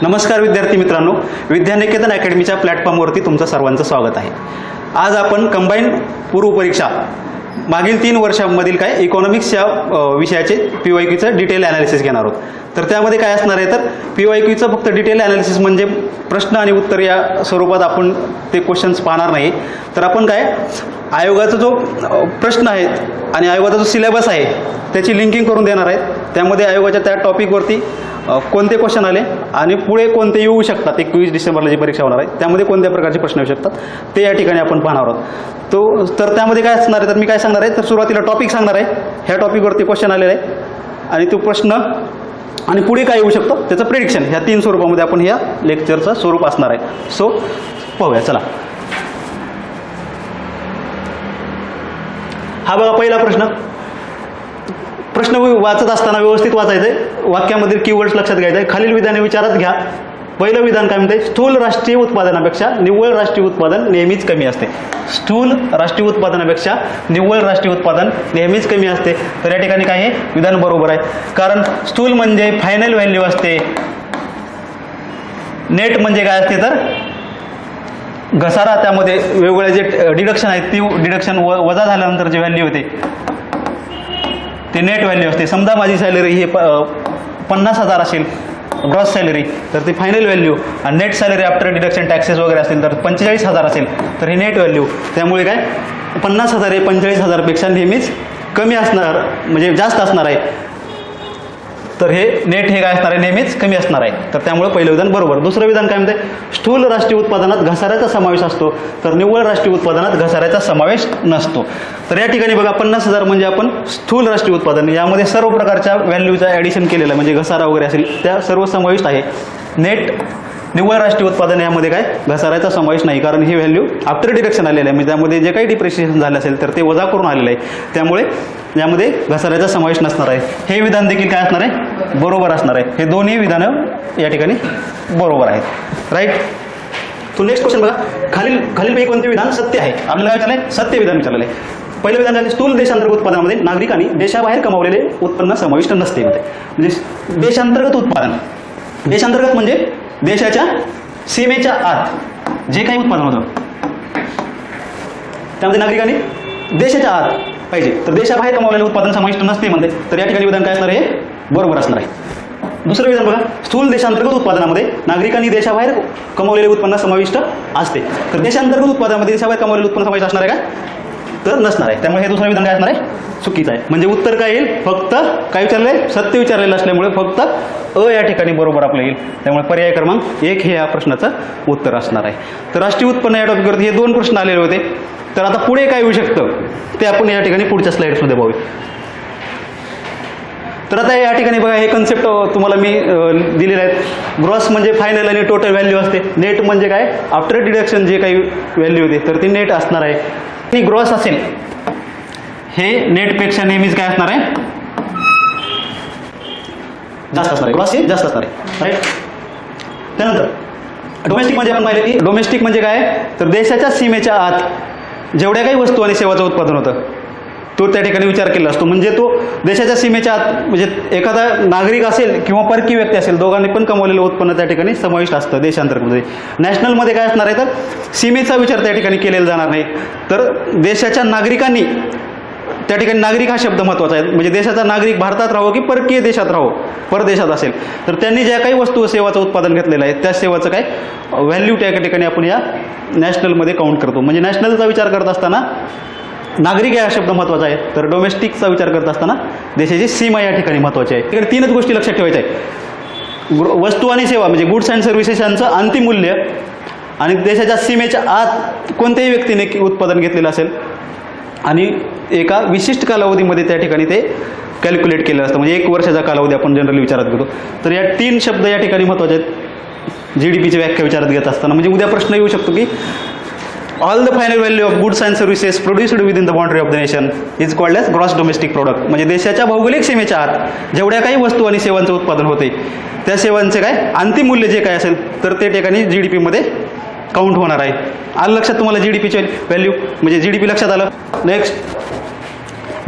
नमस्कार विद्यार्थी मित्रांनो, विद्यानिकेतन अकॅडमीच्या प्लॅटफॉर्मवरती तुमचं सर्वांचं स्वागत आहे। आज आपण कंबाईन पूर्व परीक्षा मागील 3 वर्षांमधील काय इकॉनॉमिक्सच्या विषयाचे PYQचं डिटेल ॲनालिसिस घेणार आहोत। तर त्यामध्ये काय असणार आहे, तर PYQचं फक्त डिटेल ॲनालिसिस म्हणजे प्रश्न आणि उत्तर या स्वरूपात आपण ते क्वेश्चन्स पाहणार नाही। तर आपण काय आयोगाचा जो प्रश्न आहेत आणि आयोगाचा जो सिलेबस आहे त्याची लिंकिंग करून देणार आहेत। त्यामध्ये आयोगाच्या त्या टॉपिकवरती कोणते क्वेश्चन आले आणि पुढे कोणते येऊ शकतात, 21 डिसेंबरला जी परीक्षा होणार आहे त्यामध्ये कोणत्या प्रकारचे प्रश्न येऊ शकतात ते या ठिकाणी आपण पाहणार आहोत। तर त्यामध्ये काय असणार आहे, तर मी काय सांगणार आहे, तर सुरुवातीला टॉपिक सांगणार आहे, ह्या टॉपिकवरती क्वेश्चन आलेला आहे आणि तो प्रश्न आणि पुढे काय येऊ शकतं त्याचं प्रेडिक्शन, ह्या 3 स्वरूपामध्ये आपण ह्या लेक्चरचं स्वरूप असणार आहे। सो पाहूया, चला। हा बघा पहिला प्रश्न वाचत असताना व्यवस्थित वाचायचंय, वाक्यामधील कीवर्ड्स लक्षात घ्यायचे। खालील विधाने विचारात घ्या। पहिलं विधान काय म्हणते, स्थूल राष्ट्रीय उत्पादनापेक्षा निव्वळ राष्ट्रीय उत्पादन नेहमीच कमी असते। स्थूल राष्ट्रीय उत्पादनापेक्षा निव्वळ राष्ट्रीय उत्पादन नेहमीच कमी असते। तर या ठिकाणी काय हे विधान बरोबर आहे, कारण स्थूल म्हणजे फायनल व्हॅल्यू असते, नेट म्हणजे काय असते तर घसारा, त्यामध्ये वेगवेगळे जे डिडक्शन आहेत ती डिडक्शन वजा झाल्यानंतर जे व्हॅल्यू होते ते नेट व्हॅल्यू असते। समजा माझी सॅलरी हे 50,000 असेल ग्रॉस सॅलरी, तर ती फायनल व्हॅल्यू, आणि net salary after deduction taxes वगैरे असतील तर 45,000 असेल तर हे नेट व्हॅल्यू। त्यामुळे काय 50,000 हे 45,000पेक्षा नेहमीच कमी असणार, म्हणजे जास्त असणार आहे। तर हे नेट हे काय असणार आहे, नेहमीच कमी असणार आहे। तर त्यामुळे पहिलं विधान बरोबर। दुसरं विधान काय म्हणते, स्थूल राष्ट्रीय उत्पादनात घसाऱ्याचा समावेश असतो तर निव्वळ राष्ट्रीय उत्पादनात घसाऱ्याचा समावेश नसतो। तर या ठिकाणी बघा 50,000 म्हणजे आपण स्थूल राष्ट्रीय उत्पादन, यामध्ये सर्व प्रकारच्या व्हॅल्यूचं ॲडिशन केलेलं म्हणजे घसारा वगैरे असेल त्या सर्व समाविष्ट आहे। नेट निव्वळ राष्ट्रीय उत्पादन यामध्ये काय घसाऱ्याचा समावेश नाही, कारण ही व्हॅल्यू आफ्टर डिडक्शन आलेलं आहे, म्हणजे त्यामध्ये जे काही डिप्रिशिएशन झालं असेल तर ते वजा करून आलेलं आहे, त्यामुळे यामध्ये घसाऱ्याचा समावेश नसणार आहे। हे विधान देखील काय असणार आहे, बरोबर असणार आहे। हे दोन्ही विधानं या ठिकाणी बरोबर आहेत, राईट। तो नेक्स्ट क्वेश्चन बघा, खालीलपैकी कोणते विधान सत्य आहे। आपल्याला काय विचारलं, सत्य विधान विचारलेलं आहे। पहिलं विधान काय, स्थूल देशांतर्गत उत्पादनामध्ये नागरिकांनी देशाबाहेर कमावलेले उत्पन्न समाविष्ट नसते। म्हणजे देशांतर्गत उत्पादन, देशांतर्गत म्हणजे देशाच्या सीमेच्या आत जे काही उत्पादन होतं त्यामध्ये नागरिकांनी देशाच्या आत पाहिजे, तर देशाबाहेर कमावलेले उत्पादन समाविष्ट नसते म्हणते। तर या ठिकाणी विधान काय असणार आहे, बरोबर असणार आहे। दुसरं विधान बघा, स्थूल देशांतर्गत उत्पादनामध्ये नागरिकांनी देशाबाहेर कमावलेले उत्पन्न समाविष्ट असते। तर देशांतर्गत उत्पादनामध्ये देशाबाहेर कमावलेले उत्पन्न समाविष्ट असणार आहे का, तर नसणार आहे। त्यामुळे हे दुसरं विधान काय असणार आहे, चुकीचं आहे। म्हणजे उत्तर काय येईल, फक्त काय विचारलंय, सत्य विचारलेलं असल्यामुळे फक्त अ या ठिकाणी बरोबर आपलं येईल। त्यामुळे पर्याय क्रमांक 1 हे या प्रश्नाचं उत्तर असणार आहे। तर राष्ट्रीय उत्पन्न या टॉपिकवरती हे 2 प्रश्न आलेले होते। तर आता पुढे काय येऊ शकतं ते आपण या ठिकाणी पुढच्या स्लाइड्समध्ये पाहूया। तर आता या ठिकाणी बघा, हे कन्सेप्ट तुम्हाला मी दिलेले आहेत। ग्रॉस म्हणजे फायनल आणि टोटल व्हॅल्यू असते, नेट म्हणजे काय आफ्टर डिडक्शन जे काही व्हॅल्यू होते तर ती नेट असणार आहे। आणि ग्रॉस असेल हे नेटपेक्षा नेहमीच काय असणार आहे, जास्त असणार आहे, ग्रॉस हे जास्त असणार आहे, राईट। त्यानंतर डोमेस्टिक म्हणजे आपण पाहिले की डोमेस्टिक म्हणजे काय, तर देशाच्या सीमेच्या आत जेवढ्या काही वस्तू आणि सेवाचं उत्पादन होतं तो त्या ठिकाणी विचार केला असतो। म्हणजे तो देशाच्या सीमेच्या आत, म्हणजे एखादा नागरिक असेल किंवा परकीय व्यक्ती असेल, दोघांनी पण कमवलेलं उत्पन्न त्या ठिकाणी समाविष्ट असतं देशांतर्गतमध्ये। नॅशनलमध्ये काय असणार आहे, तर सीमेचा विचार त्या ठिकाणी केलेला जाणार नाही, तर देशाच्या नागरिकांनी, त्या ठिकाणी नागरिक हा शब्द महत्त्वाचा आहे। म्हणजे देशाचा नागरिक भारतात राहो की परकीय देशात राहो, परदेशात असेल तर त्यांनी ज्या काही वस्तू सेवाचं उत्पादन घेतलेलं आहे त्या सेवाचं काय व्हॅल्यू त्या ठिकाणी आपण या नॅशनलमध्ये काउंट करतो। म्हणजे नॅशनलचा विचार करत असताना नागरिक हा शब्द महत्त्वाचा आहे, तर डोमेस्टिकचा विचार करत असताना देशाची सीमा या ठिकाणी महत्त्वाची आहे। इकडे 3च गोष्टी लक्षात ठेवायच्या आहेत, वस्तू आणि सेवा म्हणजे गुड्स अँड सर्व्हिसेस यांचं अंतिम मूल्य, आणि देशाच्या सीमेच्या आत कोणत्याही व्यक्तीने उत्पादन घेतलेलं असेल आणि एका विशिष्ट कालावधीमध्ये त्या ठिकाणी ते कॅल्क्युलेट केलं असतं, म्हणजे 1 वर्षाचा कालावधी आपण जनरली विचारात घेतो। तर या 3 शब्द या ठिकाणी महत्त्वाचे आहेत GDPची व्याख्या विचारात घेत असताना। म्हणजे उद्या प्रश्न येऊ शकतो की all the final value of goods and services produced within the boundary of the nation is called as gross domestic product. म्हणजे देशाच्या भौगोलिक सीमेच्या आत जेवढ्या काही वस्तू आणि सेवांचं उत्पादन होते त्या सेवांचे काय अंतिम मूल्य जे काय असेल तर ते ठिकाणी GDPमध्ये काउंट होणार आहे। आलं लक्षात तुम्हाला GDPची व्हॅल्यू, म्हणजे GDP लक्षात आलं। नेक्स्ट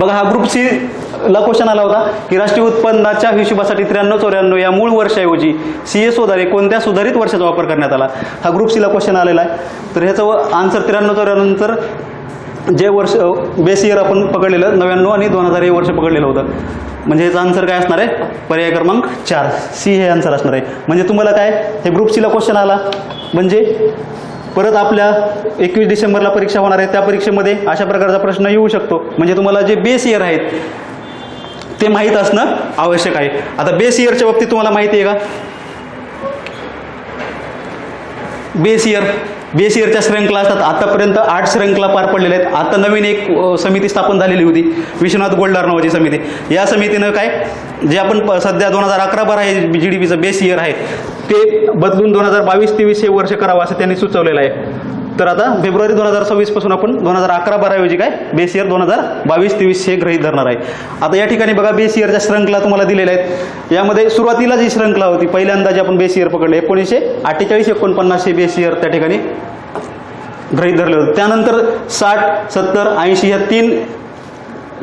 बघा हा ग्रुप सी ला क्वेश्चन आला होता की राष्ट्रीय उत्पन्नाच्या हिशोबासाठी 93-94 या मूळ वर्षाऐवजी CSO द्वारे कोणत्या सुधारित वर्षाचा वापर करण्यात आला. हा ग्रुप सी ला क्वेश्चन आलेला आहे. तर ह्याचं आन्सर 93-94 नंतर जे वर्ष बेस इयर आपण पकडलेलं 99 आणि 2000 हे वर्ष पकडलेलं होतं. म्हणजे याचा आन्सर काय असणार आहे, पर्याय क्रमांक 4 सी हे आन्सर असणार आहे. म्हणजे तुम्हाला काय हे ग्रुप सीला क्वेश्चन आला म्हणजे परत आपल्या 21 डिसेंबरला परीक्षा होणार आहे, त्या परीक्षेमध्ये अशा प्रकारचा प्रश्न येऊ शकतो. म्हणजे तुम्हाला जे बेस इयर आहेत ते माहीत असणं आवश्यक आहे. आता बेस इयरच्या बाबतीत तुम्हाला माहिती आहे का, बेस इयरच्या श्रृंखला असतात. आतापर्यंत 8 श्रृंखला पार पडलेल्या आहेत. आता नवीन एक समिती स्थापन झालेली होती, विश्वनाथ गोल्डार नावाची समिती. या समितीनं काय जे आपण सध्या 2011-12 हे GDPचं बेस इयर आहे ते बदलून 2022-23 हे वर्ष करावं असं त्यांनी सुचवलेलं आहे. तर आता फेब्रुवारी 2026 पासून आपण 2011-12 ऐवजी काय बेस इयर 2022-23 हे गृहीत धरणार आहे. आता या ठिकाणी बघा बेस इयरच्या श्रृंखला तुम्हाला दिलेल्या आहेत. यामध्ये सुरुवातीला जी श्रृंखला होती पहिल्यांदा जे आपण बेस इयर पकडले 1948-49 हे बेस इयर त्या ठिकाणी गृहीत धरले होते. त्यानंतर 60, 70, 80 ह्या 3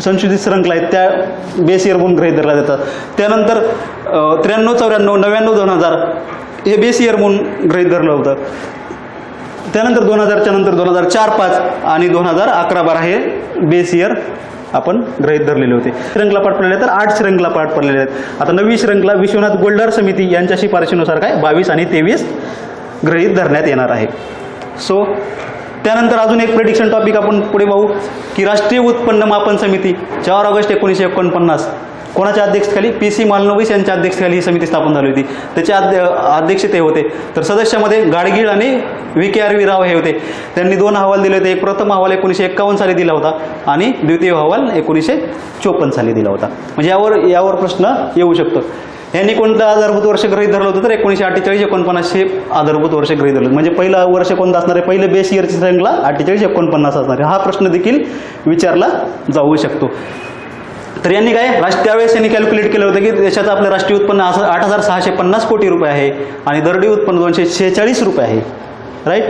संशोधित श्रृंखला आहेत त्या बेस इयर म्हणून गृहीत धरल्या जातात. त्यानंतर 93-94, 99-2000 हे बेस इयर म्हणून गृहीत धरलं होतं. त्यानंतर 2000च्या नंतर 2004-05 आणि 2011-12 हे बेस इयर आपण गृहीत धरलेले होते. श्रृंखला पाठ पडलेले तर 8 श्रृंखला पाठ पडलेले आहेत. आता नवी श्रृंखला विश्वनाथ गोल्डार समिती यांच्या शिफारशीनुसार काय 22 आणि 23 गृहीत धरण्यात येणार आहे. सो त्यानंतर अजून एक प्रेडिक्शन टॉपिक आपण पुढे पाहू की राष्ट्रीय उत्पन्न मापन समिती 4 ऑगस्ट 1949 कोणाच्या अध्यक्षतेखाली PC मालनोबिस यांच्या अध्यक्षतेखाली ही समिती स्थापन झाली होती. त्याचे अध्यक्ष ते होते. तर सदस्यामध्ये गाडगीळ आणि VKRV राव हे होते. त्यांनी 2 अहवाल दिले होते. एक प्रथम अहवाल 1951 साली दिला होता आणि द्वितीय अहवाल 1954 साली दिला होता. म्हणजे यावर प्रश्न येऊ शकतो. यांनी कोणतं आधारभूत वर्ष गृहीत धरलं होतं तर 1948-49 हे आधारभूत वर्ष गृहीत धरलं. म्हणजे पहिलं वर्ष कोणतं असणार आहे, पहिलं बेस इयरची श्रृंखला 48-49 असणार आहे. हा प्रश्न देखील विचारला जाऊ शकतो. तर यांनी काय त्यावेळेस यांनी कॅल्क्युलेट केलं होतं की देशाचं आपलं राष्ट्रीय उत्पन्न असं 8650 कोटी रुपये आहे आणि दरडी उत्पन्न 246 रुपये आहे. राईट.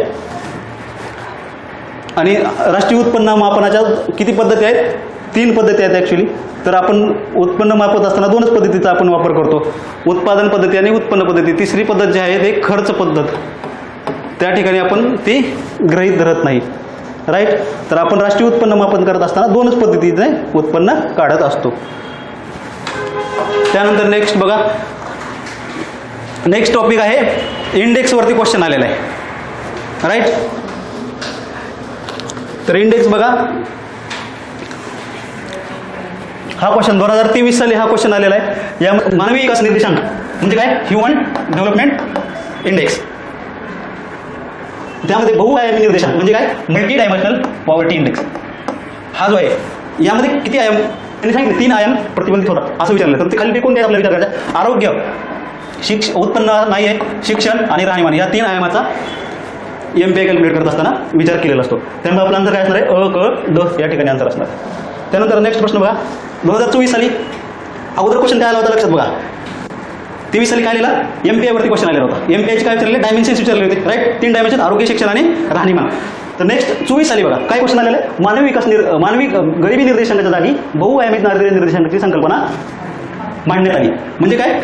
आणि राष्ट्रीय उत्पन्न मापनाच्या किती पद्धती आहेत, 3 पद्धती आहेत ॲक्च्युली. तर आपण उत्पन्न मापत असताना 2च पद्धतीचा आपण वापर करतो, उत्पादन पद्धती आणि उत्पन्न पद्धती. तिसरी पद्धत जी आहे ते खर्च पद्धत, त्या ठिकाणी आपण ती गृहीत धरत नाही. राईट. तर आपण राष्ट्रीय उत्पन्न मापन करत असताना 2च पद्धतीने उत्पन्न काढत असतो. त्यानंतर नेक्स्ट बघा, नेक्स्ट टॉपिक आहे इंडेक्सवरती क्वेश्चन आलेला आहे. राईट. तर इंडेक्स बघा, हा क्वेश्चन 2023 साली हा क्वेश्चन आलेला आहे. या मानवी विकास निर्देशांक म्हणजे काय, ह्युमन डेव्हलपमेंट इंडेक्स. त्यामध्ये बहुआयामी निर्देशांक म्हणजे काय, मल्टी डायमेन्शनल पॉवर्टी इंडेक्स. हा जो आहे यामध्ये किती आयाम त्यांनी सांगितले, 3 आयाम प्रतिबंधित होतात असं विचारलं. तर ते खाली कोणते आपल्याला विचार करायचा, आरोग्य, उत्पन्न नाही आहे, शिक्षण आणि राहणीमान या 3 आयामाचा MPI कॅल्क्युलेट करत असताना विचार केलेला असतो. त्यामुळे आपला आन्सर काय असणार आहे, अ, क, ड या ठिकाणी आन्सर असणार. त्यानंतर नेक्स्ट प्रश्न बघा, 2024 साली अगोदर क्वेश्चन काय आला होता लक्षात बघा. 23 साली काय आलेला, MPI वरती क्वेश्चन आलेला होता. MPI काय विचारले, डायमेन्शन्स विचारले होते. राईट. 3 डायमेन्शन, आरोग्य, शिक्षण आणि राहणीमान. तर नेक्स्ट 24 साली बघा काय क्वेश्चन आलेलं आहे, मानवी गरिबी निर्देशांकाच्या जागी बहुआयामी निर्देशांकाची संकल्पना मांडण्यात आली. म्हणजे काय,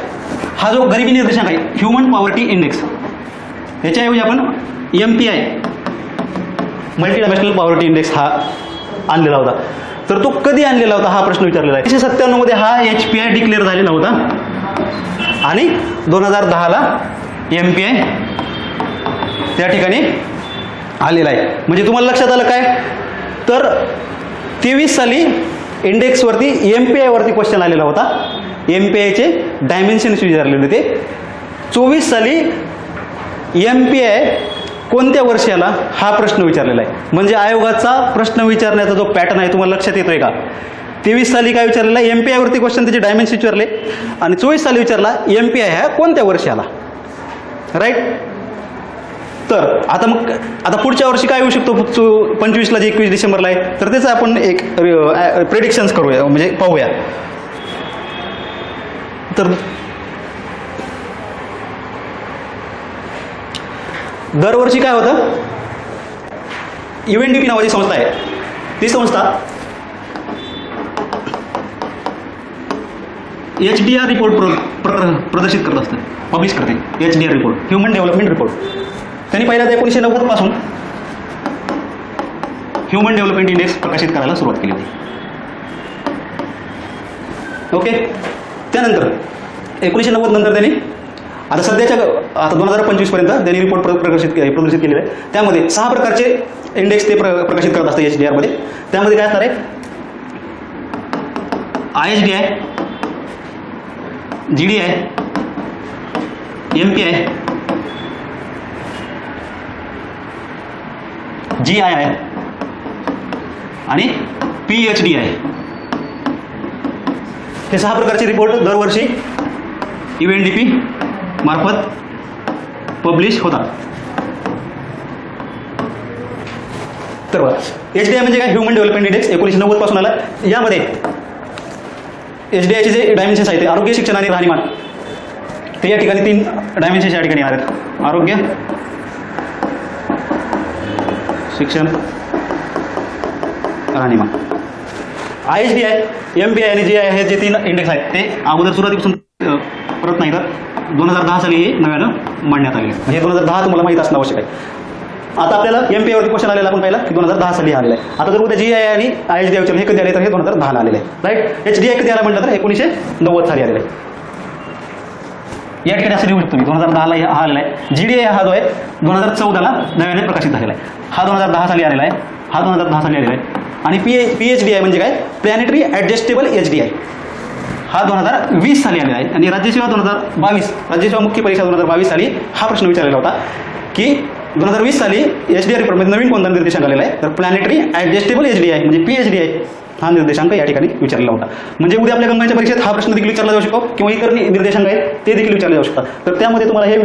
हा जो गरिबी निर्देशांक आहे ह्युमन पॉवर्टी इंडेक्स, याच्याऐवजी आपण MPI multi dimensional poverty index हा आणलेला होता. तर तो कधी आणलेला होता हा प्रश्न विचारलेला आहे. 1997 मध्ये हा HPI डिक्लेअर झालेला होता आणि 2010ला MPI त्या ठिकाणी आलेला आहे. म्हणजे तुम्हाला लक्षात आलं काय, तर 23 साली इंडेक्सवरती MPI वरती क्वेश्चन आलेला होता. MPIचे डायमेन्शन्स विचारलेले होते. 24 साली MPI कोणत्या वर्षाला हा प्रश्न विचारलेला आहे. म्हणजे आयोगाचा प्रश्न विचारण्याचा जो पॅटर्न आहे तुम्हाला लक्षात येतोय का. 23 साली काय विचारलेला, MPI वरती क्वेश्चन त्याचे डायमेन्शन विचारले आणि 24 साली विचारला MPI हा कोणत्या वर्षाला. राईट. तर आता पुढच्या वर्षी काय होऊ शकतो, 25ला जे 21 डिसेंबरला आहे, तर त्याचं आपण एक प्रेडिक्शन्स करूया, म्हणजे पाहूया. तर दरवर्षी काय होतं, UNDP नावाची संस्था आहे, ती संस्था HDR रिपोर्ट प्रदर्शित करत असतं, पब्लिश करते. HDR report, human development report. त्यांनी पहिल्यांदा 1990 पासून ह्युमन डेव्हलपमेंट इंडेक्स प्रकाशित करायला सुरुवात केली होती. ओके. त्यानंतर 1990 नंतर त्यांनी आता सध्याच्या 2025 पर्यंत त्यांनी रिपोर्ट प्रदर्शित केलेला आहे. त्यामध्ये 6 प्रकारचे इंडेक्स ते प्रकाशित करत असतात HDR मध्ये. त्यामध्ये काय असणार आहे? IHDI, GDI, MPI, GII आणि PHDI. हे 6 प्रकारचे रिपोर्ट दरवर्षी UNDP मार्फत पब्लिश होतात. तर HDI म्हणजे काय? ह्युमन डेव्हलपमेंट इंडेक्स 1990 पासून आला. यामध्ये HDIचे जे डायमेन्शन्स आहेत ते आरोग्य, शिक्षण आणि राहणीमान. ते या ठिकाणी 3 डायमेन्शन्स या ठिकाणी येणार आहेत. आरोग्य, शिक्षण, राहणीमान. IHDI, MPI आणि GI हे जे 3 इंडेक्स आहेत ते अगोदर सुरुवातीपासून परत नाही तर 2010 साली हे नव्यानं मांडण्यात आले. म्हणजे 2010 तुम्हाला माहीत असणं आवश्यक आहे. आता आपल्याला MPI वरती क्वेश्चन आलेला आपण पाहिला की 2010 साली आलेला आहे. आता जर उद्या GI आणि IHDI विचारलं हे कधी आले तर हे 2010 ला आलेलं आहे. राईट. HDI कधी आला म्हटलं तर 1990 साली आलेला आहे. या ठिकाणी असं लिहू शकतो मी 2010 ला हा आलेला आहे. GDI हा जो आहे 2014 ला नव्याने प्रकाशित झालेला आहे. हा 2010 साली आलेला आहे. हा 2010 साली आलेला आहे. आणि PHDI म्हणजे काय? Planetary adjustable HDI. हा 2020 साली आलेला आहे. आणि राज्यसेवा 2022, राज्यसेवा मुख्य परीक्षा 2022 साली हा प्रश्न विचारलेला होता की 2020 साली HDI रिपोर्टमध्ये नवीन कोणता निर्देशांक आलेला आहे? तर प्लॅनेटरी ॲडजस्टेबल HDI म्हणजे PHDI हा निर्देशांक या ठिकाणी विचारलेला होता. म्हणजे उद्या आपल्या गंगाच्या परीक्षेत हा प्रश्न देखील विचारला जाऊ शकतो किंवा इतर निर्देशांक आहेत ते देखील विचारले जाऊ शकतात. तर त्यामध्ये तुम्हाला हे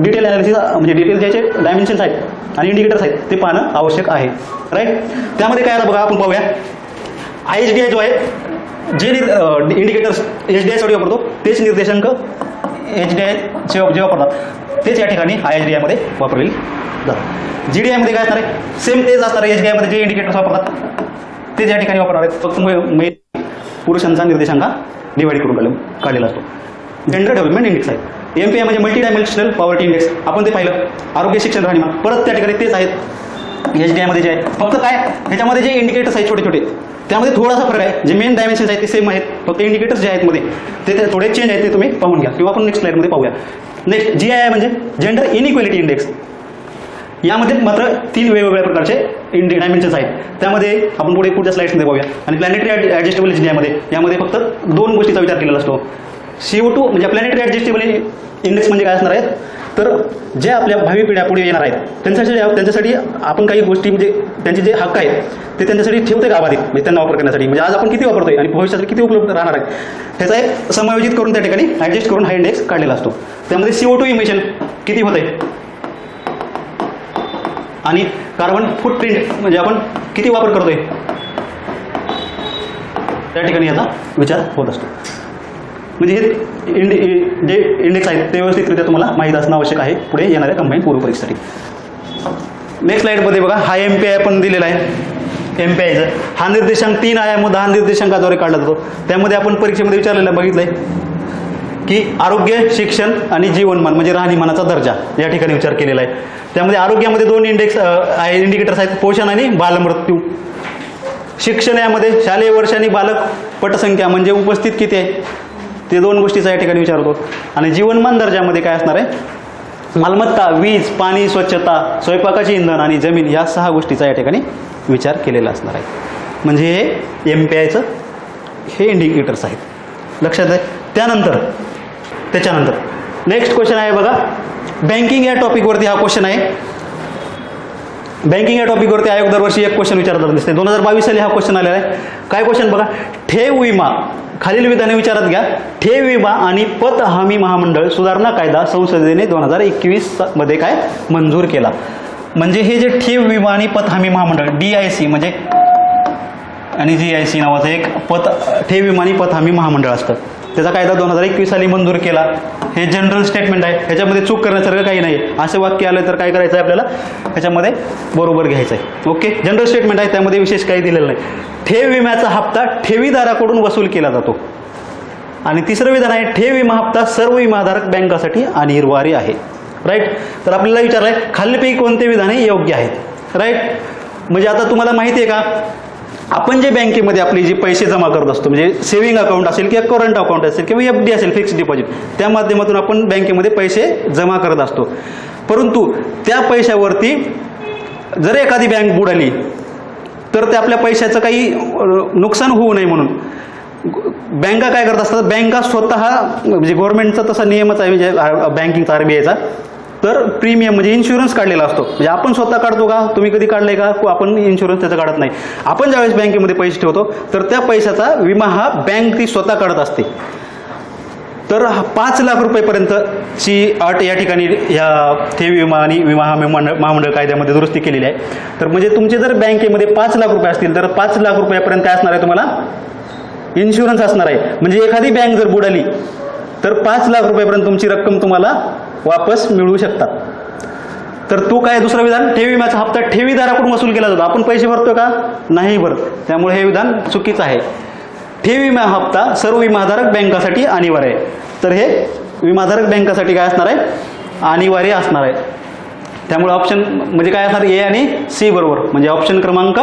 डिटेल ॲनालिसिस म्हणजे डिटेल ज्याचे डायमेन्शन्स आहेत आणि इंडिकेटर्स आहेत ते पाहणं आवश्यक आहे. राईट. त्यामध्ये काय आता बघा आपण पाहूया. IHDI जो आहे जे इंडिकेटर्स HDI साठी वापरतो तेच निर्देशांक HDI जे वापरतात तेच या ठिकाणी IHDI मध्ये वापरले जातात. GDI मध्ये काय असणार आहे? सेम तेच असणार आहे. HDI मध्ये जे इंडिकेटर्स वापरतात तेच या ठिकाणी वापरणार आहेत. फक्त पुरुषांचा निर्देशांक डिवाइड करून काढलेला असतो. जेंडर डेव्हलपमेंट इंडेक्स आहे. MPI म्हणजे मल्टी डायमेन्शनल पॉवर्टी इंडेक्स. आपण ते पाहिलं. आरोग्य, शिक्षण, राहणीमान परत त्या ठिकाणी तेच आहेत. HDI मध्ये जे आहे फक्त काय ह्याच्यामध्ये जे इंडिकेटर्स आहेत छोटे छोटे त्यामध्ये थोडासा फरक आहे. जे मेन डायमेन्शन्स आहेत ते सेम आहेत. फक्त इंडिकेटर्स जे आहेत मध्ये ते थोडे चेंज आहेत ते तुम्ही पाहून घ्या किंवा आपण नेक्स्ट स्लाइडमध्ये पाहूया. नेक्स्ट GII म्हणजे जेंडर इनइक्वॅलिटी इंडेक्स. यामध्ये मात्र 3 वेगवेगळ्या प्रकारचे डायमेन्शन्स आहेत. त्यामध्ये आपण पुढे पुढच्या स्लाइड्समध्ये पाहूया. आणि प्लॅनेटरी ॲडजस्टेबल HDI मध्ये यामध्ये फक्त 2 गोष्टीचा विचार केलेला असतो. CO2 म्हणजे प्लॅनेटरी ॲडजस्टेबल इंडेक्स म्हणजे काय असणार आहे? तर जे आपल्या भावी पिढ्या पुढे येणार आहेत त्यांच्यासाठी आपण काही गोष्टी म्हणजे त्यांचे जे हक्क आहेत ते त्यांच्यासाठी ठेवते का बाधित म्हणजे त्यांना वापर करण्यासाठी. म्हणजे आज आपण किती वापरतोय आणि भविष्यात किती उपलब्ध राहणार आहे त्याचा एक समायोजित करून त्या ठिकाणी ॲडजस्ट करून हा इंडेक्स काढलेला असतो. त्यामध्ये CO2 इमिशन किती होते आणि कार्बन फुटप्रिंट म्हणजे आपण किती वापर करतोय त्या ठिकाणी याचा विचार होत असतो. म्हणजे हे जे इंडेक्स आहेत ते व्यवस्थितरित्या तुम्हाला माहीत असणं आवश्यक आहे पुढे येणाऱ्या कंबाईन पूर्व परीक्षेसाठी. नेक्स्ट स्लाइडमध्ये बघा हा MPI पण दिलेला आहे. MPIचं हा निर्देशांक 3 आयाम 10 निर्देशांकाद्वारे काढला जातो. त्यामध्ये आपण परीक्षेमध्ये विचारलेलं बघितलंय की आरोग्य, शिक्षण आणि जीवनमान म्हणजे राहणीमानाचा दर्जा या ठिकाणी विचार केलेला आहे. त्यामध्ये आरोग्यामध्ये 2 इंडिकेटर्स आहेत, पोषण आणि बालमृत्यू. शिक्षण यामध्ये शालेय वर्ष आणि बालक पटसंख्या म्हणजे उपस्थित किती आहे ते 2 गोष्टीचा या ठिकाणी विचार होतो. आणि जीवनमान दर्जामध्ये काय असणार आहे? मालमत्ता, वीज, पाणी, स्वच्छता, स्वयंपाकाचे इंधन आणि जमीन या 6 गोष्टीचा या ठिकाणी विचार केलेला असणार आहे. म्हणजे हे MPIचं हे इंडिकेटर्स आहेत. लक्षात आहे. त्याच्यानंतर नेक्स्ट क्वेश्चन आहे बघा. बँकिंग या टॉपिकवरती हा क्वेश्चन आहे. बँकिंग या टॉपिकवरती आयोग दरवर्षी एक क्वेश्चन विचारतात दिसते. 2022 साली हा क्वेश्चन आलेला आहे. काय क्वेश्चन बघा. ठेव विमा खालील विधाने विचारात घ्या. ठेव विमा आणि पत हमी महामंडळ सुधारणा कायदा संसदेने 2021 मध्ये काय मंजूर केला. म्हणजे हे जे ठेव विमा आणि पत हमी महामंडळ DIC म्हणजे आणि GIC नावाचं एक ठेव विमा आणि पत हमी महामंडळ असतं. त्याचा कायदा 2021 साली मंजूर केला. हे जनरल स्टेटमेंट आहे. ह्याच्यामध्ये चूक करण्यासारखं काही नाही. असं वाक्य आलं तर काय करायचं आहे आपल्याला ह्याच्यामध्ये बरोबर घ्यायचं आहे. ओके. जनरल स्टेटमेंट आहे त्यामध्ये विशेष काही दिलेलं नाही. ठेव विम्याचा हप्ता ठेवीदाराकडून वसूल केला जातो. आणि तिसरं विधान आहे ठेव विमा हप्ता सर्व विमाधारक बँकासाठी अनिवार्य आहे. राईट. तर आपल्याला विचारलं आहे खालीलपैकी कोणते विधाने योग्य आहेत. राईट. म्हणजे आता तुम्हाला माहिती आहे का, आपण जे बँकेमध्ये आपले जे पैसे जमा करत असतो, म्हणजे सेव्हिंग अकाउंट असेल किंवा करंट अकाउंट असेल किंवा FD असेल फिक्स्ड डिपॉझिट, त्या माध्यमातून आपण बँकेमध्ये पैसे जमा करत असतो. परंतु त्या पैशावरती जर एखादी बँक बुडाली तर ते आपल्या पैशाचं काही नुकसान होऊ नये म्हणून बँका काय करत असतात, बँका स्वतः म्हणजे गव्हर्नमेंटचा तसा नियमच आहे म्हणजे बँकिंगचा RBIचा, तर प्रीमियम म्हणजे इन्शुरन्स काढलेला असतो. म्हणजे आपण स्वतः काढतो का, तुम्ही कधी काढलाय का, आपण इन्शुरन्स त्याचा काढत नाही. आपण ज्यावेळेस बँकेमध्ये पैसे ठेवतो तर त्या पैशाचा विमा हा बँक ती स्वतः काढत असते. तर 5 लाख रुपयेपर्यंतची अट या ठिकाणी या ठेव विमा आणि विमा महामंडळ कायद्यामध्ये दुरुस्ती केलेली आहे. तर म्हणजे तुमचे जर बँकेमध्ये 5 लाख रुपये असतील तर 5 लाख रुपयापर्यंत काय असणार आहे, तुम्हाला इन्शुरन्स असणार आहे. म्हणजे एखादी बँक जर बुडाली तर 5 लाख रुपयापर्यंत तुमची रक्कम तुम्हाला वापस मिळू शकतात. तर तो काय दुसरं विधान, ठेव विम्याचा हप्ता ठेवीदाराकडून वसूल केला जातो. आपण पैसे भरतो का, नाही भरत, त्यामुळे हे विधान चुकीचं आहे. ठेव विमा हप्ता सर्व विमाधारक बँकासाठी अनिवार्य आहे. तर हे विमाधारक बँकासाठी काय असणार आहे, अनिवार्य असणार आहे. त्यामुळे ऑप्शन म्हणजे काय असणार, A आणि C बरोबर, म्हणजे ऑप्शन क्रमांक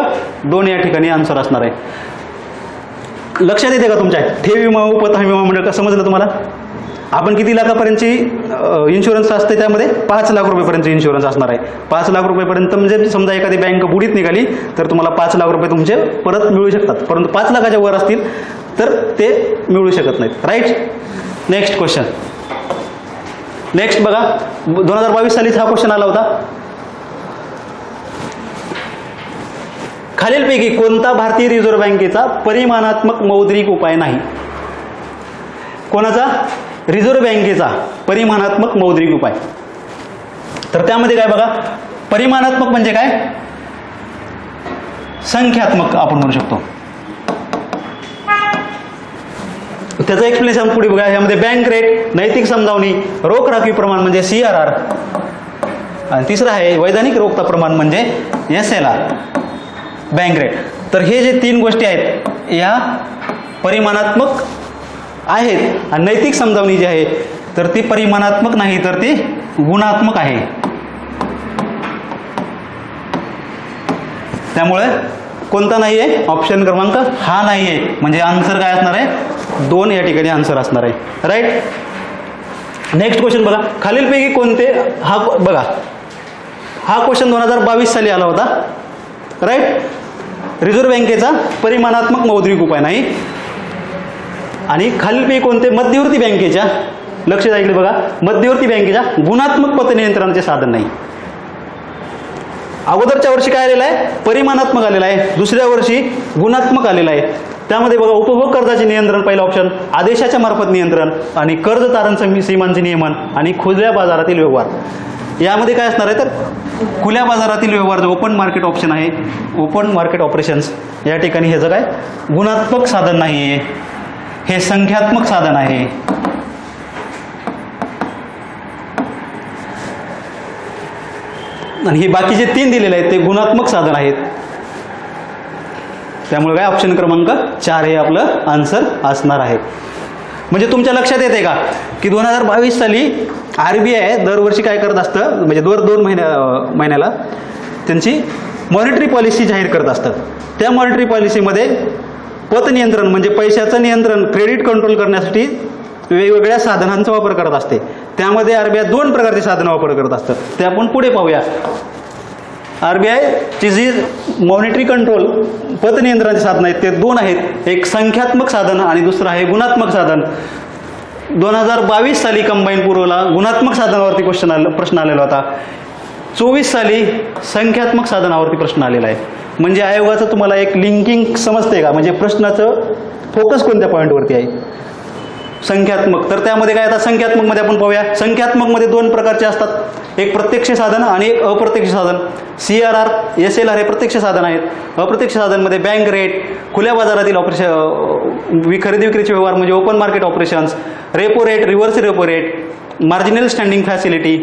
2 या ठिकाणी आन्सर असणार आहे. लक्षात येते का तुमच्या, ठेव विमा उपत विमा मंडळ का समजलं तुम्हाला. आपण किती लाखापर्यंतची इन्शुरन्स असते, त्यामध्ये 5 लाख रुपयेपर्यंत इन्शुरन्स असणार आहे. 5 लाख रुपयेपर्यंत म्हणजे समजा एखादी बँक बुडीत निघाली तर तुम्हाला 5 लाख रुपये तुमचे परत मिळू शकतात. परंतु 5 लाखाच्या वर असतील तर ते मिळू शकत नाहीत. राईट. Next question. नेक्स्ट बघा, 2022 सालीच हा क्वेश्चन आला होता. खालीलपैकी कोणता भारतीय रिझर्व्ह बँकेचा परिमाणात्मक मौद्रिक उपाय नाही. कोणाचा, रिझर्व्ह बँकेचा परिमाणात्मक मौद्रिक उपाय. तर त्यामध्ये काय बघा, परिमाणात्मक म्हणजे काय, संख्यात्मक आपण म्हणू शकतो. त्याचं एक्सप्लेनेशन पुढे बघा. यामध्ये बँक रेट, नैतिक समजावणी, रोख राखीव प्रमाण म्हणजे CRR, आणि तिसरं आहे वैधानिक रोखता प्रमाण म्हणजे SLR, बँक रेट. तर हे जे 3 गोष्टी आहेत या परिमाणात्मक आहेत. आणि नैतिक समजावणी जी आहे तर ती परिमाणात्मक नाही तर ती गुणात्मक आहे. त्यामुळे कोणता नाही आहे, ऑप्शन क्रमांक हा नाही आहे. म्हणजे आन्सर काय असणार आहे, 2 या ठिकाणी आन्सर असणार आहे. राईट. नेक्स्ट क्वेश्चन बघा, खालीलपैकी कोणते, हा बघा हा क्वेश्चन 2022 साली आला होता. राईट. रिझर्व्ह बँकेचा परिमाणात्मक मौद्रिक उपाय नाही. आणि खालीलपैकी कोणते मध्यवर्ती बँकेच्या, लक्ष द्या इकडे बघा, मध्यवर्ती बँकेच्या गुणात्मक पतनियंत्रणाचे साधन नाही. अगोदरच्या वर्षी काय आलेलं आहे, परिमाणात्मक आलेला आहे, दुसऱ्या वर्षी गुणात्मक आलेला आहे. त्यामध्ये बघा उपभोग कर्जाचे नियंत्रण पहिलं ऑप्शन, आदेशाच्या मार्फत नियंत्रण, आणि कर्ज तारण सीमांचे नियमन, आणि खुल्या बाजारातील व्यवहार. यामध्ये काय असणार आहे तर खुल्या बाजारातील व्यवहार जो ओपन मार्केट ऑप्शन आहे, ओपन मार्केट ऑपरेशन्स, या ठिकाणी ह्याचं काय गुणात्मक साधन नाही आहे, हे संख्यात्मक साधन आहे. आणि हे बाकीचे 3 दिलेले आहेत ते गुणात्मक साधन आहेत. त्यामुळे काय ऑप्शन क्रमांक 4 हे आपलं आन्सर असणार आहे. म्हणजे तुमच्या लक्षात येते का की 2022 साली RBI दरवर्षी काय करत असतं, म्हणजे दर 2 महिन्याला त्यांची मॉनिटरी पॉलिसी जाहीर करत असतात. त्या मॉनिटरी पॉलिसीमध्ये पतनियंत्रण म्हणजे पैशाचं नियंत्रण, क्रेडिट कंट्रोल करण्यासाठी वेगवेगळ्या साधनांचा वापर करत असते. त्यामध्ये RBI 2 प्रकारचे साधनं वापर करत असतं. ते आपण पुढे पाहूया. RBI ची जी मॉनिटरी कंट्रोल पतनियंत्रणाचे साधन आहेत ते 2 आहेत. एक संख्यात्मक साधन आणि दुसरं आहे गुणात्मक साधन. 2022 साली कंबाईन पूर्वला गुणात्मक साधनावरती प्रश्न आलेला होता. 24 साली संख्यात्मक साधनावरती प्रश्न आलेला आहे. म्हणजे आयोगाचं तुम्हाला एक लिंकिंग समजते का, म्हणजे प्रश्नाचं फोकस कोणत्या पॉईंटवरती आहे, संख्यात्मक. तर त्यामध्ये काय आता संख्यात्मकमध्ये आपण पाहूया. संख्यात्मकमध्ये 2 प्रकारचे असतात, एक प्रत्यक्ष साधन आणि एक अप्रत्यक्ष साधन. CRR, SLR हे प्रत्यक्ष साधन आहेत. अप्रत्यक्ष साधनमध्ये बँक रेट, खुल्या बाजारातील खरेदी विक्रीचे व्यवहार म्हणजे open market operations, repo rate, reverse repo rate, marginal standing facility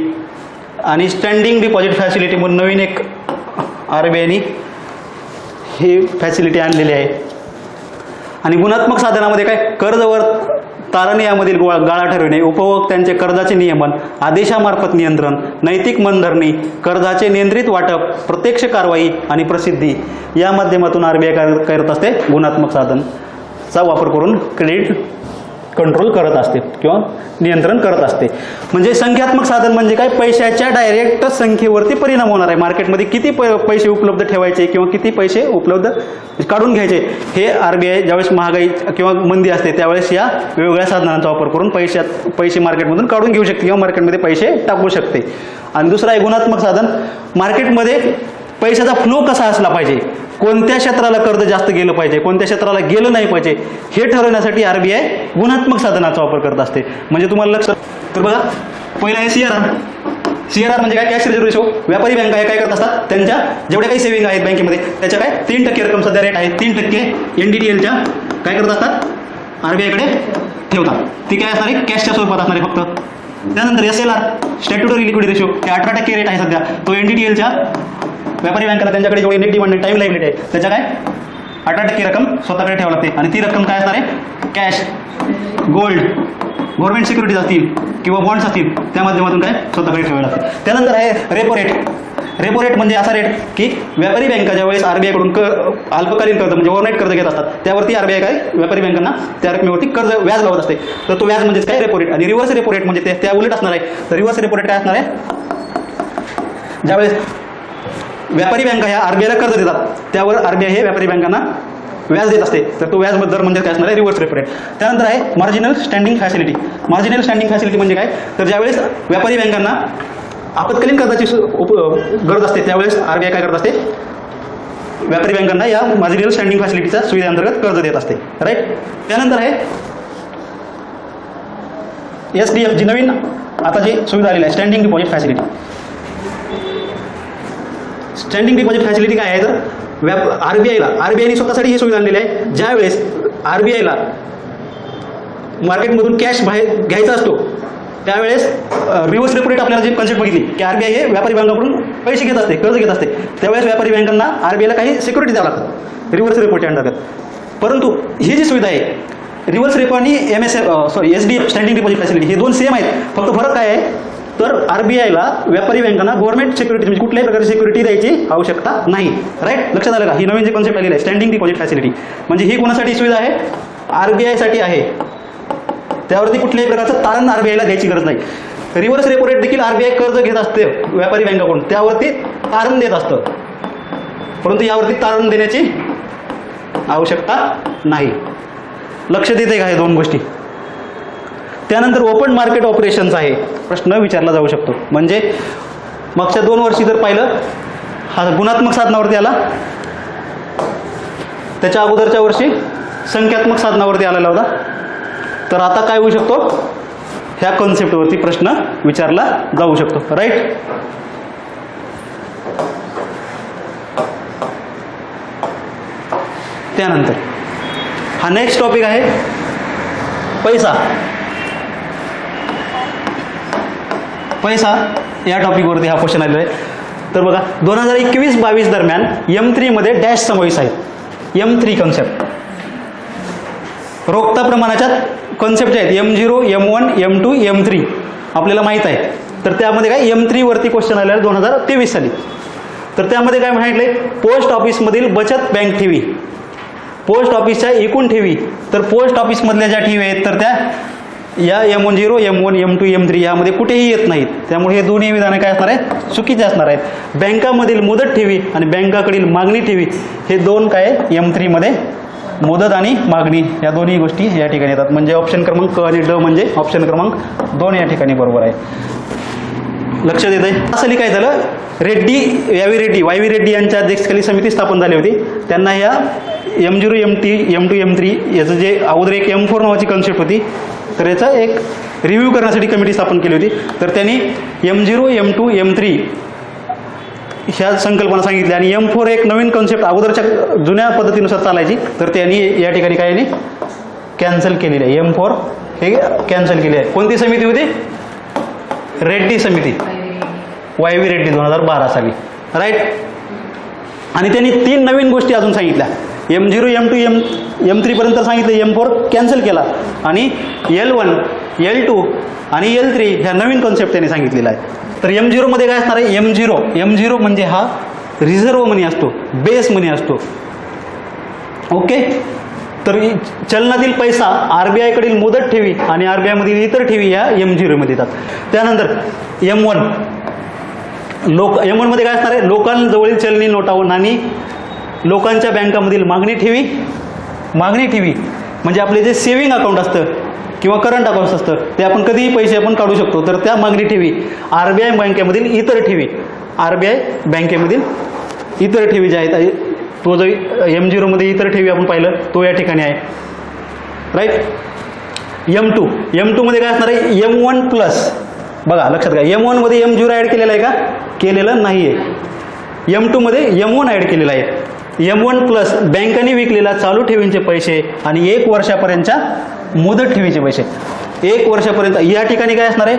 आणि स्टँडिंग डिपॉझिट फॅसिलिटी म्हणून नवीन एक RBIने ही फॅसिलिटी आणलेली आहे. आणि गुणात्मक साधनामध्ये काय कर्जवर तारण यामधील गाळा ठरविणे, उपभोक्त्यांचे कर्जाचे नियमन, आदेशामार्फत नियंत्रण, नैतिक मनधरणी, कर्जाचे नियंत्रित वाटप, प्रत्यक्ष कारवाई आणि प्रसिद्धी या माध्यमातून RBI काय करत असते, गुणात्मक साधनचा वापर करून क्रेडिट कंट्रोल करत असते किंवा नियंत्रण करत असते. म्हणजे संख्यात्मक साधन म्हणजे काय, पैशाच्या डायरेक्ट संख्येवरती परिणाम होणार आहे. मार्केटमध्ये किती पैसे उपलब्ध ठेवायचे किंवा किती पैसे उपलब्ध काढून घ्यायचे हे RBI ज्यावेळेस महागाई किंवा मंदी असते त्यावेळेस या वेगवेगळ्या साधनांचा वापर करून पैसे मार्केटमधून काढून घेऊ शकते किंवा मार्केटमध्ये पैसे टाकू शकते. आणि दुसरं आहे गुणात्मक साधन, मार्केटमध्ये पैशाचा फ्लो कसा असला पाहिजे, कोणत्या क्षेत्राला कर्ज जास्त गेलं पाहिजे, कोणत्या क्षेत्राला गेलं नाही पाहिजे हे ठरवण्यासाठी RBI गुणात्मक साधनाचा वापर करत असते. म्हणजे तुम्हाला लक्षात, तर बघा पहिला आहे CRR म्हणजे काय, कॅश रिझर्व्ह रेशो. व्यापारी बँका हे काय करत असतात, त्यांच्या जेवढ्या काही सेव्हिंग आहेत बँकेमध्ये त्याच्या काय 3% रक्कम सध्या रेट आहे 3% NDTLच्या काय करत असतात, RBI कडे ठेवतात. ती काय असणार आहे, कॅशच्या स्वरूपात असणार आहे फक्त. त्यानंतर SLR स्टॅट्युटरी लिक्विडिटी रेशो हे 18% रेट आहे सध्या, तो NDTLच्या व्यापारी बँकेला त्यांच्याकडे जेवढी नेट डिमांड टाईम लाईबिलिटी आहे त्याच्या काय 18% रक्कम स्वतःकडे ठेवावी लागते. आणि ती रक्कम काय असणार आहे, कॅश, गोल्ड, गव्हर्नमेंट सिक्युरिटीज असतील किंवा बॉन्ड्स असतील त्या माध्यमातून काय स्वतःकडे ठेवावी लागते. त्यानंतर आहे रेपो रेट. रेपो रेट म्हणजे असा रेट की व्यापारी बँका ज्यावेळेस RBI कडून अल्पकालीन कर्ज म्हणजे ओव्हरनाईट कर्ज घेत असतात त्यावरती RBI काय व्यापारी बँकांना त्या रकमेवरती कर्ज व्याज लावत असते. तर तो व्याज म्हणजे काय, रेपो रेट. आणि रिव्हर्स रेपो रेट म्हणजे त्या उलट असणार आहे. तर रिव्हर्स रेपो रेट काय असणार आहे, ज्यावेळेस व्यापारी बँका ह्या RBIला कर्ज देतात त्यावर RBI हे व्यापारी बँकांना व्याज देत असते. तर तो व्याज दर म्हणजे काय असणार आहे, रिव्हर्स रेपो रेट. त्यानंतर आहे marginal standing facility. Marginal standing facility म्हणजे काय, तर ज्यावेळेस व्यापारी बँकांना आपत्कालीन कर्जाची गरज असते त्यावेळेस RBI काय करत असते, व्यापारी बँकांना या मार्जिनल स्टँडिंग फॅसिलिटीच्या सुविधेअंतर्गत कर्ज देत असते. राईट. त्यानंतर आहे SDF जी नवीन आता जी सुविधा आलेली आहे, standing deposit facility. Standing deposit facility काय आहे, तर RBIने स्वतःसाठी ही सुविधा आणलेली आहे. ज्यावेळेस RBIला मार्केटमधून कॅश बाहेर घ्यायचा असतो त्यावेळेस रिव्हर्स रेपो रेट आपल्याला जी कन्सेप्ट बघितली की RBI हे व्यापारी बँकांकडून पैसे घेत असते, कर्ज घेत असते, त्यावेळेस व्यापारी बँकांना RBIला काही सिक्युरिटी द्यावं लागतात रिव्हर्स रेपो रेट अंतर्गत. परंतु ही जी सुविधा आहे रिव्हर्स रेपो आणि SDF स्टँडिंग डिपॉझिट फॅसिलिटी हे दोन सेम आहेत. फक्त फरक काय आहे, तर RBIला व्यापारी बँकांना गव्हर्नमेंट सिक्युरिटी म्हणजे कुठल्याही प्रकारची सिक्युरिटी द्यायची आवश्यकता नाही. राईट. लक्षात आलं का, ही नवीन जी कॉन्सेप्ट आलेली आहे स्टँडिंग डिपॉझिट फॅसिलिटी. म्हणजे ही कोणासाठी सुविधा आहे, RBI साठी आहे. त्यावरती कुठल्याही प्रकारचं तारण RBIला द्यायची गरज नाही. रिव्हर्स रेपो रेट देखील RBI कर्ज घेत असते व्यापारी बँकाकडून, त्यावरती तारण देत असतं, परंतु यावरती तारण देण्याची आवश्यकता नाही. लक्ष देते का हे दोन गोष्टी. त्यानंतर ओपन मार्केट ऑपरेशन्स आहे, प्रश्न विचारला जाऊ शकतो. म्हणजे मागच्या 2 वर्षी जर पाहिलं हा गुणात्मक साधनावरती आला, त्याच्या अगोदरच्या वर्षी संख्यात्मक साधनावरती आलेला होता. तर आता काय होऊ शकतो, ह्या कॉन्सेप्टवरती प्रश्न विचारला जाऊ शकतो. राईट. त्यानंतर हा नेक्स्ट टॉपिक आहे पैसा. पैसा या टॉपिकवरती हा क्वेश्चन आलेला आहे. तर बघा 2021-22 दरम्यान M3 मध्ये डॅश समावेश आहेत. M3 कॉन्सेप्ट रोखता प्रमाणाच्या कॉन्सेप्ट आहेत M0, M1, M2, M3 आपल्याला माहीत आहे. तर त्यामध्ये काय M3 वरती क्वेश्चन आलेला 2023 साली. तर त्यामध्ये काय म्हटलंय, पोस्ट ऑफिसमधील बचत बँक ठेवी, पोस्ट ऑफिसच्या एकूण ठेवी. तर पोस्ट ऑफिसमधल्या ज्या ठेवी आहेत तर त्या या M10, M1, M2, M3 यामध्ये कुठेही येत नाहीत. त्यामुळे हे दोन्ही विधाने काय असणार आहेत, चुकीचे असणार आहेत. बँकामधील मुदत ठेवी आणि बँकाकडील मागणी ठेवी हे दोन काय M3 मध्ये मुदत आणि मागणी या दोन्ही गोष्टी या ठिकाणी येतात. म्हणजे ऑप्शन क्रमांक क आणि ड म्हणजे ऑप्शन क्रमांक 2 या ठिकाणी बरोबर आहे. लक्ष देत आहे. असं काय झालं, वाय व्ही रेड्डी यांच्या अध्यक्षतेखाली समिती स्थापन झाली होती. त्यांना ह्या M0, M2, M3 याचं जे अगोदर एक M4 नावाची कन्सेप्ट होती तर याचा एक रिव्ह्यू करण्यासाठी कमिटी स्थापन केली होती. तर त्यांनी M0, M2, M3 ह्या संकल्पना सांगितल्या आणि M4 एक नवीन कन्सेप्ट अगोदरच्या जुन्या पद्धतीनुसार चालायची तर त्यांनी या ठिकाणी काय कॅन्सल केलेली आहे. M4 हे कॅन्सल केले आहे. कोणती समिती होती, रेड्डी समिती, वाय व्ही रेड्डी 2012 साली. राईट. आणि त्यांनी 3 नवीन गोष्टी अजून सांगितल्या. M0 M2 M3 पर्यंत सांगितलं, M4 कॅन्सल केला आणि L1 L2 आणि L3 ह्या नवीन कॉन्सेप्ट त्याने सांगितलेला आहे. तर M0 मध्ये काय असणार आहे, M0 म्हणजे हा रिझर्व्ह मनी असतो, बेस मनी असतो. ओके. तर चलनातील पैसा RBI कडील मुदत ठेवी आणि RBI मधील इतर ठेवी या M0 मध्ये येतात. त्यानंतर M1 मध्ये काय असणार आहे, लोकांजवळील चलनी नोटा व नाणी, लोकांच्या बँकामधील मागणी ठेवी म्हणजे आपले जे सेव्हिंग अकाउंट असतं किंवा करंट अकाउंट असतं ते आपण कधीही पैसे आपण काढू शकतो, तर त्या मागणी ठेवी. RBI बँकेमधील इतर ठेवी, RBI बँकेमधील इतर ठेवी ज्या आहेत, तो जो M0 मध्ये इतर ठेवी आपण पाहिलं तो या ठिकाणी आहे. राईट. M2 मध्ये काय असणार आहे, M1 प्लस. बघा लक्षात घ्या, M1 मध्ये M0 ॲड केलेलं आहे का, केलेलं नाही आहे. M2 मध्ये M1 ॲड केलेलं आहे. M1 प्लस बँकांनी विकलेला चालू ठेवींचे पैसे आणि 1 वर्षापर्यंतच्या मुदत ठेवीचे पैसे. 1 वर्षापर्यंत या ठिकाणी काय असणार आहे,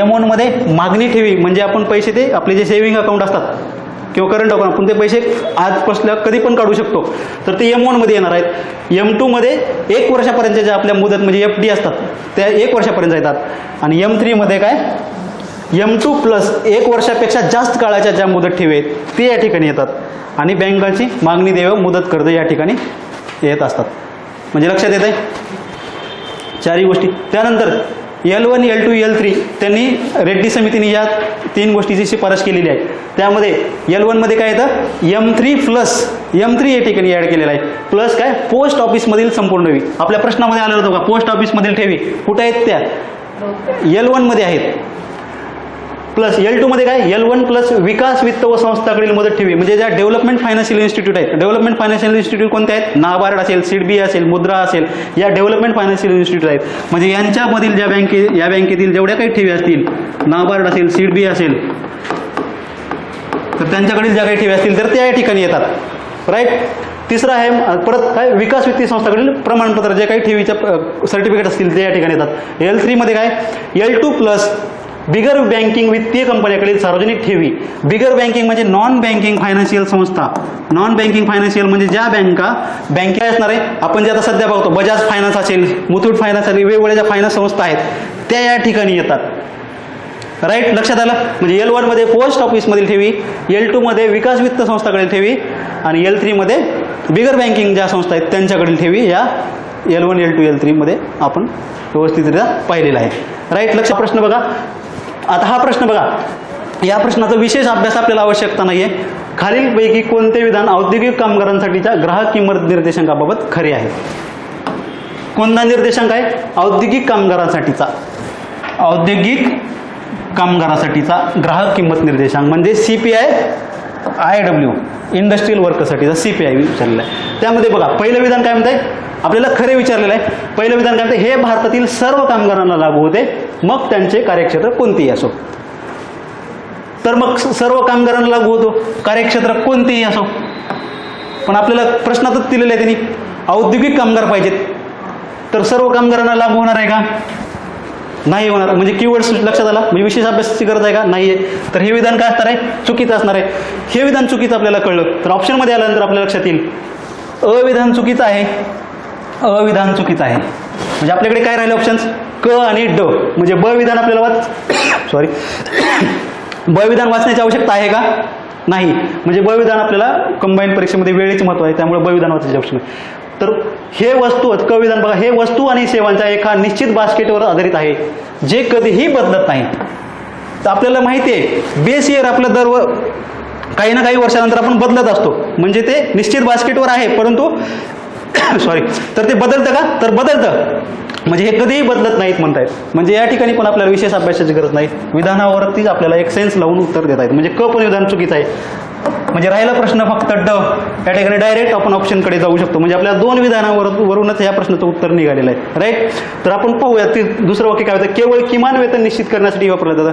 M1 मध्ये मागणी ठेवी म्हणजे आपण पैसे ते आपले जे सेव्हिंग अकाउंट असतात किंवा करंट अकाउंट आपण ते पैसे आजपासून कधी पण काढू शकतो, तर ते M1 मध्ये येणार आहेत. M2 मध्ये 1 वर्षापर्यंतच्या ज्या आपल्या मुदत म्हणजे FD असतात त्या 1 वर्षापर्यंत येतात. आणि M3 मध्ये काय, M2 प्लस 1 वर्षापेक्षा जास्त काळाच्या ज्या मुदत ठेवी आहेत ते या ठिकाणी येतात. आणि बँकांची मागणी देय मुदत कर्ज या ठिकाणी येत असतात. म्हणजे लक्षात येत आहे चारही गोष्टी. त्यानंतर L1 L2 L3 त्यांनी रेड्डी समितीने या 3 गोष्टीची शिफारस केलेली आहे. त्यामध्ये L1 मध्ये काय येतं, M3 या ठिकाणी ॲड केलेला आहे. प्लस काय, पोस्ट ऑफिसमधील संपूर्ण ठेवी. आपल्या प्रश्नामध्ये आलं होतं का, पोस्ट ऑफिसमधील ठेवी कुठे आहेत, त्या L1 मध्ये आहेत. प्लस L2 मध्ये काय, L1 प्लस विकास वित्त व संस्थाकडील मुदत ठेवी म्हणजे ज्या डेव्हलपमेंट फायनान्शियल इन्स्टिट्यूट आहेत. डेव्हलपमेंट फायनान्शियल इन्स्टिट्यूट कोणते आहेत, नाबार्ड असेल, सिडबी असेल, मुद्रा असेल, या डेव्हलपमेंट फायनान्शियल इन्स्टिट्यूट आहेत. म्हणजे यांच्यामधील ज्या या बँकेतील जेवढ्या काही ठेवी असतील, नाबार्ड असेल, सिडबी असेल, तर त्यांच्याकडील ज्या काही ठेवी असतील तर त्या या ठिकाणी येतात. राईट. तिसरं आहे परत काय, विकास वित्तीय संस्थाकडील प्रमाणपत्र जे काही ठेवीच्या सर्टिफिकेट असतील ते या ठिकाणी येतात. L3 मध्ये काय, L2 प्लस बिगर बँकिंग वित्तीय कंपन्याकडील सार्वजनिक ठेवी. बिगर बँकिंग म्हणजे नॉन बँकिंग फायनान्शियल संस्था. नॉन बँकिंग फायनान्शियल म्हणजे ज्या बँका असणार आहे, आपण जे आता सध्या बघतो, बजाज फायनान्स असेल, मुथूट फायनान्स असेल, वेगवेगळ्या ज्या फायनान्स संस्था आहेत त्या या ठिकाणी येतात. राईट. लक्षात आलं. म्हणजे L1 मध्ये पोस्ट ऑफिसमधील ठेवी, L2 मध्ये विकास वित्त संस्थाकडील ठेवी आणि L3 मध्ये बिगर बँकिंग ज्या संस्था आहेत त्यांच्याकडील ठेवी या L1 L2 L3 मध्ये आपण व्यवस्थितरित्या पाहिलेला आहे. राईट. लक्ष. प्रश्न बघा आता, हा प्रश्न बघा, या प्रश्नाचा विशेष अभ्यास आपल्याला आवश्यकता नाही आहे. खालीलपैकी कोणते विधान औद्योगिक कामगारांसाठीच्या ग्राहक किंमत निर्देशांकाबाबत खरे आहे. कोणता निर्देशांक आहे, औद्योगिक कामगारांसाठीचा ग्राहक किंमत निर्देशांक म्हणजे CPI IW, इंडस्ट्रियल वर्करसाठीचा CPI विचारलेला आहे. त्यामध्ये बघा पहिलं विधान काय म्हणत आहे, आपल्याला खरे विचारलेलं आहे. पहिलं विधान काय म्हणते, हे भारतातील सर्व कामगारांना लागू होते मग त्यांचे कार्यक्षेत्र कोणतेही असो. तर मग सर्व कामगारांना लागू होतो, कार्यक्षेत्र कोणतेही असो. पण आपल्याला प्रश्नातच दिलेलं आहे त्यांनी औद्योगिक कामगार पाहिजेत, तर सर्व कामगारांना लागू होणार आहे का, नाही होणार. म्हणजे कीवर्ड्स लक्षात आला, म्हणजे विशेष अभ्यासाची गरज आहे का, नाही आहे. तर हे विधान काय असणार आहे, चुकीचं असणार आहे. हे विधान चुकीचं आपल्याला कळलं तर ऑप्शनमध्ये आल्यानंतर आपल्या लक्षात येईल अविधान चुकीचं आहे, अविधान चुकीचं आहे. म्हणजे आपल्याकडे काय राहिले ऑप्शन्स, क आणि ड. म्हणजे ब विधान आपल्याला ब विधान वाचण्याची आवश्यकता आहे का, नाही. म्हणजे ब विधान आपल्याला कंबाईन परीक्षेमध्ये वेळेचे महत्त्व आहे त्यामुळे ब विधान वाचण्याची आवश्यकता आहे. तर हे वस्तू, क विधान बघा, हे वस्तू आणि सेवांच्या एका निश्चित बास्केटवर आधारित आहे जे कधीही बदलत नाही. तर आपल्याला माहिती आहे बेस इयर आपलं काही ना काही वर्षानंतर आपण बदलत असतो. म्हणजे ते निश्चित बास्केटवर आहे परंतु तर ते बदलतं का, तर बदलतं. म्हणजे हे कधीही बदलत नाहीत म्हणतायत. म्हणजे या ठिकाणी पण आपल्याला विशेष अभ्यासाची गरज नाही, विधानावरतीच आपल्याला एक सेन्स लावून उत्तर देता येतं. म्हणजे क पण विधान चुकीचं आहे. म्हणजे राहिला प्रश्न फक्त ड, या ठिकाणी डायरेक्ट आपण ऑप्शनकडे जाऊ शकतो. म्हणजे आपल्या 2 विधानावरूनच या प्रश्नाचं उत्तर निघालेलं आहे. राईट. तर आपण पाहूया ते दुसरं वाक्य काय होतं, केवळ किमान वेतन निश्चित करण्यासाठी वापरलं जातं.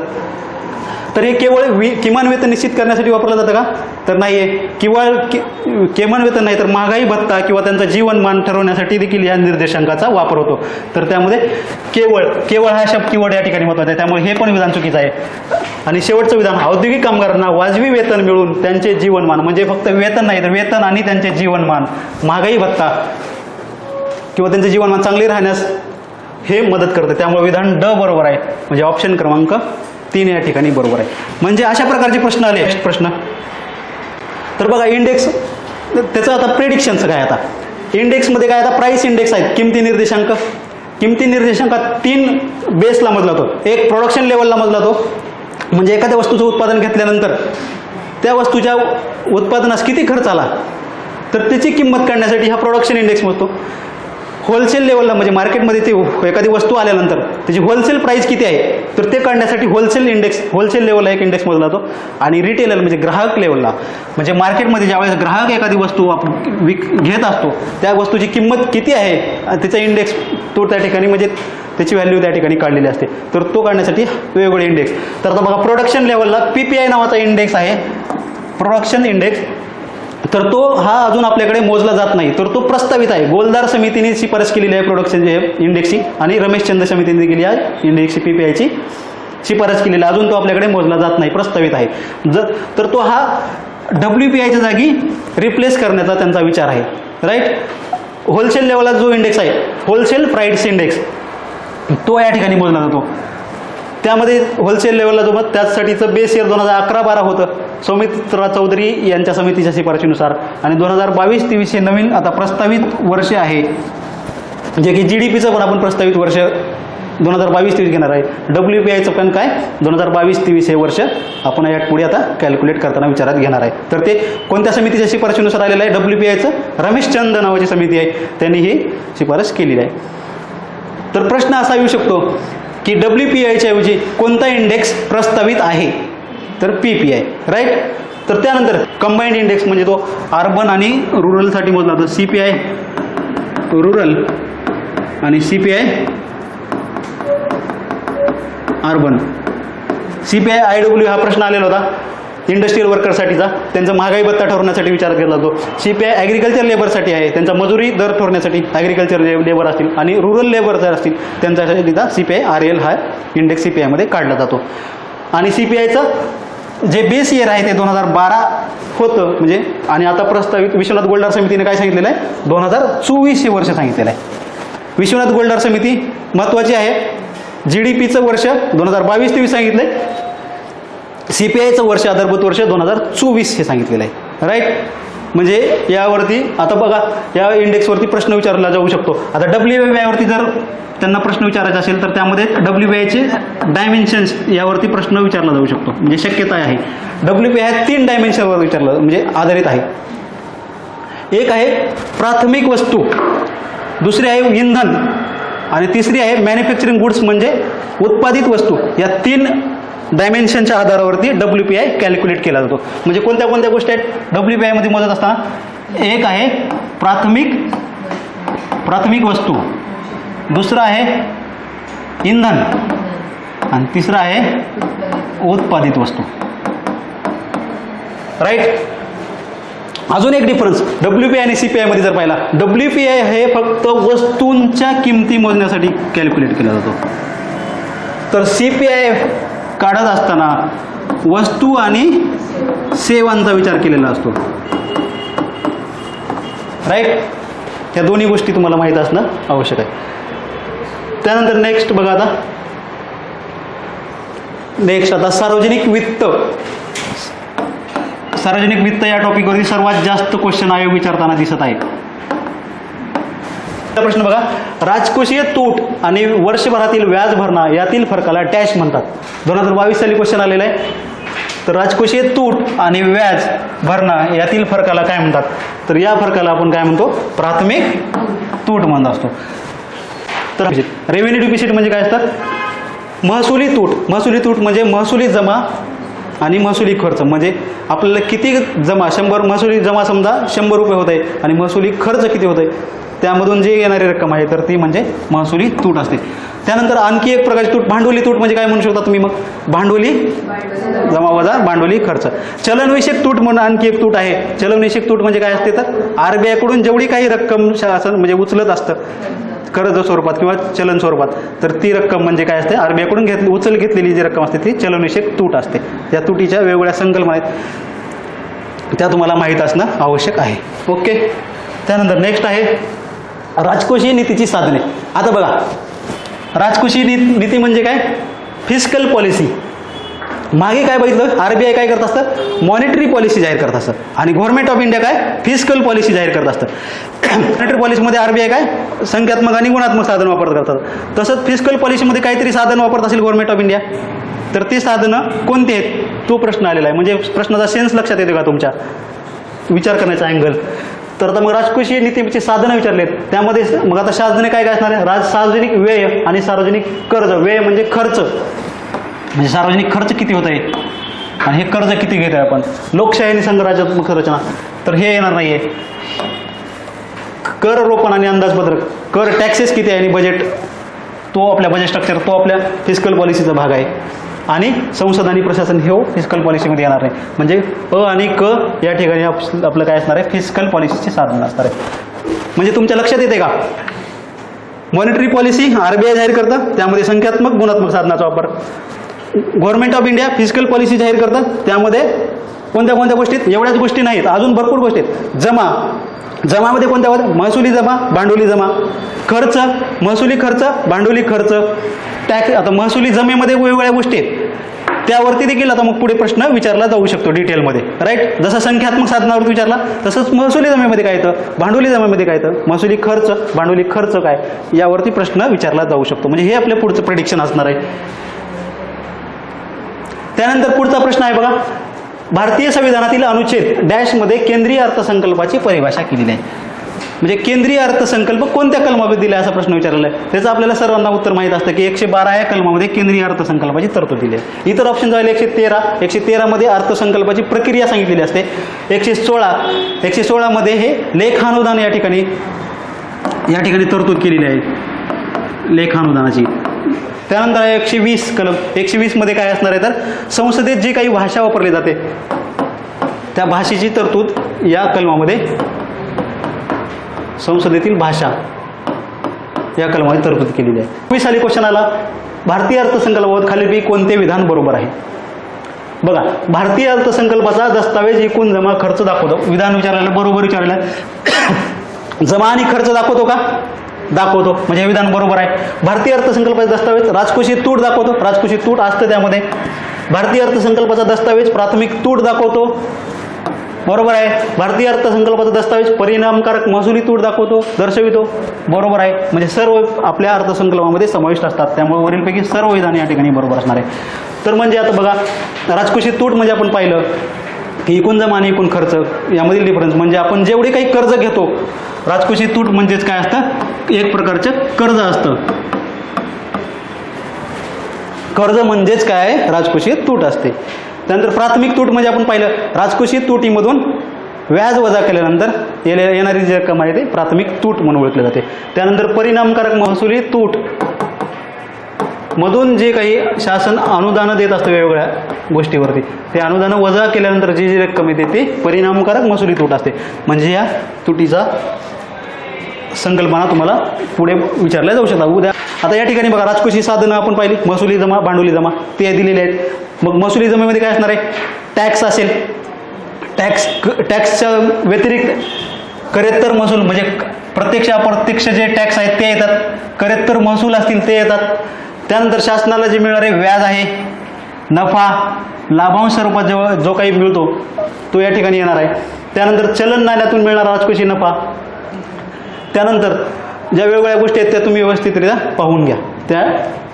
तर हे केवळ किमान वेतन निश्चित करण्यासाठी वापरलं जातं का? तर नाही आहे. किमान वेतन नाही तर महागाई भत्ता किंवा त्यांचं जीवनमान ठरवण्यासाठी देखील या निर्देशांकाचा वापर होतो. तर त्यामध्ये केवळ हा शब्द कीवर्ड या ठिकाणी महत्त्वाचा आहे, त्यामुळे हे पण विधान चुकीचं आहे. आणि शेवटचं विधान, औद्योगिक कामगारांना वाजवी वेतन मिळून त्यांचे जीवनमान, म्हणजे फक्त वेतन नाही तर वेतन आणि त्यांचे जीवनमान, महागाई भत्ता किंवा त्यांचे जीवनमान चांगले राहण्यास हे मदत करतं. त्यामुळे विधान ड बरोबर आहे, म्हणजे ऑप्शन क्रमांक 3 या ठिकाणी बरोबर आहे. म्हणजे अशा प्रकारचे प्रश्न आले. प्रश्न तर बघा, इंडेक्स त्याचं आता प्रेडिक्शनचं काय? आता इंडेक्समध्ये काय? आता प्राइस इंडेक्स आहेत, किमती निर्देशांक. किमती निर्देशांकात 3 बेसला मोजला जातो. एक प्रोडक्शन लेवलला मोजला जातो, म्हणजे एखाद्या वस्तूचं उत्पादन घेतल्यानंतर त्या वस्तूच्या उत्पादनास किती खर्च आला तर त्याची किंमत काढण्यासाठी हा प्रोडक्शन इंडेक्स मोजतो. होलसेल लेवलला, म्हणजे मार्केटमध्ये ती एखादी वस्तू आल्यानंतर त्याची होलसेल प्राईस किती आहे तर ते काढण्यासाठी होलसेल लेवलला एक इंडेक्स मोजला जातो. आणि रिटेलर म्हणजे ग्राहक लेवलला, म्हणजे मार्केटमध्ये ज्यावेळेस ग्राहक एखादी वस्तू घेत असतो त्या वस्तूची किंमत किती आहे त्याचा इंडेक्स तो त्या ठिकाणी, म्हणजे त्याची व्हॅल्यू त्या ठिकाणी काढलेली असते. तर तो काढण्यासाठी वेगवेगळे इंडेक्स. तर आता बघा, प्रोडक्शन लेवलला PPI नावाचा इंडेक्स आहे, प्रोडक्शन इंडेक्स. तर तो हा अजून आपल्याकडे मोजला जात नाही, तर तो प्रस्तावित आहे. गोलदार समितीने शिफारस केलेली आहे प्रोडक्शन इंडेक्सची, आणि रमेशचंद्र समितीने केली आहे इंडेक्सची PPIची शिफारस केलेली आहे. अजून तो आपल्याकडे मोजला जात नाही, प्रस्तावित आहे. तर तो हा WPIच्या जागी रिप्लेस करण्याचा त्यांचा विचार आहे. राईट. होलसेल लेवलला जो इंडेक्स आहे, होलसेल प्राईस इंडेक्स, तो या ठिकाणी मोजला जातो. त्यामध्ये होलसेल लेवलला जो त्यासाठीचं बेस इयर 2011-12 होतं सौमित्रा चौधरी यांच्या समितीच्या शिफारशीनुसार. आणि 2022-23 हे नवीन आता प्रस्तावित वर्ष आहे, जे की GDPचं पण आपण प्रस्तावित वर्ष 2022-23 घेणार आहे. WPIचं पण काय 2022-23 हे वर्ष आपण या पुढे आता कॅल्क्युलेट करताना विचारात घेणार आहे. तर ते कोणत्या समितीच्या शिफारशीनुसार आलेलं आहे? WPIचं रमेशचंद नावाची समिती आहे, त्यांनी ही शिफारस केलेली आहे. तर प्रश्न असा येऊ शकतो की WPIच्या ऐवजी कोणता इंडेक्स प्रस्तावित आहे? तर PPI. राईट. तर त्यानंतर कंबाईंड इंडेक्स, म्हणजे तो अर्बन आणि रुरलसाठी मोजला जातो. CPI रुरल आणि CPI अर्बन. CPI IW हा प्रश्न आलेला होता इंडस्ट्रियल वर्करसाठीचा, त्यांचा महागाई भत्ता ठरवण्यासाठी विचार केला जातो. CPI ॲग्रिकल्चर लेबरसाठी आहे, त्यांचा मजुरी दर ठरवण्यासाठी ॲग्रिकल्चर लेबर असतील, आणि रुरल लेबर जर असतील त्यांच्यासाठीचा CPI RL हा इंडेक्स CPIमध्ये काढला जातो. आणि CPIचं जे बेस इयर आहे ते 2012 होतं, म्हणजे आणि आता प्रस्तावित विश्वनाथ गोल्डार समितीने काय सांगितलेलं आहे? 2024 हे वर्ष सांगितलेलं आहे. विश्वनाथ गोल्डार समिती महत्त्वाची आहे. GDPचं वर्ष 2022-23 सांगितलं आहे, CPIचं वर्ष आधारभूत वर्ष 2024 हे सांगितलेलं आहे. राईट. म्हणजे यावरती आता बघा, या इंडेक्सवरती प्रश्न विचारला जाऊ शकतो. आता WPIवरती जर त्यांना प्रश्न विचारायचा असेल तर त्यामध्ये WPIचे डायमेन्शन्स यावरती प्रश्न विचारला जाऊ शकतो, म्हणजे शक्यता आहे. WPI 3 डायमेन्शनवर विचारलं म्हणजे आधारित आहे. एक आहे प्राथमिक वस्तू, दुसरी आहे इंधन, आणि तिसरी आहे मॅन्युफॅक्चरिंग गुड्स म्हणजे उत्पादित वस्तू. या 3 डायमेन्शनच्या आधारावरती WPI कॅल्क्युलेट केला जातो. म्हणजे कोणत्या कोणत्या गोष्टी आहेत WPIमध्ये मोजत असताना? एक आहे प्राथमिक वस्तू, दुसरं आहे इंधन, आणि तिसरं आहे उत्पादित वस्तू. राईट. अजून एक डिफरन्स WPI आणि CPIमध्ये जर पाहिला, WPI हे फक्त वस्तूंच्या किमती मोजण्यासाठी कॅल्क्युलेट केला जातो, तर CPI काढत असताना वस्तू आणि सेवांचा विचार केलेला असतो. राईट. ह्या दोन्ही गोष्टी तुम्हाला माहीत असणं आवश्यक आहे. त्यानंतर नेक्स्ट बघा, आता सार्वजनिक वित्त. सार्वजनिक वित्त या टॉपिकवरती सर्वात जास्त क्वेश्चन आयोग विचारताना दिसत आहे. प्रश्न बघा, राजकोषीय तूट आणि वर्षभरातील व्याज भरणा यातील फरकाला डॅश म्हणतात. 2022 साली क्वेश्चन आलेला आहे. तर राजकोषीय तूट आणि व्याज भरणा यातील फरकाला काय म्हणतात? तर या फरकाला आपण काय म्हणतो? प्राथमिक तूट म्हणत असतो. तर रेव्हेन्यू डिफिसिट म्हणजे काय असतात? महसुली तूट. महसुली तूट म्हणजे महसुली जमा आणि महसुली खर्च, म्हणजे आपल्याला किती जमा, 100 महसुली जमा समजा 100 रुपये होत आहे आणि महसुली खर्च किती होत आहे त्यामधून जी येणारी रक्कम आहे तर ती म्हणजे महसुली तूट असते. त्यानंतर आणखी एक प्रकारची तूट भांडवली तूट म्हणजे काय म्हणू शकता तुम्ही मग? भांडवली जमा वजा भांडवली खर्च. चलनविषयक तूट म्हणून आणखी एक तूट आहे. चलनविषयक तूट म्हणजे काय असते तर RBI कडून जेवढी काही रक्कम शासन म्हणजे उचलत असतं कर्ज स्वरूपात किंवा चलन स्वरूपात, तर ती रक्कम म्हणजे काय असते? RBI कडून उचल घेतलेली जी रक्कम असते ती चलनविषयक तूट असते. या तुटीच्या वेगवेगळ्या संकल्पना आहेत, त्या तुम्हाला माहीत असणं आवश्यक आहे. ओके. त्यानंतर नेक्स्ट आहे राजकोषीय नीतीची साधने. आता बघा, राजकोषीय नीती म्हणजे काय? Fiscal policy. मागे काय बघितलं? RBI काय करत असतं? मॉनिटरी पॉलिसी जाहीर करत असतं आणि गव्हर्नमेंट ऑफ इंडिया काय? फिस्कल पॉलिसी जाहीर करत असतं. मॉनिटरी पॉलिसीमध्ये RBI काय संख्यात्मक आणि गुणात्मक साधन वापरत करतात. तसंच फिस्कल पॉलिसीमध्ये काहीतरी साधन वापरत असेल गव्हर्नमेंट ऑफ इंडिया, तर ती साधनं कोणती आहेत तो प्रश्न आलेला आहे. म्हणजे प्रश्नाचा सेन्स लक्षात येतो का तुमच्या? विचार करण्याचा अँगल. तर आता मग राजकोषीय नीतीचे साधनं विचारलेत, त्यामध्ये मग आता साधने काय काय असणार आहे? सार्वजनिक व्यय आणि सार्वजनिक कर्ज. व्यय म्हणजे खर्च, म्हणजे सार्वजनिक खर्च किती होत आहे आणि हे कर्ज किती घेत आहे आपण. लोकशाही आणि संघराज्यात्मक रचना, तर हे येणार नाही आहे. कर रोपण आणि अंदाजपत्रक, कर टॅक्सेस किती आहे आणि बजेट, तो आपल्या बजेट स्ट्रक्चर, तो आपल्या फिस्कल पॉलिसीचा भाग आहे. आणि संसद आणि प्रशासन हे फिस्कल पॉलिसीमध्ये येणार नाही. म्हणजे आणि या ठिकाणी आपलं काय असणार आहे? फिस्कल पॉलिसीचे साधन असणार आहे. म्हणजे तुमच्या लक्षात येते का? मॉनिटरी पॉलिसी RBI जाहीर करतं, त्यामध्ये संख्यात्मक गुणात्मक साधनाचा वापर. Government of India fiscal policy जाहीर करतं, त्यामध्ये कोणत्या कोणत्या गोष्टीत? एवढ्याच गोष्टी नाहीत, अजून भरपूर गोष्टी आहेत. जमामध्ये कोणत्या होत्या? महसुली जमा, भांडवली जमा. खर्च, महसुली खर्च, भांडवली खर्च. टॅक्स, आता महसुली जमेमध्ये वेगवेगळ्या गोष्टी आहेत, त्यावरती देखील आता मग पुढे प्रश्न विचारला जाऊ शकतो डिटेलमध्ये. राईट. जसं संख्यात्मक साधनावरती विचारला तसंच महसुली जमेमध्ये काय येतं, भांडवली जमेमध्ये काय येतं, महसुली खर्च, भांडवली खर्च काय, यावरती प्रश्न विचारला जाऊ शकतो. म्हणजे हे आपलं पुढचं प्रेडिक्शन असणार आहे. त्यानंतर पुढचा प्रश्न आहे बघा, भारतीय संविधानातील अनुच्छेद डॅशमध्ये केंद्रीय अर्थसंकल्पाची परिभाषा केलेली आहे. म्हणजे केंद्रीय अर्थसंकल्प कोणत्या कलमामध्ये दिला असा प्रश्न विचारलेला आहे. त्याचं आपल्याला सर्वांना उत्तर माहीत असतं की 112 या कलमामध्ये केंद्रीय अर्थसंकल्पाची तरतूद दिली आहे. इतर ऑप्शन झाले 113 मध्ये अर्थसंकल्पाची प्रक्रिया सांगितलेली असते. 116 मध्ये हे लेखानुदान या ठिकाणी तरतूद केलेली आहे, लेखानुदानाची. त्यानंतर 120 कलम. 120 मध्ये काय असणार आहे तर संसदेत जी काही भाषा वापरली जाते त्या भाषेची तरतूद या कलमामध्ये, संसदेतील भाषा या कलमामध्ये तरतूद केलेली आहे. 20 साली क्वेश्चन आला, भारतीय अर्थसंकल्पाबाबत खालीलपैकी कोणते विधान बरोबर आहे? बघा, भारतीय अर्थसंकल्पाचा दस्तावेज एकूण जमा खर्च दाखवतो. विधान विचारायला बरोबर विचारलेलं. जमा आणि खर्च दाखवतो का? दाखवतो. म्हणजे हे विधान बरोबर आहे. भारतीय अर्थसंकल्पाचा दस्तावेज राजकोषीय तूट दाखवतो. राजकोषीय तूट असतं त्यामध्ये. भारतीय अर्थसंकल्पाचा दस्तावेज प्राथमिक तूट दाखवतो. बरोबर आहे. भारतीय अर्थसंकल्पाचा दस्तावेज परिणामकारक महसुली तूट दाखवतो, दर्शवितो. बरोबर आहे. म्हणजे सर्व आपल्या अर्थसंकल्पामध्ये समाविष्ट असतात. त्यामुळे वरीलपैकी सर्व विधान या ठिकाणी बरोबर असणार आहे. तर म्हणजे आता बघा, राजकोषीय तूट म्हणजे आपण पाहिलं की एकूण जमा आणि एकूण खर्च यामधील डिफरन्स. म्हणजे आपण जेवढे काही कर्ज घेतो, राजकोषीय तूट म्हणजेच काय असतं? एक प्रकारचं कर्ज असतं. कर्ज म्हणजेच काय? राजकोषीय तूट असते. त्यानंतर प्राथमिक तूट म्हणजे आपण पाहिलं, राजकोषीय तुटीमधून व्याज वजा केल्यानंतर येणारी जी रक्कम आहे ते प्राथमिक तूट म्हणून ओळखले जाते. त्यानंतर परिणामकारक महसुली तूट मधून जे काही शासन अनुदानं देत असतं वेगवेगळ्या गोष्टीवरती, ते अनुदानं वजा केल्यानंतर जी रक्कम येते ते परिणामकारक महसुली तूट असते. म्हणजे या तुटीचा संकल्पना तुम्हाला पुढे विचारल्या जाऊ शकतात. उद्या आता या ठिकाणी बघा, राजकोषीय साधनं आपण पाहिली, महसुली जमा, भांडवली जमा, ते दिलेले आहेत. मग महसुली जमेमध्ये काय असणार आहे? टॅक्स असेल. टॅक्सच्या व्यतिरिक्त करेत्तर महसूल, म्हणजे प्रत्यक्ष अप्रत्यक्ष जे टॅक्स आहेत ते येतात. करेत्तर महसूल असतील ते येतात. त्यानंतर शासनाला जे मिळणारे व्याज आहे, नफा, लाभांश स्वरूपात जो काही मिळतो तो या ठिकाणी येणार आहे. त्यानंतर चलन नाण्यातून मिळणारा राजकोषीय नफा. त्यानंतर ज्या वेगवेगळ्या गोष्टी आहेत त्या तुम्ही व्यवस्थितरित्या पाहून घ्या, त्या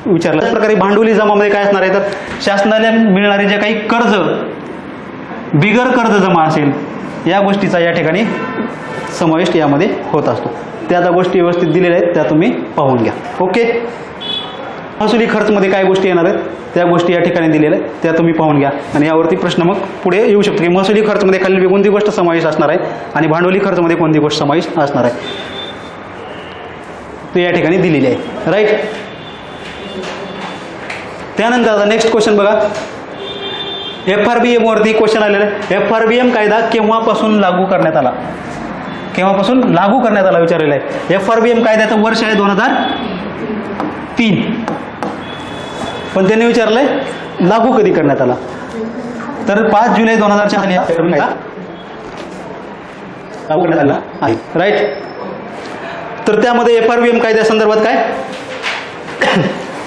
विचारल्या. त्याच प्रकारे भांडवली जमामध्ये काय असणार आहे तर शासनाला मिळणारे जे काही कर्ज, बिगर कर्ज जमा असेल, या गोष्टीचा या ठिकाणी समावेश यामध्ये होत असतो. त्या आता गोष्टी व्यवस्थित दिलेल्या आहेत, त्या तुम्ही पाहून घ्या. ओके. महसुली खर्चमध्ये काय गोष्टी येणार आहेत त्या गोष्टी या ठिकाणी दिलेल्या आहेत, त्या तुम्ही पाहून घ्या. आणि यावरती प्रश्न मग पुढे येऊ शकतो की महसुली खर्चमध्ये खालील कोणती गोष्ट समावेश असणार आहे आणि भांडवली खर्चमध्ये कोणती गोष्ट समावेश असणार आहे. तो या ठिकाणी दिलेली आहे. राईट. त्यानंतर आता नेक्स्ट क्वेश्चन बघा. FRBM वरती क्वेश्चन आलेला आहे. FRBM कायदा केव्हापासून लागू करण्यात आला? केव्हापासून लागू करण्यात आला विचारलेला आहे. FRBM कायद्याचं वर्ष आहे 2003. पण त्यांनी विचारलंय लागू कधी करण्यात आला. तर 5 जुलै 2004 साली कायदा लागू करण्यात आला आहे. राईट. तर त्यामध्ये FRBM कायद्यासंदर्भात काय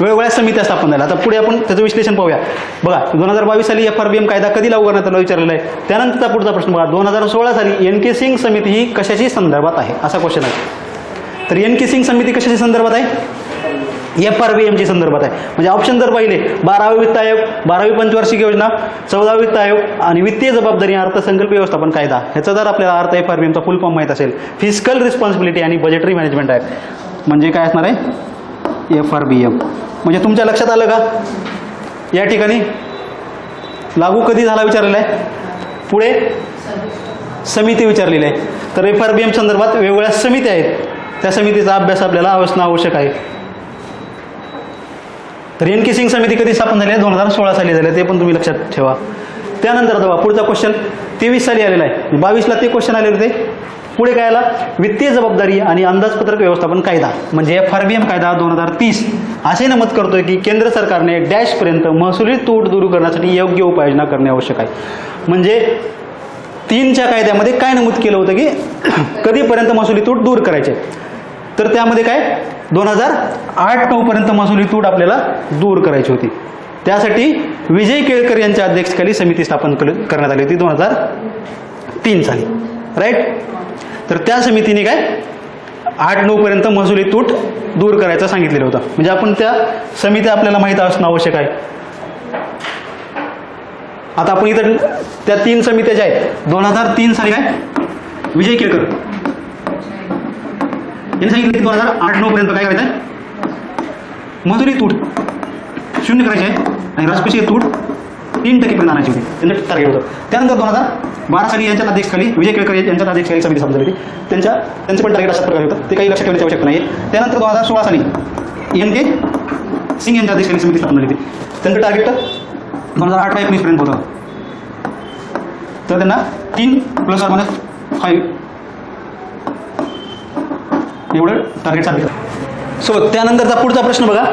वेगवेगळ्या समित्या स्थापन झाल्या. आता पुढे आपण त्याचं विश्लेषण पाहूया. बघा 2022 साली FRBM कायदा कधी लागू करण्यात आला विचारलेला आहे. त्यानंतरचा पुढचा प्रश्न बघा. 2016 साली NK सिंग समिती ही कशाची संदर्भात आहे असा क्वेश्चन आहे. तर NK सिंग समिती कशाची संदर्भात आहे? FRBMची संदर्भात आहे. म्हणजे ऑप्शन जर पाहिले 12वी वित्त आयोग, 12वी पंचवार्षिक योजना, 14वी वित्त आयोग आणि वित्तीय जबाबदारी अर्थसंकल्प व्यवस्थापन कायदा, ह्याचा जर आपल्याला अर्थ FRBMचा फुल फॉर्म माहीत असेल, फिजिकल रिस्पॉन्सिबिलिटी आणि बजेटरी मॅनेजमेंट ॲक्ट, म्हणजे काय असणार आहे FRBM. म्हणजे तुमच्या लक्षात आलं का या ठिकाणी लागू कधी झाला विचारलेला आहे. पुढे समिती विचारलेली आहे. तर FRBM संदर्भात वेगवेगळ्या समित्या आहेत, त्या समितीचा अभ्यास आपल्याला असणं आवश्यक आहे. तर NK सिंग समिती कधी स्थापन झाली आहे? 2016 साली झाली. ते पण तुम्ही लक्षात ठेवा. त्यानंतर बघा पुढचा क्वेश्चन 23 साली आलेला आहे. 22ला ते क्वेश्चन आले होते. पुढे काय आला? वित्तीय जबाबदारी आणि अंदाजपत्रक व्यवस्थापन कायदा, म्हणजे FRBM कायदा 2030 असे नमूद करतोय की केंद्र सरकारने डॅशपर्यंत महसुली तूट दूर करण्यासाठी योग्य उपाययोजना करणे आवश्यक आहे. म्हणजे 3च्या कायद्यामध्ये काय नमूद केलं होतं की कधीपर्यंत महसुली तूट दूर करायचे. तर त्यामध्ये काय 2008-9 पर्यंत महसुली तूट आपल्याला दूर करायची होती. त्यासाठी विजय केळकर यांच्या अध्यक्षतेखाली समिती स्थापन करण्यात आली होती 2003 साली. राईट. तर त्या समितीने काय 8-9 पर्यंत महसुली तूट दूर करायचं सांगितलेलं होतं. म्हणजे आपण त्या समित्या आपल्याला माहीत असणं आवश्यक आहे. आता आपण इथं त्या 3 समित्या ज्या आहेत 2003 साली काय विजय केळकर यांनी सांगितलं की 2008-9 पर्यंत काय करायचं आहे महसुली तूट 0 करायची आहे आणि राजकोषीय तूट 3% आणायची होती. त्यांचं टार्गेट होतं. त्यानंतर 2012 साली यांच्या अध्यक्षखाली विजय केळकर यांच्या अध्यक्षखाली समिती स्थापन झाली होती. त्यांचं पण टार्गेट अशाच प्रकारे होतं. ते काही लक्षात ठेवण्याची आवश्यकता नाही. त्यानंतर 2016 साली NK सिंग यांच्या अध्यक्षखाली समिती स्थापन झाली होती. त्यांचं टार्गेट 2018-19 पर्यंत होतं. तर त्यांना 3+5 एवढं टार्गेट साधित. सो त्यानंतरचा पुढचा प्रश्न बघा.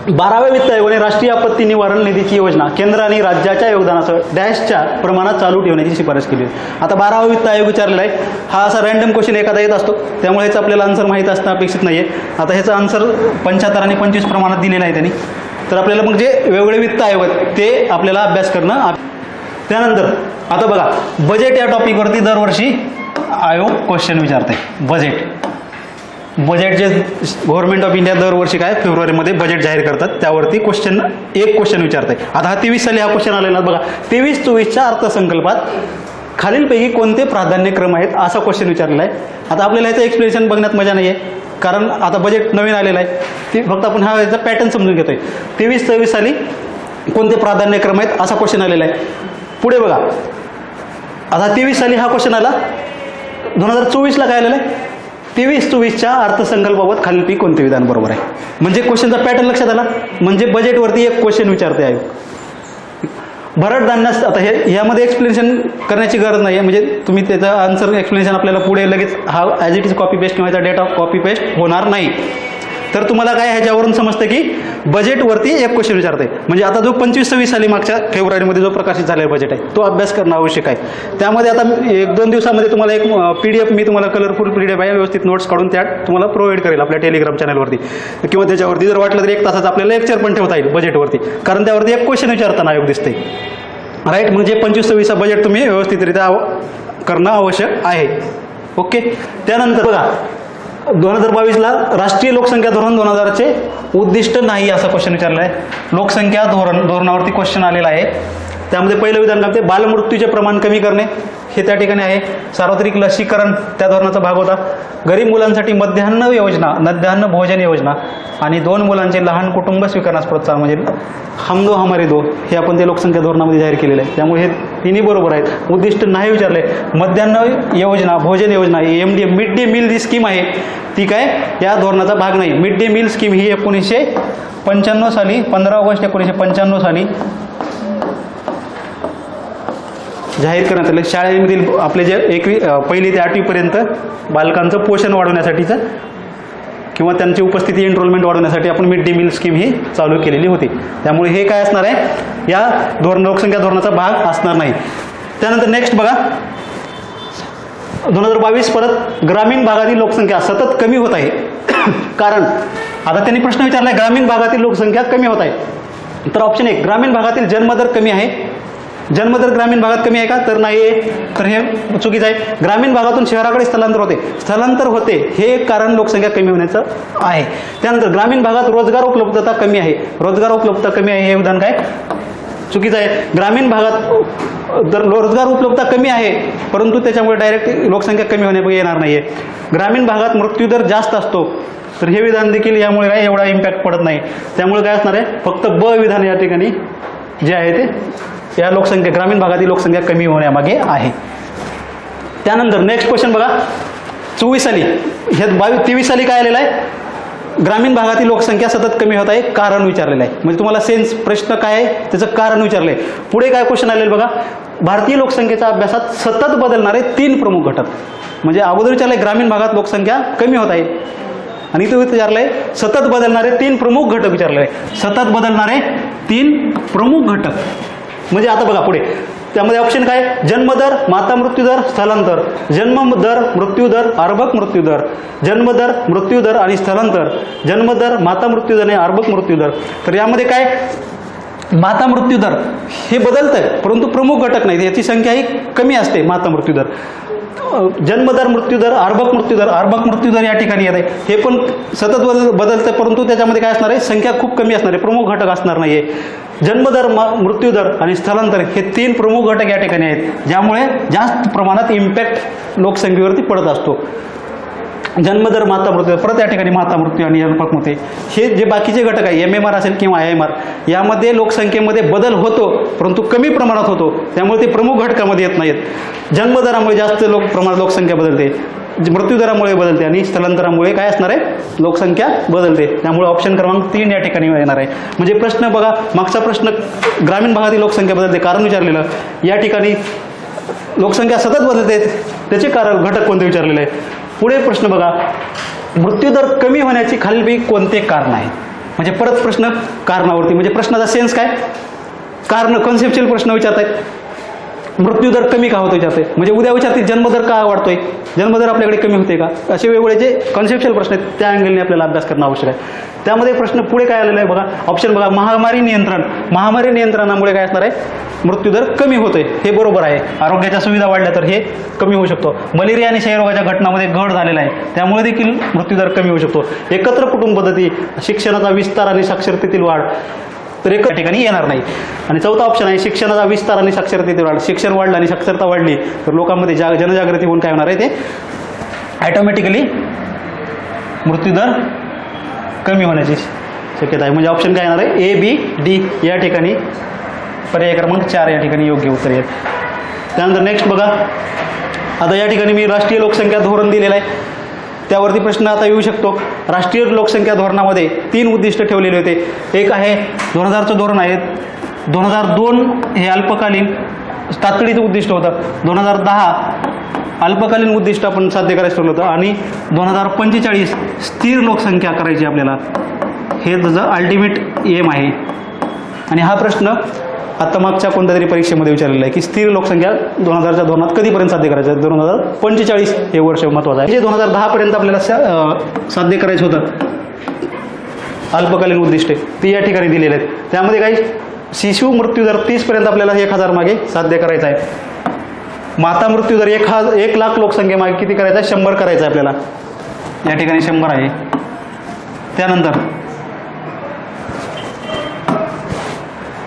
12व्या वित्त आयोगाने राष्ट्रीय आपत्ती निवारण निधीची योजना केंद्र आणि राज्याच्या योगदानासह डॅशच्या प्रमाणात चालू ठेवण्याची शिफारस केली आहे. आता 12वा वित्त आयोग विचारलेला आहे. हा असा रँडम क्वेश्चन एखादा येत असतो, त्यामुळे ह्याचं आपल्याला आन्सर माहीत असणं अपेक्षित नाही आहे. आता ह्याचं आन्सर 75 आणि 25 प्रमाणात दिलेलं आहे त्यांनी. तर आपल्याला मग जे वेगवेगळे वित्त आयोग आहेत ते आपल्याला अभ्यास करणं. त्यानंतर आता बघा बजेट या टॉपिकवरती दरवर्षी आयोग क्वेश्चन विचारते. बजेट जे गव्हर्नमेंट ऑफ इंडिया दरवर्षी काय फेब्रुवारीमध्ये बजेट जाहीर करतात, त्यावरती एक क्वेश्चन विचारते. आता हा 23 साली हा क्वेश्चन आलेला बघा. 23-24च्या अर्थसंकल्पात खालीलपैकी कोणते प्राधान्यक्रम आहेत असा क्वेश्चन विचारलेला आहे. आता आपल्याला ह्याचं एक्सप्लेनेशन बघण्यात मजा नाही आहे, कारण आता बजेट नवीन आलेलं आहे. ते फक्त आपण हा याचा पॅटर्न समजून घेतोय. 23-24 साली कोणते प्राधान्यक्रम आहेत असा क्वेश्चन आलेला आहे. पुढे बघा आता 23 साली हा क्वेश्चन आला. 2024ला काय आलेलं आहे? 23-24च्या अर्थसंकल्पाबाबत खालीलपैकी कोणते विधान बरोबर आहे. म्हणजे क्वेश्चनचा पॅटर्न लक्षात आला. म्हणजे बजेटवरती एक क्वेश्चन विचारते आयोग. भरडधान्यास आता ह्यामध्ये एक्सप्लेनेशन करण्याची गरज नाही आहे. म्हणजे तुम्ही त्याचा आन्सर एक्सप्लेनेशन आपल्याला पुढे लगेच हा as it is copy paste किंवा याचा डेटा कॉपी पेस्ट होणार नाही. तर तुम्हाला काय ह्याच्यावरून समजतं की बजेटवरती एक क्वेश्चन विचारते. म्हणजे आता जो 25-26 साली मागच्या फेब्रुवारीमध्ये जो प्रकाशित झालेला बजेट आहे तो अभ्यास करणं आवश्यक आहे. त्यामध्ये आता 1-2 दिवसामध्ये तुम्हाला एक PDF मी तुम्हाला कलरफुल PDF आहे व्यवस्थित नोट्स काढून त्यात तुम्हाला प्रोव्हाइड करेल आपल्या टेलिग्राम चॅनलवरती, किंवा त्याच्यावरती जर वाटलं तर 1 तासाचं आपल्याला लेक्चर पण ठेवता येईल बजेटवरती, कारण त्यावरती एक क्वेश्चन विचारताना आयोग दिसते. राईट. म्हणजे 25-26 बजेट तुम्ही व्यवस्थितरित्या करणं आवश्यक आहे. ओके. त्यानंतर बघा 2022ला राष्ट्रीय लोकसंख्या धोरण 2000चे उद्दिष्ट नाही असा क्वेश्चन विचारला आहे. लोकसंख्या धोरणावरती क्वेश्चन आलेला आहे. त्यामध्ये पहिलं विधान काय ते बालमृत्यूचे प्रमाण कमी करणे हे त्या ठिकाणी आहे. सार्वत्रिक लसीकरण त्या धोरणाचा भाग होता. गरीब मुलांसाठी मध्यान्ह भोजन योजना आणि 2 मुलांचे लहान कुटुंब स्वीकारण्यास प्रोत्साहन, म्हणजे हम दो हमारे दो, हे आपण ते लोकसंख्या धोरणामध्ये जाहीर केलेलं आहे. त्यामुळे हे तिन्ही बरोबर आहेत. उद्दिष्ट नाही विचारले. मध्यान्ह योजना, भोजन योजना, MD मिड डे मील जी स्कीम आहे ती काय या धोरणाचा भाग नाही. मिड डे मील स्कीम ही 1995 साली 15 ऑगस्ट 1995 साली जाहीर करण्यात आले. शाळेमधील आपले जे 1ली ते 8वीपर्यंत बालकांचं पोषण वाढवण्यासाठीचं किंवा त्यांची उपस्थिती एनरोलमेंट वाढवण्यासाठी आपण मिड डे मील स्कीम ही चालू केलेली होती. त्यामुळे हे काय असणार आहे, या लोकसंख्या धोरणाचा भाग असणार नाही. त्यानंतर नेक्स्ट बघा 2022 परत ग्रामीण भागातील लोकसंख्या सतत कमी होत आहे. कारण आता त्यांनी प्रश्न विचारला, ग्रामीण भागातील लोकसंख्या कमी होत आहे. तर ऑप्शन 1 ग्रामीण भागातील जन्मदर कमी आहे. जन्मदर ग्रामीण भागात कमी आहे का, तर नाही आहे, तर हे चुकीचं आहे. ग्रामीण भागातून शहराकडे स्थलांतर होते हे एक कारण लोकसंख्या कमी होण्याचं आहे. त्यानंतर ग्रामीण भागात रोजगार उपलब्धता कमी आहे. रोजगार उपलब्धता कमी आहे हे विधान काय चुकीचं आहे. ग्रामीण भागात रोजगार उपलब्धता कमी आहे, परंतु त्याच्यामुळे डायरेक्ट लोकसंख्या कमी होण्यामध्ये येणार नाही आहे. ग्रामीण भागात मृत्यूदर जास्त असतो, तर हे विधान देखील यामुळे काय एवढा इम्पॅक्ट पडत नाही. त्यामुळे काय असणार आहे, फक्त ब विधान या ठिकाणी जे आहे ते या लोकसंख्या ग्रामीण भागातील लोकसंख्या कमी होण्यामागे आहे. त्यानंतर नेक्स्ट क्वेश्चन बघा 24 साली, ह्यात 23 साली काय आलेलं आहे, ग्रामीण भागातील लोकसंख्या सतत कमी होत आहे, कारण विचारलेलं आहे. म्हणजे तुम्हाला सेन्स प्रश्न काय आहे त्याचं कारण विचारलंय. पुढे काय क्वेश्चन आलेलं बघा, भारतीय लोकसंख्येच्या अभ्यासात सतत बदलणारे 3 प्रमुख घटक. म्हणजे अगोदर विचारलंय ग्रामीण भागात लोकसंख्या कमी होत आहे, आणि इथं विचारलंय सतत बदलणारे 3 प्रमुख घटक विचारले. सतत बदलणारे 3 प्रमुख घटक म्हणजे आता बघा पुढे त्यामध्ये ऑप्शन काय, जन्मदर, माता मृत्यूदर, स्थलांतर. जन्मदर, मृत्यूदर, अर्भक मृत्यूदर. जन्मदर, मृत्यूदर आणि स्थलांतर. जन्मदर, माता मृत्यूदर आणि अर्भक मृत्यूदर. तर यामध्ये काय माता मृत्यूदर हे बदलतंय, परंतु प्रमुख घटक नाही, याची संख्या ही कमी असते माता मृत्यूदर. जन्मदर, मृत्यूदर, अर्भक मृत्यूदर या ठिकाणी येत आहे. हे पण सतत बदलतं, परंतु त्याच्यामध्ये काय असणार आहे, संख्या खूप कमी असणार आहे, प्रमुख घटक असणार नाही आहे. जन्मदर, मृत्यूदर आणि स्थलांतर हे 3 प्रमुख घटक या ठिकाणी आहेत, ज्यामुळे जास्त प्रमाणात इम्पॅक्ट लोकसंख्येवरती पडत असतो. जन्मदर, माता मृत्यू, परत या ठिकाणी माता मृत्यू आणि अर्भक मृत्यू, हे जे बाकीचे घटक आहे MMR असेल किंवा IMR, यामध्ये लोकसंख्येमध्ये बदल होतो, परंतु कमी प्रमाणात होतो, त्यामुळे ते प्रमुख घटकामध्ये येत नाहीत. जन्मदरामुळे जास्त प्रमाणात लोकसंख्या बदलते, मृत्यूदरामुळे बदलते आणि स्थलांतरामुळे काय असणार आहे, लोकसंख्या बदलते. त्यामुळे ऑप्शन क्रमांक 3 या ठिकाणी येणार आहे. म्हणजे प्रश्न बघा, मागचा प्रश्न ग्रामीण भागातील लोकसंख्या बदलते कारण विचारलेलं, या ठिकाणी लोकसंख्या सतत बदलते त्याचे कारण घटक कोणते विचारलेले आहे. पुढे प्रश्न बघा, मृत्यूदर कमी होण्याची खालीलपैकी कोणते कारण आहे. म्हणजे परत प्रश्न कारणावरती, म्हणजे प्रश्नाचा सेन्स काय, कारण कॉन्सेप्च्युअल प्रश्न विचारतायत. मृत्यूदर कमी का होतो विचारते, म्हणजे उद्या विचारतील जन्मदर का वाढतोय, जन्मदर आपल्याकडे कमी होते का, असे वेगवेगळे जे कॉन्सेप्च्युअल प्रश्न आहेत त्या अँगलने आपल्याला अभ्यास करणं आवश्यक आहे. त्यामध्ये प्रश्न पुढे काय आलेला आहे बघा, ऑप्शन बघा, महामारी नियंत्रणामुळे काय असणार आहे, मृत्यूदर कमी होतोय, हे बरोबर आहे. आरोग्याच्या सुविधा वाढल्या तर हे कमी होऊ शकतो. मलेरिया आणि क्षयरोगाच्या घटनामध्ये घट झालेला आहे, त्यामुळे देखील मृत्यूदर कमी होऊ शकतो. एकत्र कुटुंब पद्धती, शिक्षणाचा विस्तार आणि साक्षरतेतील वाढ, तर एका ठिकाणी येणार नाही. आणि चौथा ऑप्शन आहे शिक्षणाचा विस्तार आणि साक्षरतेतील वाढ. शिक्षण वाढलं आणि साक्षरता वाढली तर लोकांमध्ये जनजागृती होऊन काय होणार आहे, ते ॲटोमॅटिकली मृत्यूदर कमी होण्याची शक्यता आहे. म्हणजे ऑप्शन काय येणार आहे, A, B, D या ठिकाणी पर्याय क्रमांक 4 या ठिकाणी योग्य उत्तर येईल. त्यानंतर नेक्स्ट बघा, आता या ठिकाणी मी राष्ट्रीय लोकसंख्या धोरण दिलेलं आहे, त्यावरती प्रश्न आता येऊ शकतो. राष्ट्रीय लोकसंख्या धोरणामध्ये 3 उद्दिष्ट ठेवलेले होते. एक आहे 2000चं धोरण आहे, 2002 हे अल्पकालीन तातडीचं उद्दिष्ट होतं, 2010 अल्पकालीन उद्दिष्ट आपण साध्य करायचं ठरवलं होतं, आणि 2045 स्थिर लोकसंख्या करायची आपल्याला, हे त्याचं अल्टिमेट एम आहे. आणि हा प्रश्न आता मागच्या कोणत्या तरी परीक्षेमध्ये विचारलेला आहे की स्थिर लोकसंख्या 2000च्या धोरणात कधीपर्यंत साध्य करायचं आहे. 2045 हे वर्ष महत्त्वाचं आहे. जे 2010पर्यंत आपल्याला साध्य करायचं होतं अल्पकालीन उद्दिष्टे ती या ठिकाणी दिलेले आहेत. त्यामध्ये काही शिशु मृत्यूदर 30पर्यंत आपल्याला 1000 मागे साध्य करायचा आहे. माता मृत्यूदर 1 लाख लोकसंख्येमागे किती करायचा आहे, 100 करायचा आहे आपल्याला, या ठिकाणी 100 आहे. त्यानंतर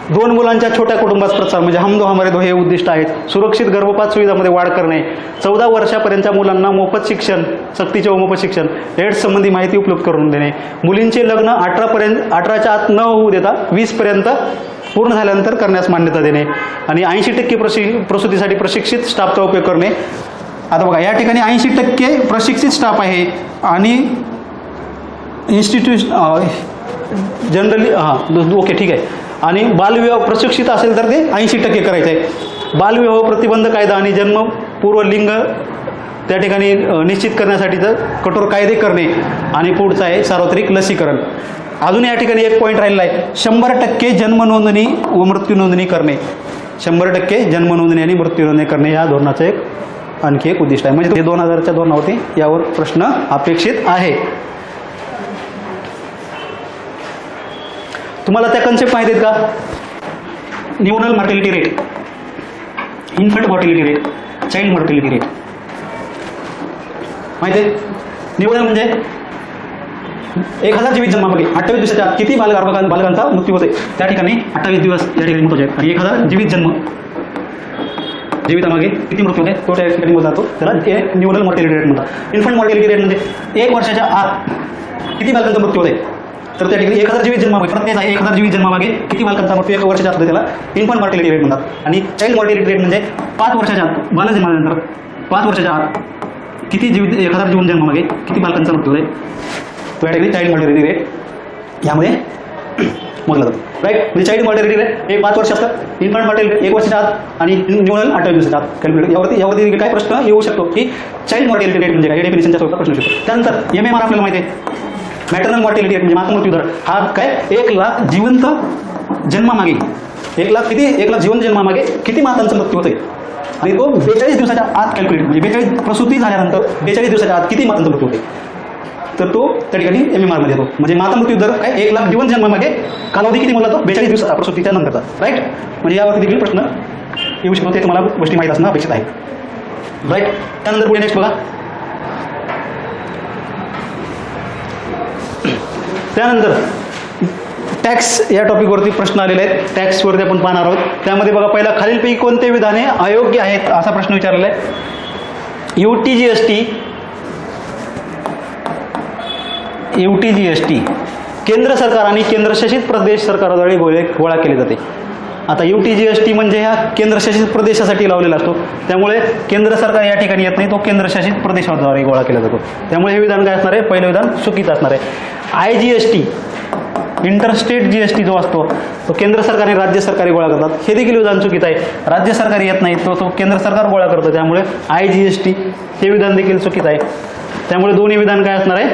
2 मुलांच्या छोट्या कुटुंबात प्रचार म्हणजे हम दो हमारे दो हे उद्दिष्ट आहेत. सुरक्षित गर्भपात सुविधामध्ये वाढ करणे, 14 वर्षापर्यंतच्या मुलांना मोफत शिक्षण, सक्तीचे व मोफत शिक्षण, एड्स संबंधी माहिती उपलब्ध करून देणे, मुलींचे लग्न 18च्या आत न होऊ देता 20पर्यंत पूर्ण झाल्यानंतर करण्यास मान्यता देणे आणि 80% प्रसूतीसाठी प्रशिक्षित स्टाफचा उपयोग करणे. आता बघा, या ठिकाणी 80% प्रशिक्षित स्टाफ आहे आणि जनरली ओके ठीक आहे. आणि बालविवाह प्रशिक्षित असेल तर ते 80% करायचं आहे. बालविवाह प्रतिबंध कायदा आणि जन्मपूर्व लिंग त्या ठिकाणी निश्चित करण्यासाठीचं कठोर कायदे करणे आणि पुढचं आहे सार्वत्रिक लसीकरण. अजून या ठिकाणी एक पॉईंट राहिलेला आहे, 100% जन्म नोंदणी व मृत्यू नोंदणी करणे. 100% जन्म नोंदणी आणि मृत्यू नोंदणी करणे या धोरणाचं आणखी एक उद्दिष्ट आहे. म्हणजे 2000च्या धोरणावरती यावर प्रश्न अपेक्षित आहे. तुम्हाला त्या कन्सेप्ट माहिती आहेत का? Neural mortality rate, infant mortality rate, child mortality rate माहिती आहे? न्यूरल म्हणजे 1000 जीवित जन्मामागे 28 दिवसाच्या आत किती बालकांचा मृत्यू होते, त्या ठिकाणी 28 दिवस या ठिकाणी महत्त्वाचे आहेत. आणि 1000 जीवित जन्म जीवितामागे किती मृत्यू होते तो त्या ठिकाणी मोजला जातो, त्याला न्यूरल मॉर्टॅलिटी रेट म्हणतात. इन्फंट मॉर्टॅलिटी रेट म्हणजे 1 वर्षाच्या आत किती बालकांचा मृत्यू होते, तर त्या ठिकाणी 1000 जीवित जन्मामागे, प्रत्येक आहे 1000 जीवित जन्मामागे किती बालकांचा मृत्यू 1 वर्षाच्या आत होते, त्याला इन्फंट मॉर्टॅलिटी रेट म्हणतात. आणि चाइल्ड मॉर्टॅलिटी रेट म्हणजे 5 वर्षाच्या आत, बाल जन्मानंतर 5 वर्षाच्या आत किती 1000 जीवन जन्मामागे किती बालकांचा मृत्यू होते, तो या ठिकाणी चाइल्ड मॉर्टॅलिटी रेट यामध्ये मोजला जातो. राईट, म्हणजे चाइल्ड मॉर्टॅलिटी रेट हे 5 वर्ष असतं, इन्फंट मॉर्टॅलिटी 1 वर्षाच्या आत आणि न्यूरल 28 दिवसाच्या आत कॅल्क्युलेट. यावरती काय प्रश्न येऊ शकतो की चाइल्ड मॉर्टॅलिटी रेट म्हणजे काय, डेफिनेशनच्या स्वरूपात प्रश्न येऊ शकतो. त्यानंतर MMR आपल्याला माहिती आहे, मॅटर्नल मॉर्टॅलिटी रेट म्हणजे माता मृत्यू दर. हा काय 1 लाख जिवंत जन्मामागे 1 लाख जिवंत जन्मामागे किती मातांचा मृत्यू होते आणि तो 42 दिवसाच्या आत कॅल्क्युलेट म्हणजे 42 प्रसूती झाल्यानंतर 42 दिवसाच्या आत किती मातांचा मृत्यू होते, तर तो त्या ठिकाणी MMR मध्ये येतो. म्हणजे माता मृत्यू दर काय 1 लाख जिवंत जन्मामागे कालावधी किती मोजला जातो, 42 दिवसाचा प्रसूतीच्या नंतरचा. राईट, म्हणजे यावरती देखील प्रश्न येऊ शकतो, ते तुम्हाला गोष्टी माहीत असणं अपेक्षित आहे. राईट, त्यानंतर पुढे नेक्स्ट बघा. त्यानंतर टॅक्स या टॉपिकवरती प्रश्न आलेले आहेत. टॅक्सवरती आपण पाहणार आहोत. त्यामध्ये बघा, पहिला खालीलपैकी कोणते विधाने अयोग्य आहेत असा प्रश्न विचारलेला आहे. UTGST केंद्र सरकार आणि केंद्रशासित प्रदेश सरकारद्वारे गोळा केले जाते. आता UTGST म्हणजे ह्या केंद्रशासित प्रदेशासाठी लावलेला असतो, त्यामुळे केंद्र सरकार या ठिकाणी येत नाही, तो केंद्रशासित प्रदेशाद्वारे गोळा केला जातो. त्यामुळे हे विधान काय असणार आहे, पहिलं विधान चुकीचं असणार आहे. IGST इंटरस्टेट GST जो असतो तो केंद्र सरकार आणि राज्य सरकारी गोळा करतात, हे देखील विधान चुकीचं आहे. राज्य सरकार येत नाही, तो केंद्र सरकार गोळा करतं, त्यामुळे IGST हे विधान देखील चुकीचं आहे. त्यामुळे दोन्ही विधान काय असणार आहे,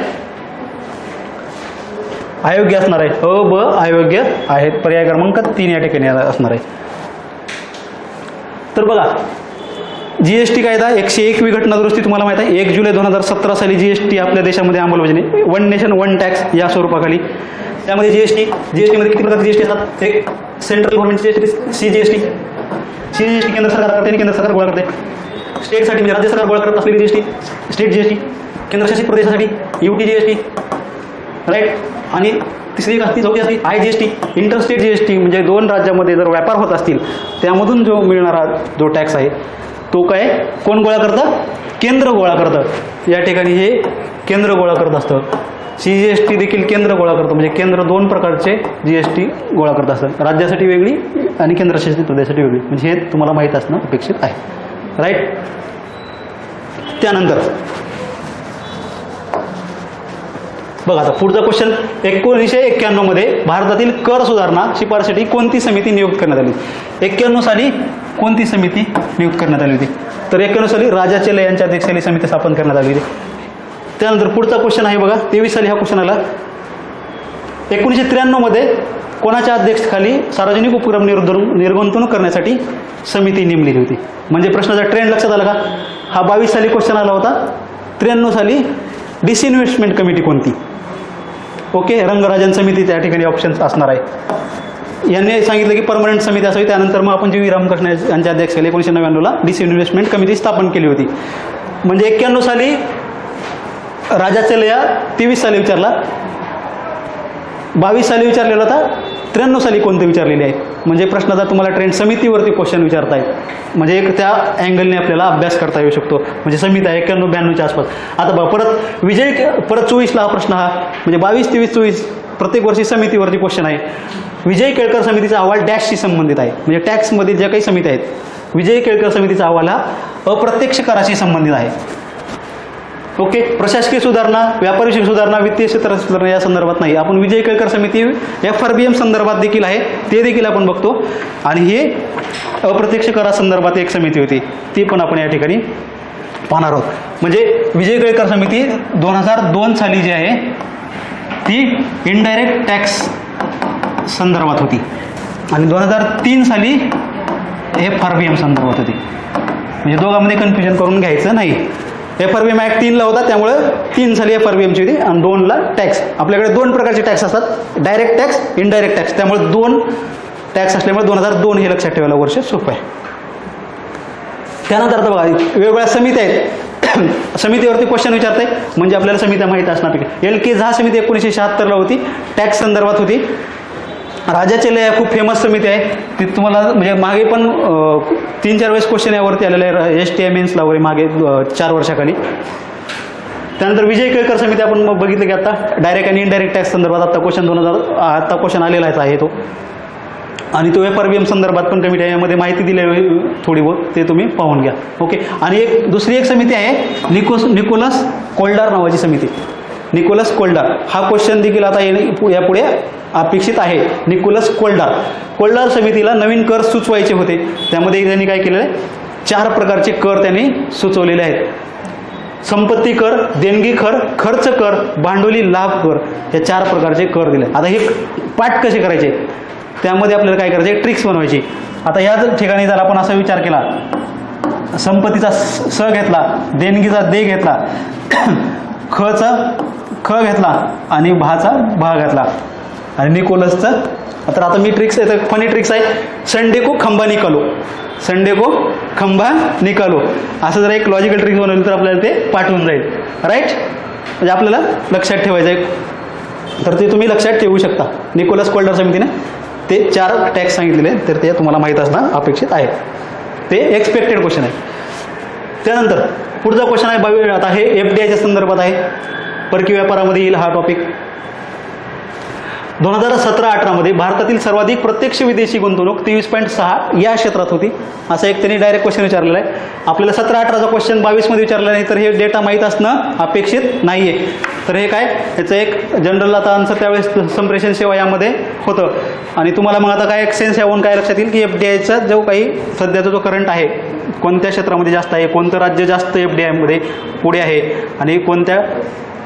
अयोग्य असणार आहे. ब अयोग्य आहेत. पर्याय क्रमांक 3 या ठिकाणी असणार आहे. तर बघा, GST कायदा 101वी घटना दुरुस्ती तुम्हाला माहिती आहे. 1 जुलै 2017 साली GST आपल्या देशामध्ये अंमलबजावणी, 1 नेशन 1 टॅक्स या स्वरूपाखाली. त्यामध्ये GST मध्ये किती प्रकारचे GST असतात, एक सेंट्रल गव्हर्नमेंट GST CGST केंद्र सरकार करते आणि केंद्र सरकार गोळा करते. स्टेटसाठी म्हणजे राज्य सरकार गोळा करत असलेली GST स्टेट GST, केंद्रशासित प्रदेशासाठी UTGST. राईट, आणि तिसरी एक असती, चौथी असती IGST इंटरस्टेट GST म्हणजे 2 राज्यामध्ये जर व्यापार होत असतील त्यामधून जो मिळणारा जो टॅक्स आहे तो काय कोण गोळा करतं, केंद्र गोळा करतं. या ठिकाणी हे केंद्र गोळा करत असतं. CGST देखील केंद्र गोळा करतं, म्हणजे केंद्र 2 प्रकारचे GST गोळा करत असतात, राज्यासाठी वेगळी आणि केंद्रशासित प्रदेशासाठी वेगळी. म्हणजे हे तुम्हाला माहीत असणं अपेक्षित आहे. राईट, त्यानंतर बघा, आता पुढचा क्वेश्चन, 1991 मध्ये भारतातील कर सुधारणा शिफारसीसाठी कोणती समिती नियुक्त करण्यात आली. 91 साली कोणती समिती नियुक्त करण्यात आली होती, तर 91 साली राजाचले यांच्या अध्यक्षतेखाली समिती स्थापन करण्यात आली होती. त्यानंतर पुढचा क्वेश्चन आहे बघा, 23 साली हा क्वेश्चन आला. 1993 मध्ये कोणाच्या अध्यक्षतेखाली सार्वजनिक उपक्रम निर्गुंतवणूक करण्यासाठी समिती नेमलेली होती. म्हणजे प्रश्नाचा ट्रेंड लक्षात आला का. हा 22 साली क्वेश्चन आला होता. 93 साली डिसइन्व्हेस्टमेंट कमिटी कोणती. ओके, रंगराजन समिती त्या ठिकाणी ऑप्शन्स असणार आहे. यांनी सांगितलं की परमनंट समिती असावी. त्यानंतर मग आपण जी रामकृष्ण यांच्या अध्यक्षतेखाली 1999ला डिसइन्व्हेस्टमेंट कमिटी स्थापन केली होती. म्हणजे 91 साली राजाचले या, 23 साली विचारला, 22 साली विचारलेला होता 93 साली कोणतं विचारलेले आहे. म्हणजे प्रश्नाचा तुम्हाला ट्रेंड समितीवरती क्वेश्चन विचारतायत, म्हणजे एक त्या अँगलने आपल्याला अभ्यास करता येऊ शकतो. म्हणजे समिती आहे 91-92च्या आसपास. आता बघा परत परत 24ला हा प्रश्न, हा म्हणजे 22, 23, 24 प्रत्येक वर्षी समितीवरती क्वेश्चन आहे. विजय केळकर समितीचा अहवाल डॅशशी संबंधित आहे. म्हणजे टॅक्समध्ये ज्या काही समिती आहेत, विजय केळकर समितीचा अहवाल हा अप्रत्यक्ष कराशी संबंधित आहे. ओके, प्रशासकीय सुधारणा, व्यापारी सुधारणा, वित्तीय क्षेत्र सुधारणा या संदर्भात नाही. आपण विजय केळकर समिती FRBM संदर्भात देखील आहे, ते देखील आपण बघतो. आणि हे अप्रत्यक्ष करासंदर्भात एक समिती होती, ती पण आपण या ठिकाणी पाहणार आहोत. म्हणजे विजय केळकर समिती 2002 साली जी आहे ती इनडायरेक्ट टॅक्स संदर्भात होती आणि 2003 साली FRBM संदर्भात होती. म्हणजे दोघांमध्ये कन्फ्युजन करून घ्यायचं नाही. FRBM ॲक्ट 3ला होता, त्यामुळं 3 साली FRBMची होती आणि 2ला टॅक्स. आपल्याकडे 2 प्रकारचे टॅक्स असतात, डायरेक्ट टॅक्स, इनडायरेक्ट टॅक्स. त्यामुळे 2 टॅक्स असल्यामुळे 2002 हे लक्षात ठेवायला वर्ष सोपं आहे. त्यानंतर आता बघा वेगवेगळ्या समित्या आहेत, समितीवरती क्वेश्चन विचारताय म्हणजे आपल्याला समित्या माहीत असणार. LK झा समिती 1976ला होती, टॅक्स संदर्भात होती. राजाचे लय खूप फेमस समिती आहे, ती तुम्हाला म्हणजे मागे पण 3-4 वेळेस क्वेश्चन यावरती आलेले आहे, STI मेन्सला वगैरे मागे 4 वर्षाखाली. त्यानंतर विजय केळकर समिती आपण मग बघितलं की आता डायरेक्ट आणि इनडायरेक्ट टॅक्स संदर्भात आता क्वेश्चन आलेला आहे तो. आणि तो FRBM संदर्भात पण कमिटी आहे, यामध्ये माहिती दिली आहे थोडी बहुत, ते तुम्ही पाहून घ्या. ओके, आणि दुसरी एक समिती आहे निकोलस कोल्डार नावाची समिती. निकोलस कोल्डार हा क्वेश्चन देखील आता यापुढे अपेक्षित आहे. निकोलस कोल्डार समितीला नवीन कर सुचवायचे होते. त्यामध्ये त्यांनी काय केलेलं आहे, 4 प्रकारचे कर त्यांनी सुचवलेले आहेत. संपत्ती कर, देणगी कर, खर्च कर, भांडवली लाभ कर, हे 4 प्रकारचे कर दिले. आता हे पाठ कसे करायचे, त्यामध्ये आपल्याला काय करायचे, ट्रिक्स बनवायची. आता या ठिकाणी जर आपण असा विचार केला, संपत्तीचा स घेतला, देणगीचा दे घेतला, खचा ख घेतला आणि भाचा भा घेतला आणि निकोलसचा. तर आता मी ट्रिक्स आहे, फनी ट्रिक्स आहे, संडे को खंबा निकालो, संडे को खंबा निकालो, असं जर एक लॉजिकल ट्रिक्स बनवली तर आपल्याला ते पाठवून जाईल. राईट, म्हणजे आपल्याला लक्षात ठेवायचं आहे. तर ते तुम्ही लक्षात ठेवू शकता. निकोलस कोल्डर समितीने ते 4 टॅक्स सांगितलेले, तर ते तुम्हाला माहीत असणं अपेक्षित आहे. ते एक्सपेक्टेड क्वेश्चन आहे. त्यानंतर पुढचा क्वेश्चन आहे आता हे FDIच्या संदर्भात आहे, परकीय व्यापारामध्ये येईल हा टॉपिक. 2017-18 मध्ये भारतातील सर्वाधिक प्रत्यक्ष विदेशी गुंतवणूक 23.6 या क्षेत्रात होती. असं एक त्यांनी डायरेक्ट क्वेश्चन विचारलेला आहे. आपल्याला 17-18चा क्वेश्चन 22 मध्ये विचारलेला नाही, तर हे डेटा माहीत असणं अपेक्षित नाही आहे. तर हे काय, याचं एक जनरल आता आन्सर त्यावेळेस संप्रेषण सेवा यामध्ये होतं. आणि तुम्हाला मग आता काय एक सेन्स यावरून काय लक्षात येईल की FDIचा जो काही सध्याचा जो करंट आहे, कोणत्या क्षेत्रामध्ये जास्त आहे, कोणतं राज्य जास्त FDIमध्ये पुढे आहे आणि कोणत्या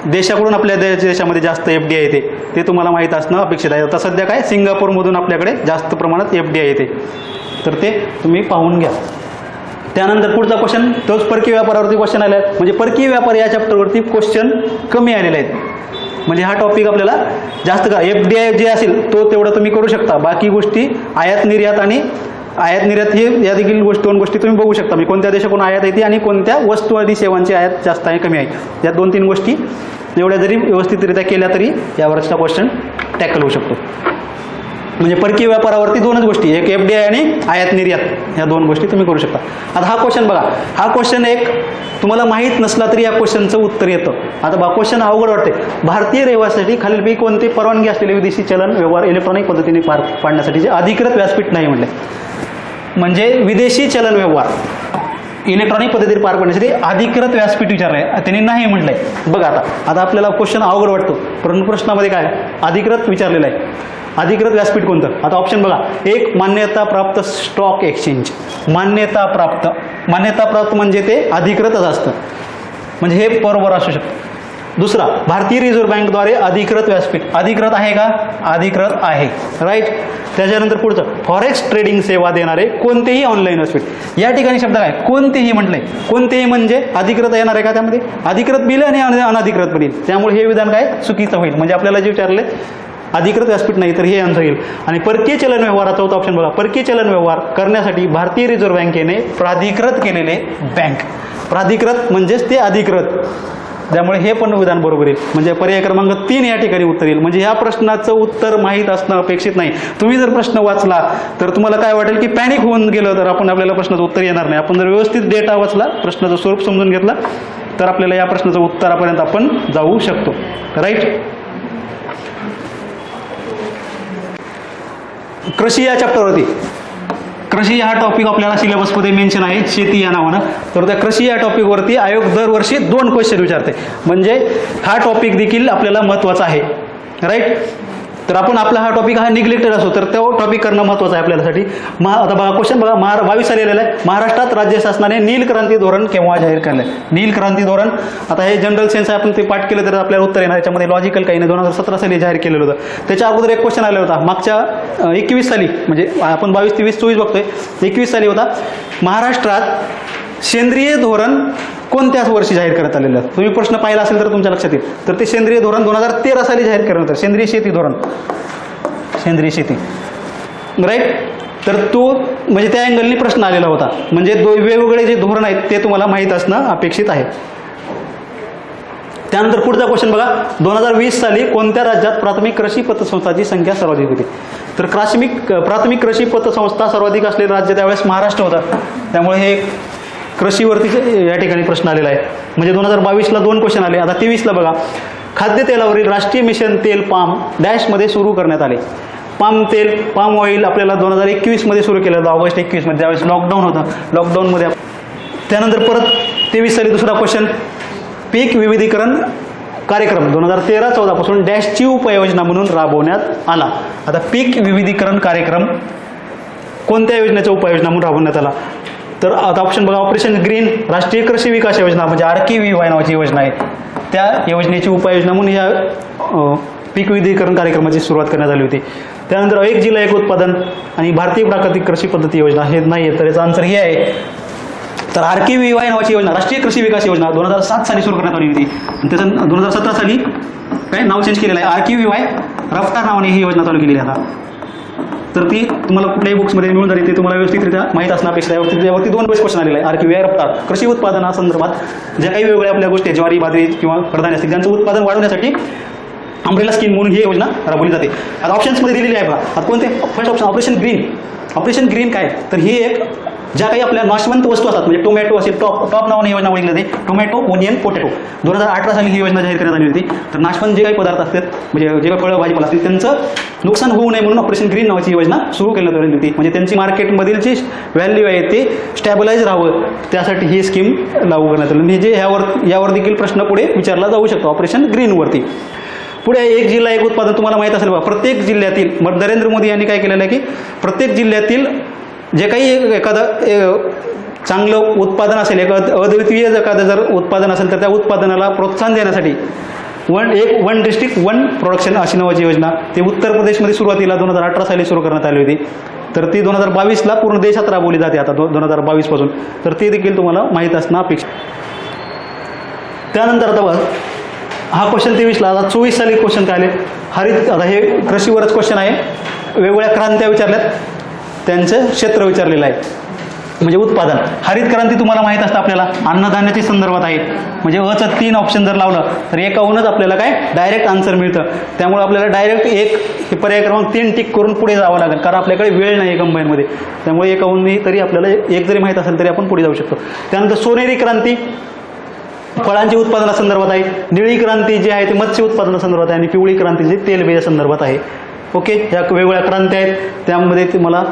देशाकडून आपल्या देशामध्ये जास्त FDI येते, ते तुम्हाला माहीत असणं अपेक्षित आहे. आता सध्या काय, सिंगापूरमधून आपल्याकडे जास्त प्रमाणात FDI येते, तर ते तुम्ही पाहून घ्या. त्यानंतर पुढचा क्वेश्चन तोच परकीय व्यापारावरती क्वेश्चन आला आहे. म्हणजे परकीय व्यापार या चॅप्टरवरती क्वेश्चन कमी आलेले आहेत. म्हणजे हा टॉपिक आपल्याला जास्त का FDI जे असेल तो तेवढं तुम्ही करू शकता. बाकी गोष्टी आयात निर्यात आणि आयात निर्यात हे या देखील 2 गोष्टी तुम्ही बघू शकता. म्हणजे कोणत्या देशाकडून आयात येते आणि कोणत्या वस्तू आणि सेवांची आयात जास्त आहे कमी आहे, या 2-3 गोष्टी एवढ्या जरी व्यवस्थितरित्या केल्या तरी यावरचा क्वेश्चन टॅकल होऊ शकतो. म्हणजे परकीय व्यापारावरती 2च गोष्टी, एक FDI आणि आयात निर्यात, ह्या 2 गोष्टी तुम्ही करू शकता. आता हा क्वेश्चन बघा, हा क्वेश्चन एक तुम्हाला माहीत नसला तरी या क्वेश्चनचं उत्तर येतं. आता बघा क्वेश्चन अवघड वाटते. भारतीय रहिवासासाठी खालीलपैकी कोणते परवानगी असलेले विदेशी चलन व्यवहार इलेक्ट्रॉनिक पद्धतीने पार पाडण्यासाठीचे अधिकृत व्यासपीठ नाही म्हटले. म्हणजे विदेशी चलन व्यवहार इलेक्ट्रॉनिक पद्धतीने पार पाडण्यासाठी अधिकृत व्यासपीठ विचारलं आहे, त्यांनी नाही म्हटलं आहे. बघा आता आपल्याला क्वेश्चन अवघड वाटतो, परंतु प्रश्नामध्ये काय अधिकृत विचारलेलं आहे. अधिकृत व्यासपीठ कोणतं, आता ऑप्शन बघा. एक, मान्यता प्राप्त स्टॉक एक्सचेंज, मान्यता प्राप्त म्हणजे ते अधिकृतच असतं, म्हणजे हे बरोबर असू शकतं. दुसरा, भारतीय रिझर्व्ह बँकद्वारे अधिकृत व्यासपीठ, अधिकृत आहे का, अधिकृत आहे. राईट. त्याच्यानंतर पुढचं, फॉरेक्स ट्रेडिंग सेवा देणारे कोणतेही ऑनलाईन व्यासपीठ. या ठिकाणी शब्द काय, कोणतेही म्हटलंय. कोणतेही म्हणजे अधिकृत येणार आहे का त्यामध्ये, अधिकृत बिल आणि अनधिकृत बिल, त्यामुळे हे विधान काय चुकीचं होईल. म्हणजे आपल्याला जे विचारले अधिकृत व्यासपीठ नाही, तर हे आन्सर येईल. आणि परकीय चलन व्यवहाराचा चौथा ऑप्शन बघा. परकीय चलन व्यवहार करण्यासाठी भारतीय रिझर्व्ह बँकेने प्राधिकृत केलेले बँक, प्राधिकृत म्हणजेच ते अधिकृत. त्यामुळे हे पण विधान बरोबर येईल. म्हणजे पर्याय क्रमांक 3 या ठिकाणी उत्तर येईल. म्हणजे ह्या प्रश्नाचं उत्तर माहीत असणं अपेक्षित नाही. तुम्ही जर प्रश्न वाचला तर तुम्हाला काय वाटेल की पॅनिक होऊन गेलं तर आपल्याला प्रश्नाचं उत्तर येणार नाही. आपण जर व्यवस्थित डेटा वाचला, प्रश्नाचं स्वरूप समजून घेतला तर आपल्याला या प्रश्नाचं उत्तरापर्यंत आपण जाऊ शकतो. राईट. कृषी या चॅप्टरवरती, कृषी हा टॉपिक आपल्याला सिलेबसमध्ये मेन्शन आहे शेती या नावानं. तर त्या कृषी या टॉपिकवरती आयोग दरवर्षी 2 क्वेश्चन विचारते. म्हणजे हा टॉपिक देखील आपल्याला महत्त्वाचा आहे. राईट. तर आपण आपला हा टॉपिक हा निग्लेक्टेड असो तर तो टॉपिक करणं महत्त्वाचं आहे आपल्यासाठी. आता बघा क्वेश्चन बघा, 22 आलेलं आहे. महाराष्ट्रात राज्य शासनाने नील क्रांती धोरण केव्हा जाहीर केलं? नील क्रांती धोरण, आता हे जनरल सेन्स आहे, आपण ते पाठ केलं तर आपल्याला उत्तर येणार. याच्यामध्ये लॉजिकल काही नाही. 2017 साली जाहीर केलेलं होतं. त्याच्या अगोदर एक क्वेश्चन आलेला होता मागच्या 21 साली, म्हणजे आपण 22, 23, 24 बघतोय, 21 साली होता. महाराष्ट्रात सेंद्रिय धोरण कोणत्या वर्षी जाहीर करण्यात आलेलं? तुम्ही प्रश्न पाहिला असेल तर तुमच्या लक्षात येईल. तर ते सेंद्रिय धोरण 2013 साली जाहीर करण्यात आलं. सेंद्रिय शेती धोरण, सेंद्रिय शेती. राईट. तर तो म्हणजे त्या अँगलनी प्रश्न आलेला होता. म्हणजे वेगवेगळे जे धोरण आहेत ते तुम्हाला माहीत असणं अपेक्षित आहे. त्यानंतर पुढचा क्वेश्चन बघा, 2020 साली कोणत्या राज्यात प्राथमिक कृषी पतसंस्थांची संख्या सर्वाधिक होती? तर प्राथमिक कृषी पतसंस्था सर्वाधिक असलेलं राज्य त्यावेळेस महाराष्ट्र होतं. त्यामुळे हे कृषीवरती या ठिकाणी प्रश्न आलेला आहे. म्हणजे 2022ला 2 क्वेश्चन आले. आता 23ला बघा, खाद्यतेलावरील राष्ट्रीय मिशन तेल पाम डॅशमध्ये सुरू करण्यात आले. पाम तेल, पाम ऑइल आपल्याला 2021 मध्ये सुरू केलं होतं, ऑगस्ट 21 मध्ये, त्यावेळेस लॉकडाऊन होतं. लॉकडाऊनमध्ये त्यानंतर परत 23 साली दुसरा क्वेश्चन, पीक विविधीकरण कार्यक्रम 2013-14 पासून डॅशची उपाययोजना म्हणून राबवण्यात आला. आता पीक विविधीकरण कार्यक्रम कोणत्या योजनेचा उपाययोजना म्हणून राबवण्यात आला? तर आता ऑप्शन बघा, ऑपरेशन ग्रीन, राष्ट्रीय कृषी विकास योजना म्हणजे RKVY नावाची योजना आहे, त्या योजनेची उपाययोजना म्हणून या पीक विविधीकरण कार्यक्रमाची सुरुवात करण्यात आली होती. त्यानंतर एक जिल्हा एक उत्पादन आणि भारतीय प्राकृतिक कृषी पद्धती योजना हे नाही आहे. तर याचा आन्सर हे आहे. तर RKVY नावाची योजना, राष्ट्रीय कृषी विकास योजना 2007 साली सुरू करण्यात आली होती. आणि त्याचं 2017 साली काय नाव चेंज केलेलं आहे, RKVY रफ्तार नावाने ही योजना चालू केलेली आहे आता. तर ती तुम्हाला कुठल्याही बुक्समध्ये मिळून जाईल, ते तुम्हाला व्यवस्थितरित्या माहीत असणं अपेक्षित आहे. त्यावरती 2 क्वेश्चन आलेले आहे. RKVY रफ्तार, कृषी उत्पादनासंदर्भात ज्या काही वेगवेगळ्या आपल्या गोष्टी, ज्वारी, बाजरी किंवा कडधान्य असतील त्यांचं उत्पादन वाढवण्यासाठी अम्ब्रेला स्कीम म्हणून ही योजना राबवली जाते. आता ऑप्शन्समध्ये दिलेली आहे बघा. आता कोणते? First option operation green. Operation green काय? तर ही एक ज्या काही आपल्या नाशवंत वस्तू असतात, म्हणजे टोमॅटो असेल, टॉप नावाने योजना ओळखली जाते, टोमॅटो, ओनियन, पोटॅटो. 2018 साली ही योजना जाहीर करण्यात आली होती. तर नाशवंत जे काही पदार्थ असतात, म्हणजे जे काही फळं भाजीपाला असतील त्यांचं नुकसान होऊ नये म्हणून ऑपरेशन ग्रीन नावाची योजना सुरू करण्यात आली होती. म्हणजे त्यांची मार्केटमधील जी व्हॅल्यू आहे ते स्टॅबिलाइज राहावं त्यासाठी ही स्कीम लागू करण्यात आली. म्हणजे यावर देखील प्रश्न पुढे विचारला जाऊ शकतो ऑपरेशन ग्रीनवरती. पुढे एक जिल्हा एक उत्पादन तुम्हाला माहीत असेल बघा. प्रत्येक जिल्ह्यातील नरेंद्र मोदी यांनी काय केलेलं आहे की प्रत्येक जिल्ह्यातील जे काही एखादं चांगलं उत्पादन असेल, अद्वितीय एखादं जर उत्पादन असेल तर त्या उत्पादनाला प्रोत्साहन देण्यासाठी वन डिस्ट्रिक्ट वन प्रोडक्शन अशी नावाची योजना ते उत्तर प्रदेशमध्ये सुरुवातीला 2018 साली सुरू करण्यात आली होती. तर ती 2022ला पूर्ण देशात राबवली जाते आता 2022 पासून. तर ते देखील तुम्हाला माहीत असणं अपेक्षित. त्यानंतर आता बघा हा क्वेश्चन 23ला. आता 24 साली क्वेश्चन काय आले, हरित. आता हे कृषीवरच क्वेश्चन आहे. वेगवेगळ्या क्रांत्या विचारल्यात, त्यांचं क्षेत्र विचारलेलं आहे, म्हणजे उत्पादन. हरित क्रांती तुम्हाला माहीत असतं आपल्याला अन्नधान्याच्या संदर्भात आहे. म्हणजे अचं 3 ऑप्शन जर लावलं तर एकाहूनच आपल्याला काय डायरेक्ट आन्सर मिळतं. त्यामुळे आपल्याला डायरेक्ट हे पर्याय क्रमांक 3 टिक करून पुढे जावं लागेल, कारण आपल्याकडे वेळ नाही कंबाईनमध्ये. त्यामुळे एकाहूनही तरी आपल्याला एक जरी माहीत असेल तरी आपण पुढे जाऊ शकतो. त्यानंतर सोनेरी क्रांती फळांच्या उत्पादनासंदर्भात आहे. निळी क्रांती जी आहे ती मत्स्य उत्पादनासंदर्भात आहे आणि पिवळी क्रांती जी तेलबिया संदर्भात आहे. ओके, ह्या वेगवेगळ्या क्रांत्या आहेत. त्यामध्ये तुम्हाला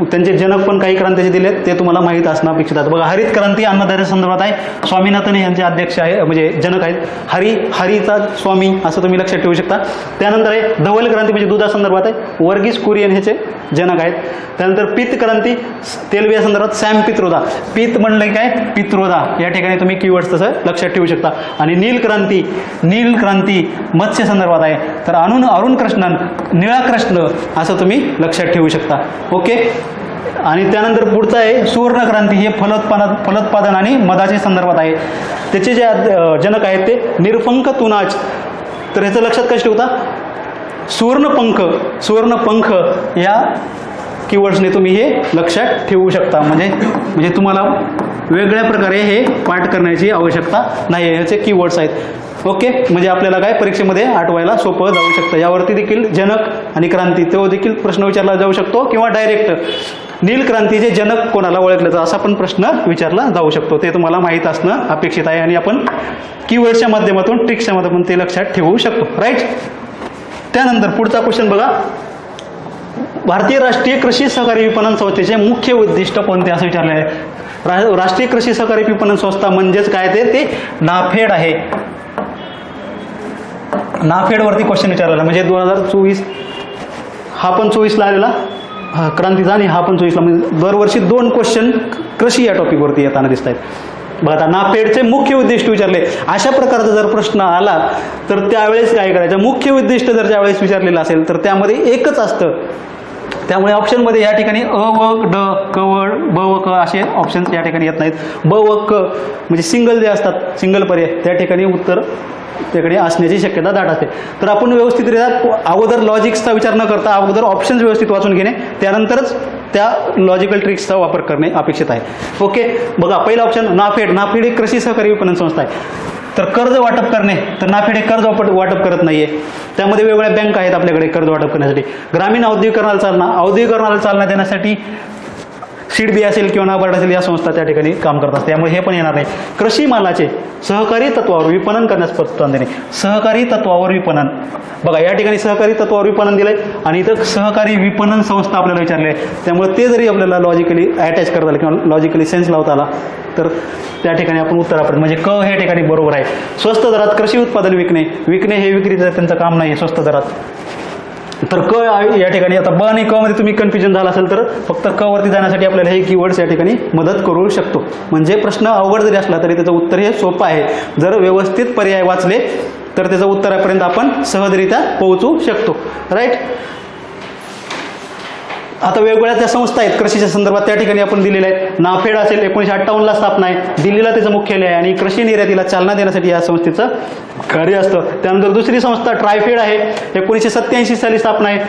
त्यांचे जनक पण काही क्रांतीचे दिलेत ते तुम्हाला माहीत असणं अपेक्षित आहे. बघा, हरित क्रांती अन्नधान्या संदर्भात आहे. स्वामीनाथन यांचे अध्यक्ष आहे, म्हणजे जनक आहेत. हरीचा स्वामी असं तुम्ही लक्षात ठेवू शकता. त्यानंतर आहे धवल क्रांती, म्हणजे दुधासंदर्भात आहे. वर्गीस कुरियन ह्याचे जनक आहेत. त्यानंतर पीत क्रांती तेलबिया संदर्भात सॅम पित्रोदा. पीत म्हणलं काय, पित्रोदा. या ठिकाणी तुम्ही कीवर्ड्स तसं लक्षात ठेवू शकता. आणि नील क्रांती मत्स्य संदर्भात आहे. तर अरुण कृष्णन, निळा कृष्ण असं तुम्ही लक्षात ठेवू शकता. ओके. आणि त्यानंतर पुढचं आहे सुवर्ण क्रांती. हे फलोत्पादन आणि मधाच्या संदर्भात आहे. त्याचे जे जनक आहेत ते निरपंख तुनाज. तर ह्याचं लक्षात कसं ठेवता, सुवर्णपंख या कीवर्ड्सने तुम्ही हे लक्षात ठेवू शकता. म्हणजे तुम्हाला वेगळ्या प्रकारे हे पाठ करण्याची आवश्यकता नाही. ह्याचे कीवर्ड्स आहेत. ओके, म्हणजे आपल्याला काय परीक्षेमध्ये आठवायला सोपं जाऊ शकतं. यावरती देखील जनक आणि क्रांती तो देखील प्रश्न विचारला जाऊ शकतो किंवा डायरेक्ट नील क्रांतीचे जनक कोणाला ओळखलं जातं असा पण प्रश्न विचारला जाऊ शकतो. ते तुम्हाला माहीत असणं अपेक्षित आहे आणि आपण कीवर्डच्या माध्यमातून ट्रिक्सच्या माध्यमातून ते लक्षात ठेवू शकतो. राईट. त्यानंतर पुढचा क्वेश्चन बघा. भारतीय राष्ट्रीय कृषी सहकारी विपणन संस्थेचे मुख्य उद्दिष्ट कोणते असं विचारले आहे. राष्ट्रीय कृषी सहकारी विपणन संस्था म्हणजेच काय ते नाफेड आहे. नाफेडवरती क्वेश्चन विचारलेला म्हणजे 2024 हा पण 24ला आलेला क्रांतीचा आणि हा पण 24ला, म्हणजे दरवर्षी 2 क्वेश्चन कृषी या टॉपिकवरती येताना दिसत आहेत. बघा आता नाफेडचे मुख्य उद्दिष्ट विचारले. अशा प्रकारचा जर प्रश्न आला तर त्यावेळेस काय करायचं. मुख्य उद्दिष्ट जर ज्यावेळेस विचारलेलं असेल तर त्यामध्ये एकच असतं. त्यामुळे ऑप्शनमध्ये या ठिकाणी अ व ड क व ब व क असे ऑप्शन्स या ठिकाणी येत नाहीत. ब व क म्हणजे सिंगल जे असतात सिंगल पर्याय त्या ठिकाणी उत्तर त्याकडे असण्याची शक्यता दाट असते. तर आपण व्यवस्थितरित्या अगोदर लॉजिक्सचा विचार न करता अगोदर ऑप्शन्स व्यवस्थित वाचून घेणे त्यानंतरच त्या लॉजिकल ट्रिक्सचा वापर करणे अपेक्षित आहे. ओके, बघा पहिला ऑप्शन नाफेड. नाफेड ही कृषी सहकारी विपणन संस्था आहे. तर कर्ज वाटप करणे तर नाफेड हे कर्ज वाटप करत नाहीये. त्यामध्ये वेगवेगळ्या बँक आहेत आपल्याकडे कर्ज वाटप करण्यासाठी. ग्रामीण औद्योगिकरणाला चालना देण्यासाठी सीड बी असेल किंवा नाबार्ड असेल या संस्था त्या ठिकाणी काम करतात. त्यामुळे हे पण येणार नाही. कृषी मालाचे सहकारी तत्वावर विपणन करण्यास प्रोत्साहन देणे. सहकारी तत्वावर विपणन बघा या ठिकाणी सहकारी तत्वावर विपणन दिलंय आणि इथं सहकारी विपणन संस्था आपल्याला विचारली आहे. त्यामुळे ते जरी आपल्याला लॉजिकली अटॅच करता आलं किंवा लॉजिकली सेन्स लावता आला तर त्या ठिकाणी आपण उत्तर आपण म्हणजे क हे ठिकाणी बरोबर आहे. स्वस्त दरात कृषी उत्पादन विकणे हे विक्रीचं त्यांचं काम नाही आहे स्वस्त दरात. तर क या ठिकाणी आता ब आणि क मध्ये तुम्ही कन्फ्युजन झाला असेल तर फक्त क वरती जाण्यासाठी आपल्याला हे कीवर्ड्स या ठिकाणी मदत करू शकतो. म्हणजे प्रश्न अवघड जरी असला तरी त्याचं उत्तर हे सोपं आहे. जर व्यवस्थित पर्याय वाचले तर त्याचं उत्तरापर्यंत आपण सहजरित्या पोहोचू शकतो. राईट. आता वेगवेगळ्या त्या संस्था आहेत कृषीच्या संदर्भात त्या ठिकाणी आपण दिलेल्या आहेत. नाफेड असेल 1958ला स्थापना आहे. दिल्लीला त्याचं मुख्यालय आहे आणि कृषी निर्यातीला चालना देण्यासाठी या संस्थेचं कार्य असतं. त्यानंतर दुसरी संस्था ट्रायफेड आहे. 1987 साली स्थापना आहे.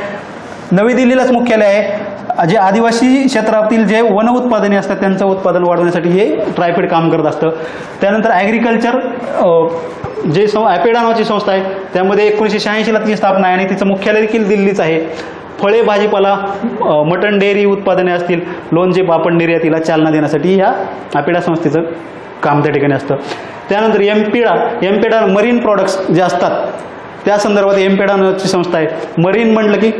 नवी दिल्लीलाच मुख्यालय आहे. जे आदिवासी क्षेत्रातील जे वन उत्पादने असतात त्यांचं उत्पादन वाढवण्यासाठी हे ट्रायफेड काम करत असतं. त्यानंतर ॲग्रिकल्चर जे ॲपेडा नावाची संस्था आहे त्यामध्ये 1986ला तिची स्थापना आहे आणि तिचं मुख्यालय देखील दिल्लीच आहे. फळे भाजीपाला मटण डेअरी उत्पादने असतील लोणचे पापड निर्यातीला चालना देण्यासाठी या ॲपेडा संस्थेचं काम त्या ठिकाणी असतं. त्यानंतर एमपेडा मरीन प्रॉडक्ट्स जे असतात त्या संदर्भात एमपेडा नावाची संस्था आहे. मरीन म्हटलं की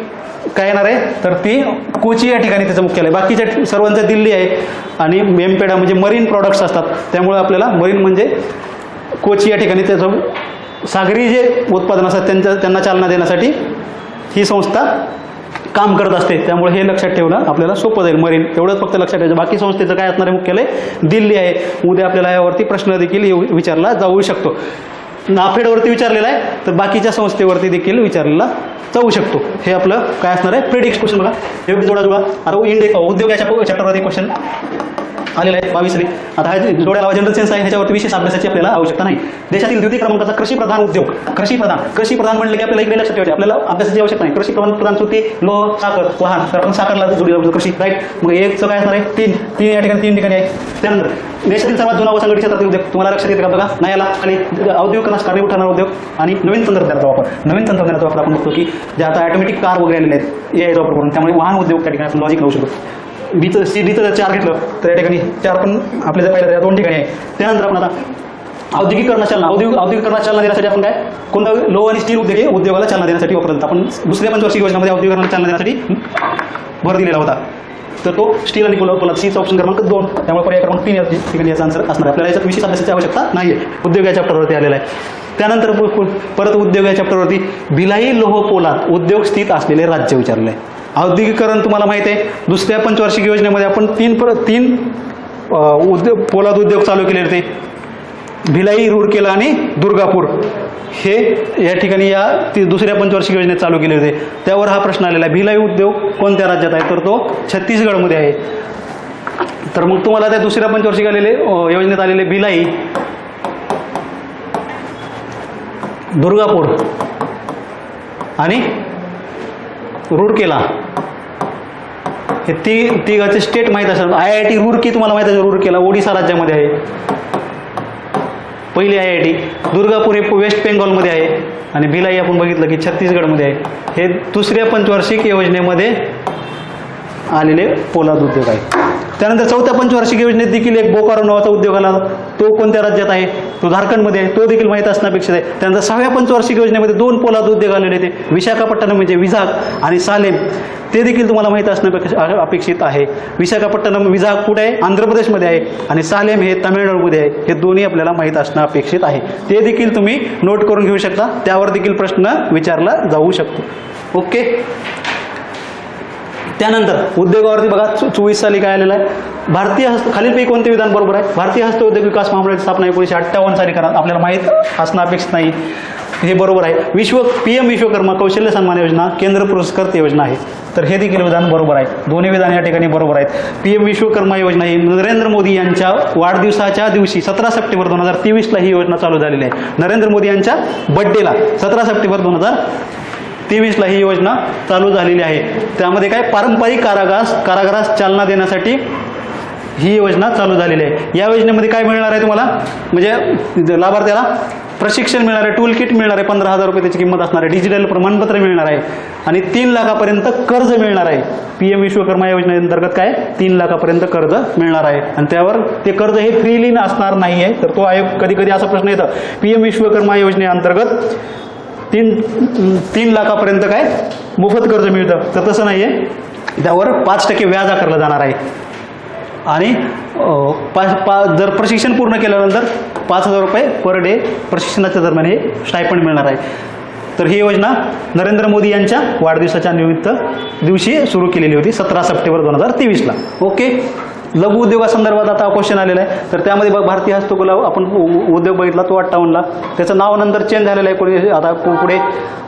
काय येणार आहे तर ती कोची या ठिकाणी त्याचं मुख्यालय. बाकीच्या सर्वांचं दिल्ली आहे आणि एमपेडा म्हणजे मरीन प्रॉडक्ट्स असतात त्यामुळे आपल्याला मरीन म्हणजे कोची या ठिकाणी त्याचं सागरी जे उत्पादन असतात त्यांना चालना देण्यासाठी ही संस्था काम करत असते. त्यामुळे हे लक्षात ठेवणं आपल्याला सोपं जाईल. मरीन एवढंच फक्त लक्षात ठेवायचं. बाकी संस्थेचं काय असणार आहे मुख्यालय दिल्ली आहे. उद्या आपल्याला यावरती प्रश्न देखील विचारला जाऊ शकतो. नाफेडवरती विचारलेला आहे तर बाकीच्या संस्थेवरती देखील विचारलेला जाऊ शकतो. हे आपलं काय असणार आहे प्रेडिक्ट क्वेश्चन. बघा हे जोडा आता उद्योगाच्या चॅप्टरवरती क्वेश्चन आलेला आहे 22री. आता हा जोड्या लावा जनरल सेन्स आहे ह्याच्यावरती विशेष अभ्यासाची आपल्याला आवश्यकता नाही. देशातील द्वितीय क्रमांकाचा कृषीप्रधान उद्योग. कृषीप्रधान म्हणले की आपल्याला इकडे लक्षात ठेवायचे आपल्याला अभ्यासाची आवश्यकता नाही. कृषीप्रधान सुती लोह साखर वाहन तर आपण साखरला जोडी लावतो कृषी. राईट. मग एकचं काय असणार आहे तीन या ठिकाणी 3 ठिकाणी आहे. त्यानंतर देशातील सर्वात जुना व संघटित क्षेत्रातील उद्योग तुम्हाला लक्षात येते का बघा नाही आला आणि औद्योगिकरणास कारणीभूत ठरणारा उद्योग आणि नवीन तंत्रज्ञानाचा वापर. नवीन तंत्रज्ञानाचा वापर आपण बघतो की जे आता ऑटोमॅटिक कार वगैरे आलेले आहेत याचा वापर करून त्यामुळे वाहन उद्योग त्या ठिकाणी आपण लॉजिक लावू शकतो. डीचं 4 घेतलं तर या ठिकाणी 4 पण आपल्या जर पाहिलं तर 2 ठिकाणी आहे. त्यानंतर आपण आता औद्योगिकरणाला चालना देण्यासाठी आपण काय कोणता लोह आणि स्टील उद्योग हे उद्योगाला चालना देण्यासाठी वापरतात. आपण दुसऱ्या पंचवार्षिक योजनेमध्ये औद्योगिकरणाला चालना देण्यासाठी भर दिलेला होता. तर तो स्टील आणि पोलाद सीचा ऑप्शन क्रमांक 2 त्यामुळे पर्याय क्रमांक 3 या ठिकाणी याचा आन्सर असणार. आपल्याला याच्यात विशेष अभ्यासाची आवश्यकता नाही आहे. उद्योग या चॅप्टरवरती आलेला आहे. त्यानंतर परत उद्योग या चॅप्टरवरती भिलाई लोह पोलाद उद्योग स्थित असलेले राज्य विचारले आहे. औद्योगिकरण तुम्हाला माहिती आहे दुसऱ्या पंचवार्षिक योजनेमध्ये आपण 3 पोलाद उद्योग चालू केले होते. भिलाई रूरकेला आणि दुर्गापूर हे या ठिकाणी या दुसऱ्या पंचवार्षिक योजनेत चालू केले होते. त्यावर हा प्रश्न आलेला आहे. भिलाई उद्योग कोणत्या राज्यात आहे तर तो छत्तीसगडमध्ये आहे. तर मग तुम्हाला त्या दुसऱ्या पंचवार्षिक योजनेत आलेले भिलाई दुर्गापूर आणि रूरकेला हे तिघाचे स्टेट माहीत असेल. IIT रुरकी तुम्हाला माहीत असेल, रुरकीला ओडिसा राज्यामध्ये आहे पहिली IIT. दुर्गापूर हे वेस्ट बेंगॉलमध्ये आहे आणि भिलाई आपण बघितलं की छत्तीसगडमध्ये आहे. हे दुसऱ्या पंचवार्षिक योजनेमध्ये आलेले पोलाद उद्योग आहे. त्यानंतर चौथ्या पंचवार्षिक योजनेत देखील एक बोकारो नावाचा उद्योग आला, तो कोणत्या राज्यात आहे? तो झारखंडमध्ये आहे, तो देखील माहीत असणं अपेक्षित आहे. त्यानंतर 6व्या पंचवार्षिक योजनेमध्ये 2 पोलाद उद्योग आलेले ते विशाखापट्टणम म्हणजे विझाग आणि सालेम, ते देखील तुम्हाला माहीत असणं अपेक्षित आहे. विशाखापट्टणम विझाग कुठे आहे? आंध्र प्रदेशमध्ये आहे आणि सालेम हे तामिळनाडूमध्ये आहे. हे दोन्ही आपल्याला माहीत असणं अपेक्षित आहे. ते देखील तुम्ही नोट करून घेऊ शकता, त्यावर देखील प्रश्न विचारला जाऊ शकतो. ओके. त्यानंतर उद्योगावरती बघा 24 साली काय आलेलं आहे? भारतीय खालीलपैकी कोणते विधान बरोबर आहे? भारतीय हस्तउद्योग विकास महामंडळाची स्थापना 1958 साली करा, आपल्याला माहीत असणं अपेक्षित नाही, हे बरोबर आहे. PM विश्वकर्मा कौशल्य सन्मान योजना केंद्र पुरस्कृत योजना आहे, तर हे देखील विधान बरोबर आहे. दोन्ही विधान या ठिकाणी बरोबर आहेत. PM विश्वकर्मा योजना ही नरेंद्र मोदी यांच्या वाढदिवसाच्या दिवशी 17 सप्टेंबर 2023ला ही योजना चालू झालेली आहे. नरेंद्र मोदी यांच्या बड्डेला 17 सप्टेंबर 2023ला ही योजना चालू झालेली आहे. त्यामध्ये काय पारंपरिक कारागारास चालना देण्यासाठी ही योजना चालू झालेली आहे. या योजनेमध्ये काय मिळणार आहे तुम्हाला? म्हणजे लाभार्थ्याला प्रशिक्षण मिळणार आहे, टूल किट मिळणार आहे, 15,000 रुपये त्याची किंमत असणार आहे, डिजिटल प्रमाणपत्र मिळणार आहे आणि 3 लाखापर्यंत कर्ज मिळणार आहे. PM विश्वकर्मा योजनेअंतर्गत काय 3 लाखापर्यंत कर्ज मिळणार आहे आणि त्यावर ते कर्ज हे फ्रीली असणार नाही आहे. तर तो आयोग कधी कधी असा प्रश्न येतो, PM विश्वकर्मा योजनेअंतर्गत 3 लाखापर्यंत काय मोफत कर्ज मिळतं, तर तसं नाही आहे. त्यावर 5% व्याज आकारलं जाणार आहे आणि जर प्रशिक्षण पूर्ण केल्यानंतर 5,000 रुपये पर डे प्रशिक्षणाच्या दरम्यान हे स्टायपंड मिळणार आहे. तर ही योजना नरेंद्र मोदी यांच्या वाढदिवसाच्या दिवशी सुरू केलेली होती 17 सप्टेंबर 2023ला. ओके. लघु उद्योगासंदर्भात आता क्वेश्चन आलेला आहे, तर त्यामध्ये भारतीय हस्तकला आपण उद्योग बघितला तो 58ला, त्याचं नाव नंतर चेंज झालेलं आहे. कोणी आता पुढे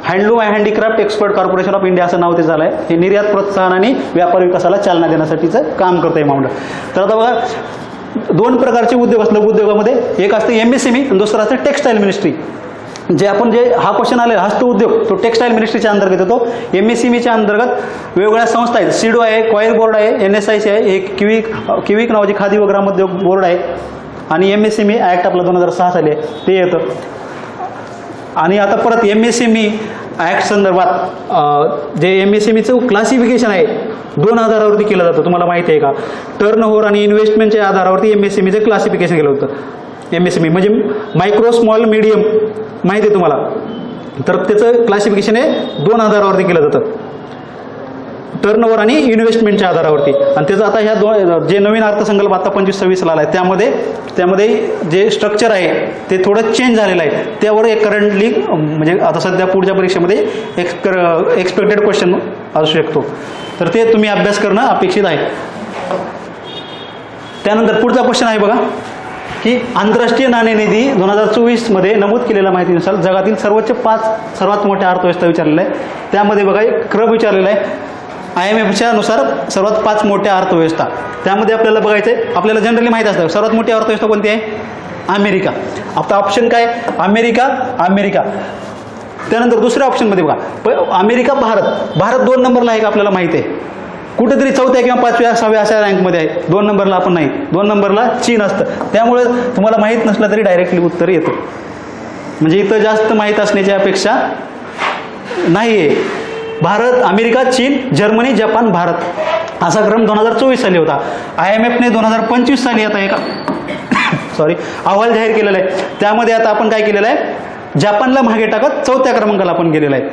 handloom and handicraft expert corporation of India असं नाव ते झालं आहे. हे निर्यात प्रोत्साहन आणि व्यापार विकासाला चालना देण्यासाठीचं काम करतं आहे महामंडळ. तर आता बघा 2 प्रकारचे उद्योग असतात लघु उद्योगामध्ये, एक असतं MSME आणि दुसरं असतं टेक्स्टाईल मिनिस्ट्री. हा क्वेश्चन आलेला हस्त उद्योग तो टेक्स्टाईल मिनिस्ट्रीच्या अंतर्गत येतो. MSMEच्या अंतर्गत वेगवेगळ्या संस्था आहेत, सिडो आहे, कॉयर बोर्ड आहे, NSIC आहे, एक किविक नावाची खादी व ग्रामोद्योग बोर्ड आहे आणि MSME ॲक्ट आपला 2006 साली आहे ते येतं. आणि आता परत MSME ॲक्ट संदर्भात जे MSMEचं क्लासिफिकेशन आहे 2 आधारावरती केलं जातं. तुम्हाला माहिती आहे का? टर्नओव्हर आणि इन्व्हेस्टमेंटच्या आधारावरती MSMEचं क्लासिफिकेशन केलं होतं. MSME म्हणजे मायक्रो स्मॉल मीडियम माहिती आहे तुम्हाला, तर त्याचं क्लासिफिकेशन हे 2 आधारावरती केलं जातं, टर्नओव्हर आणि इन्व्हेस्टमेंटच्या आधारावरती. आणि त्याचं आता ह्या जे नवीन अर्थसंकल्प आता 25-26 आला आहे त्यामध्ये जे स्ट्रक्चर आहे ते थोडं चेंज झालेलं आहे. त्यावर एक करंटली म्हणजे आता सध्या पुढच्या परीक्षेमध्ये एक्सपेक्टेड क्वेश्चन असू शकतो, तर ते तुम्ही अभ्यास करणं अपेक्षित आहे. त्यानंतर पुढचा क्वेश्चन आहे बघा की आंतरराष्ट्रीय नाणेनिधी 2024मध्ये नमूद केलेल्या माहितीनुसार जगातील सर्वात मोठ्या अर्थव्यवस्था विचारलेल्या आहे. त्यामध्ये बघा एक क्रम विचारलेला आहे IMFच्या नुसार सर्वात 5 मोठ्या अर्थव्यवस्था. त्यामध्ये आपल्याला बघायचं आहे, आपल्याला जनरली माहीत असतं सर्वात मोठी अर्थव्यवस्था कोणती आहे? अमेरिका. आता ऑप्शन काय? अमेरिका. त्यानंतर दुसऱ्या ऑप्शनमध्ये बघा अमेरिका, भारत 2 नंबरला आहे का आपल्याला माहिती आहे, कुठेतरी 4थ्या किंवा 5व्या 6व्या अशा रँकमध्ये आहे. 2 नंबरला आपण नाही, 2 नंबरला चीन असतं. त्यामुळे तुम्हाला माहीत नसलं तरी डायरेक्टली उत्तर येतं, म्हणजे इथं जास्त माहीत असण्याची अपेक्षा नाही आहे. भारत, अमेरिका, चीन, जर्मनी, जपान, भारत असा क्रम 2024 साली होता. IMFने 2025 साली आता एका अहवाल जाहीर केलेला आहे. त्यामध्ये आता आपण काय केलेलं आहे, जपानला मागे टाकत 4थ्या क्रमांकाला आपण गेलेला आहे.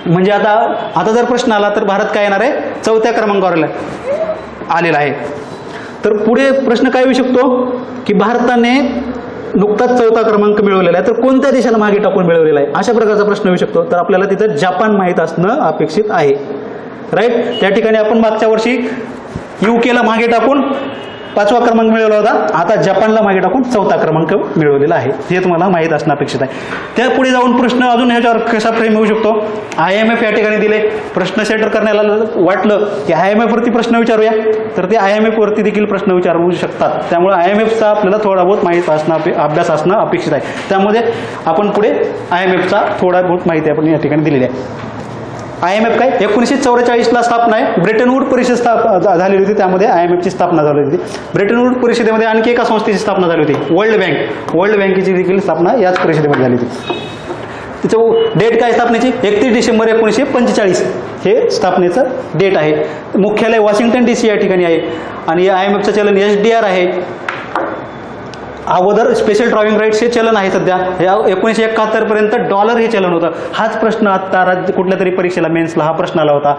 म्हणजे आता जर प्रश्न आला तर भारत काय येणार आहे? 4थ्या क्रमांकावर आलेला आहे. तर पुढे प्रश्न काय येऊ शकतो की भारताने नुकताच 4था क्रमांक मिळवलेला आहे, तर कोणत्या देशाला मागे टाकून मिळवलेला आहे अशा प्रकारचा प्रश्न येऊ शकतो. तर आपल्याला तिथं जपान माहीत असणं अपेक्षित आहे. राईट. त्या ठिकाणी आपण मागच्या वर्षी UKला मागे टाकून 5वा क्रमांक मिळवला होता, आता जपानला मागे टाकून 4था क्रमांक मिळवलेला आहे, हे तुम्हाला माहीत असणं अपेक्षित आहे. त्या पुढे जाऊन प्रश्न अजून ह्याच्यावर कसा फ्रेम होऊ शकतो, IMF या ठिकाणी दिले. प्रश्न सेटर करण्याला वाटलं की IMF वरती प्रश्न विचारूया, तर ते IMF वरती देखील प्रश्न विचारू शकतात. त्यामुळे IMFचा आपल्याला थोडा बहुत माहीत असणं अभ्यास असणं अपेक्षित आहे. त्यामध्ये आपण पुढे IMFचा थोडा बहुत माहिती आपण या ठिकाणी दिलेली आहे. IMF काय 1944ला स्थापना आहे. ब्रेटन वूड परिषद झालेली होती, त्यामध्ये IMFची स्थापना झाली होती. ब्रेटन वूड परिषदेमध्ये आणखी एका संस्थेची स्थापना झाली होती, वर्ल्ड बँक. वर्ल्ड बँकेची देखील स्थापना याच परिषदेमध्ये झाली होती. तिचं डेट काय स्थापनेची 31 डिसेंबर 1945 हे स्थापनेचं डेट आहे. मुख्यालय वॉशिंग्टन DC या ठिकाणी आहे. आणि IMFचं चलन SDR आहे. अगोदर स्पेशल ड्रॉइंग राईट्स हे चलन आहे सध्या. या 1971 पर्यंत डॉलर हे चलन होतं. हाच प्रश्न आत्ता कुठल्या तरी परीक्षेला मेन्सला हा प्रश्न आला होता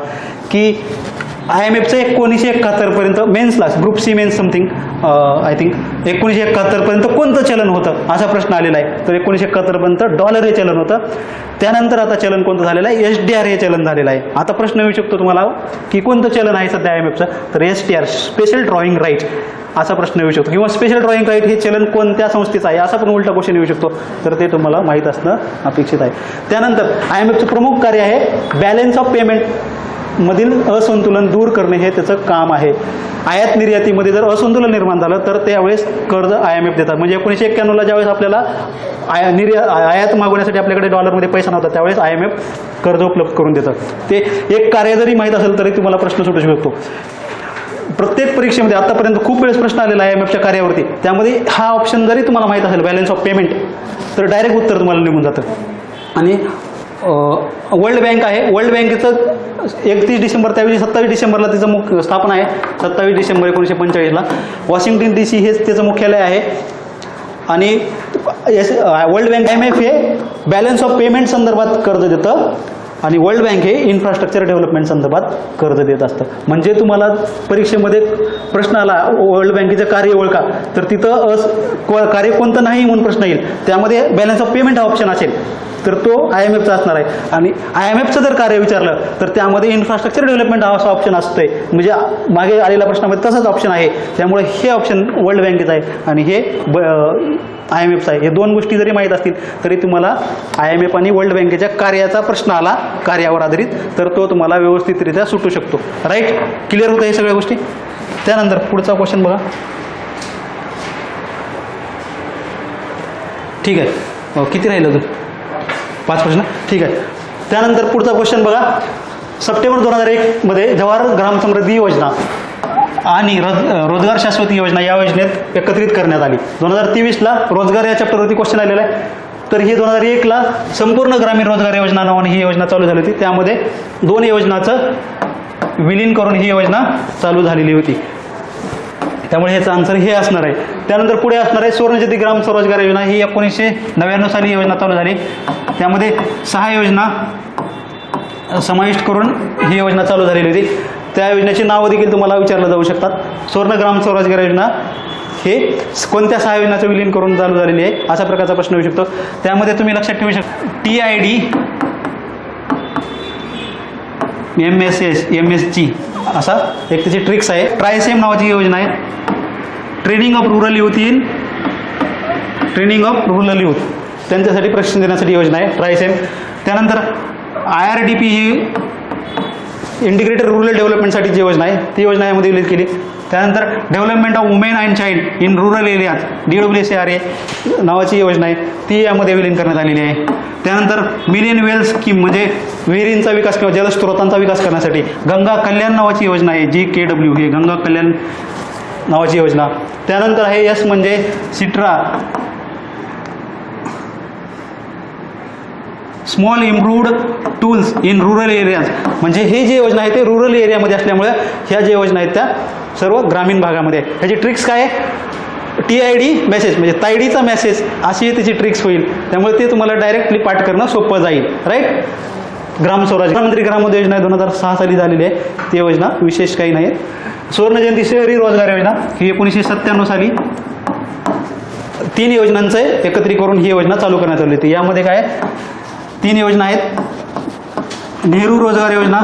की IMFचं 1971 पर्यंत मेन्सला group C mains something I think 1971 पर्यंत कोणतं चलन होतं असा प्रश्न आलेला आहे. तर 1971 पर्यंत डॉलर हे चलन होतं. त्यानंतर आता चलन कोणतं झालेलं आहे SDR हे चलन झालेलं आहे. आता प्रश्न येऊ शकतो तुम्हाला की कोणतं चलन आहे सध्या IMFचं, तर SDR स्पेशल ड्रॉइंग राईट असा प्रश्न येऊ शकतो. किंवा स्पेशल ड्रॉइंग राईट हे चलन कोणत्या संस्थेचं आहे असा पण उलटा क्वेश्चन येऊ शकतो. तर ते तुम्हाला माहीत असणं अपेक्षित आहे. त्यानंतर IMFचं प्रमुख कार्य आहे बॅलन्स ऑफ पेमेंट मधील असंतुलन दूर करणे हे त्याचं काम आहे. आयात निर्यातीमध्ये जर असंतुलन निर्माण झालं तर त्यावेळेस कर्ज IMF देतात. म्हणजे 1991ला ज्यावेळेस आपल्याला आयात मागवण्यासाठी आपल्याकडे डॉलरमध्ये पैसा नव्हता त्यावेळेस IMF कर्ज उपलब्ध करून देतं. ते एक कार्य जरी माहीत असेल तरी तुम्हाला प्रश्न सुटू शकतो. प्रत्येक परीक्षेमध्ये आतापर्यंत खूप वेळेस प्रश्न आलेला आहे IMFच्या कार्यावरती. त्यामध्ये हा ऑप्शन जरी तुम्हाला माहीत असेल बॅलन्स ऑफ पेमेंट तर डायरेक्ट उत्तर तुम्हाला निघून जातं. आणि वर्ल्ड बँक आहे. वर्ल्ड बँकेचं 31 डिसेंबर त्यावेळी 27 डिसेंबरला तिचं स्थापना आहे. 27 डिसेंबर 1945ला वॉशिंग्टन DC हेच त्याचं मुख्यालय आहे. आणि वर्ल्ड बँक IMF हे बॅलन्स ऑफ पेमेंट संदर्भात कर्ज देतं आणि वर्ल्ड बँक हे इन्फ्रास्ट्रक्चर डेव्हलपमेंट संदर्भात कर्ज देत असतं. म्हणजे तुम्हाला परीक्षेमध्ये प्रश्न आला वर्ल्ड बँकेचं कार्य ओळखा तर तिथं कार्य कोणतं नाही म्हणून प्रश्न येईल. त्यामध्ये बॅलन्स ऑफ पेमेंट हा ऑप्शन असेल तर तो IMFचा असणार आहे. आणि IMFचं जर कार्य विचारलं तर त्यामध्ये इन्फ्रास्ट्रक्चर डेव्हलपमेंट हा असा ऑप्शन असतोय. म्हणजे मागे आलेल्या प्रश्नामध्ये तसंच ऑप्शन आहे. त्यामुळे हे ऑप्शन वर्ल्ड बँकेचं आहे आणि हे IMFचं आहे. हे दोन गोष्टी जरी माहीत असतील तरी तुम्हाला IMF आणि वर्ल्ड बँकेच्या कार्याचा प्रश्न आला कार्यावर आधारित तर तो तुम्हाला व्यवस्थितरित्या सुटू शकतो. राईट, क्लिअर होतं हे सगळ्या गोष्टी. त्यानंतर पुढचा क्वेश्चन बघा. ठीक आहे, किती राहिलं अजून 5 प्रश्न. ठीक आहे. त्यानंतर पुढचा क्वेश्चन बघा. सप्टेंबर 2001 मध्ये जवाहर ग्राम समृद्धी योजना आणि रोजगार शाश्वती योजना या योजनेत एकत्रित करण्यात आली. 2023ला रोजगार या चॅप्टरवरती क्वेश्चन आलेला आहे. तर ही 2001ला संपूर्ण ग्रामीण रोजगार योजना नावाने ही योजना चालू झाली होती. त्यामध्ये 2 योजनाचं विलीन करून ही योजना चालू झालेली होती. त्यामुळे ह्याचं आन्सर हे असणार आहे. त्यानंतर पुढे असणार आहे सुवर्णज्योती ग्राम स्वरोजगार योजना. ही 1999 साली योजना चालू झाली. त्यामध्ये 6 योजना समाविष्ट करून ही योजना चालू झालेली होती. त्या योजनेची नावं देखील तुम्हाला विचारलं जाऊ शकतात. सुवर्ण स्वरोजगार योजना हे कोणत्या 6 योजनाचं विलीन करून चालू झालेली आहे अशा प्रकारचा प्रश्न येऊ शकतो. त्यामध्ये तुम्ही लक्षात ठेवू शकता TID MSG असा एक त्याची ट्रिक्स आहे. ट्रायसेम नावाची योजना आहे. ट्रेनिंग ऑफ रुरल यूथ त्यांच्यासाठी प्रशिक्षण देण्यासाठी योजना आहे ट्रायसेम. त्यानंतर IRDP ही इंटिग्रेटेड रुरल डेव्हलपमेंटसाठी जी योजना आहे ती योजना यामध्ये विलीन केली. त्यानंतर development of women and child in rural areas DWSRA नावाची योजना आहे ती यामध्ये विलीन करण्यात आलेली आहे. त्यानंतर मिलियन वेल स्कीम म्हणजे विहिरींचा विकास किंवा जलस्रोतांचा विकास करण्यासाठी गंगा कल्याण नावाची योजना आहे GKW ही गंगा कल्याण नावाची योजना. त्यानंतर आहे S म्हणजे SITRA small improved tools in rural areas. म्हणजे हे जे योजना आहे ते रुरल एरियामध्ये असल्यामुळे ह्या ज्या योजना आहेत त्या सर्व ग्रामीण भागामध्ये आहे. ह्याची ट्रिक्स काय आहे TID मेसेज म्हणजे तायडीचा मेसेज अशी त्याची ट्रिक्स होईल. त्यामुळे ते तुम्हाला डायरेक्टली पाठ करणं सोपं जाईल. राईट. ग्राम स्वराज प्रधानमंत्री ग्राम योजना 2006 साली झालेली आहे. ती योजना विशेष काही नाही. सुवर्णजयंती शहरी रोजगार योजना ही 1997 साली 3 योजनांचं एकत्रित करून ही योजना चालू करण्यात आली होती. यामध्ये काय 3 योजना आहेत. नेहरू रोजगार योजना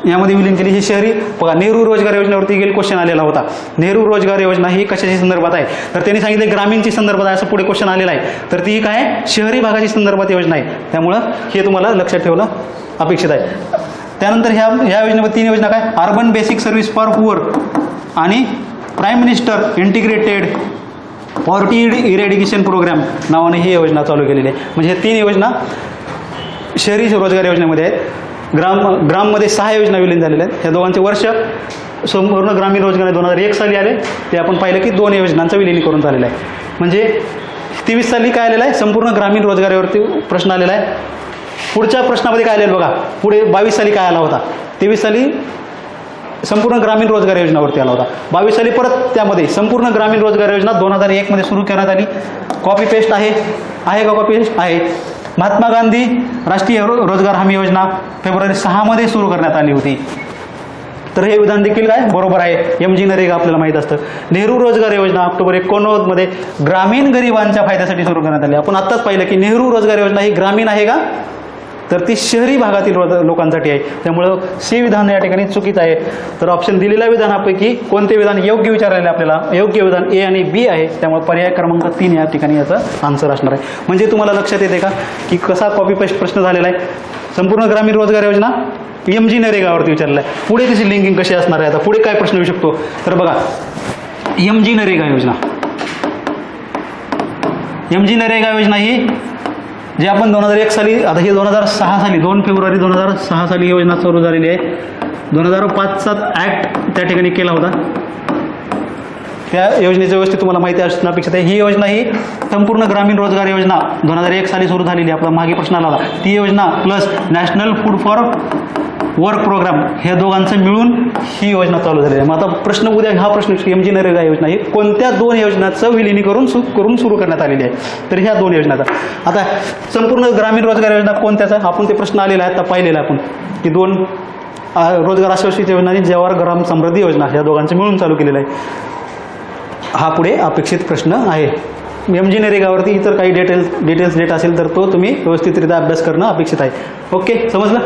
यामध्ये विलीन केली. ही शहरी बघा नेहरू रोजगार योजनेवरती गेल क्वेश्चन आलेला होता. नेहरू रोजगार योजना ही कशाची संदर्भात आहे तर त्यांनी सांगितले ग्रामीणची संदर्भात आहे असं पुढे क्वेश्चन आलेला आहे. तर ती काय शहरी भागाची संदर्भात योजना आहे. त्यामुळं हे तुम्हाला लक्षात ठेवणं अपेक्षित आहे. त्यानंतर ह्या योजनेमध्ये 3 योजना काय urban basic service for poor आणि prime minister integrated poverty eradication programme नावाने ही योजना चालू केलेली आहे. म्हणजे हे 3 योजना शहरी रोजगार योजनेमध्ये आहेत. ग्राममध्ये 6 योजना विलीन झालेल्या आहेत. ह्या दोघांचे वर्ष संपूर्ण ग्रामीण रोजगार 2001 साली आले. ते आपण पाहिलं की 2 योजनांचं विलीनीकरण झालेलं आहे. म्हणजे 23 साली काय आलेलं आहे, संपूर्ण ग्रामीण रोजगारावरती प्रश्न आलेला आहे. पुढच्या प्रश्नामध्ये काय आलेलं बघा, पुढे 22 साली काय आला होता, 23 साली संपूर्ण ग्रामीण रोजगार योजनावरती आला होता. 22 साली परत त्यामध्ये संपूर्ण ग्रामीण रोजगार योजना 2001 मध्ये सुरू करण्यात आली. कॉपी पेस्ट आहे का कॉपी पेस्ट आहे. महात्मा गांधी राष्ट्रीय रोजगार हमी योजना फेब्रुवारी 6 मध्ये सुरू करण्यात आली होती. तर हे विधान देखील काय बरोबर आहे. MG नरेगा आपल्याला माहीत असतं. नेहरू रोजगार योजना ऑक्टोबर 89 मध्ये ग्रामीण गरिबांच्या फायद्यासाठी सुरू करण्यात आली. आपण आत्ताच पाहिलं की नेहरू रोजगार योजना ही ग्रामीण आहे का, तर ती शहरी भागातील लोकांसाठी आहे. त्यामुळं C विधान या ठिकाणी चुकीचं आहे. तर ऑप्शन दिलेल्या विधानापैकी कोणते विधान योग्य विचारलेले आपल्याला, योग्य विधान A आणि B आहे. त्यामुळे पर्याय क्रमांक 3 या ठिकाणी याचा आन्सर असणार आहे. म्हणजे तुम्हाला लक्षात येते का की कसा कॉपी पेस्ट प्रश्न झालेला आहे. संपूर्ण ग्रामीण रोजगार योजना MG नरेगावरती विचारलेला आहे. पुढे त्याची लिंकिंग कशी असणार आहे, आता पुढे काय प्रश्न येऊ शकतो, तर बघा MG नरेगा योजना, MG नरेगा योजना ही जे आपण 2001 साली, आता हे 2006 साली 2 फेब्रुवारी 2006 साली योजना सुरू झालेली आहे. 2005चा ॲक्ट त्या ठिकाणी केला होता. त्या योजनेची व्यवस्थित तुम्हाला माहिती असणं अपेक्षित आहे. ही योजना ही संपूर्ण ग्रामीण रोजगार योजना 2001 साली सुरू झालेली आहे. आपला मागे प्रश्न आला ती योजना plus national food for work programme हे दोघांचं मिळून ही योजना चालू झालेली आहे. मग आता प्रश्न उद्या हा प्रश्न MG नरेगा योजना ही कोणत्या 2 योजनांचं विलिनीकरण करून सुरू करण्यात आलेली आहे, तर ह्या 2 योजनाचा. आता संपूर्ण ग्रामीण रोजगार योजना कोणत्याचा, आपण ते प्रश्न आलेला आहे आता पाहिलेला आपण की 2 रोजगार आश्वासित योजना आणि जवाहर ग्राम समृद्धी योजना या दोघांचं मिळून चालू केलेलं आहे. हा पुढे अपेक्षित प्रश्न आहे. MG नरेगावरती इतर काही डिटेल्स डेटा असेल तर तो तुम्ही व्यवस्थितरित्या अभ्यास करणं अपेक्षित आहे. ओके, समजलं.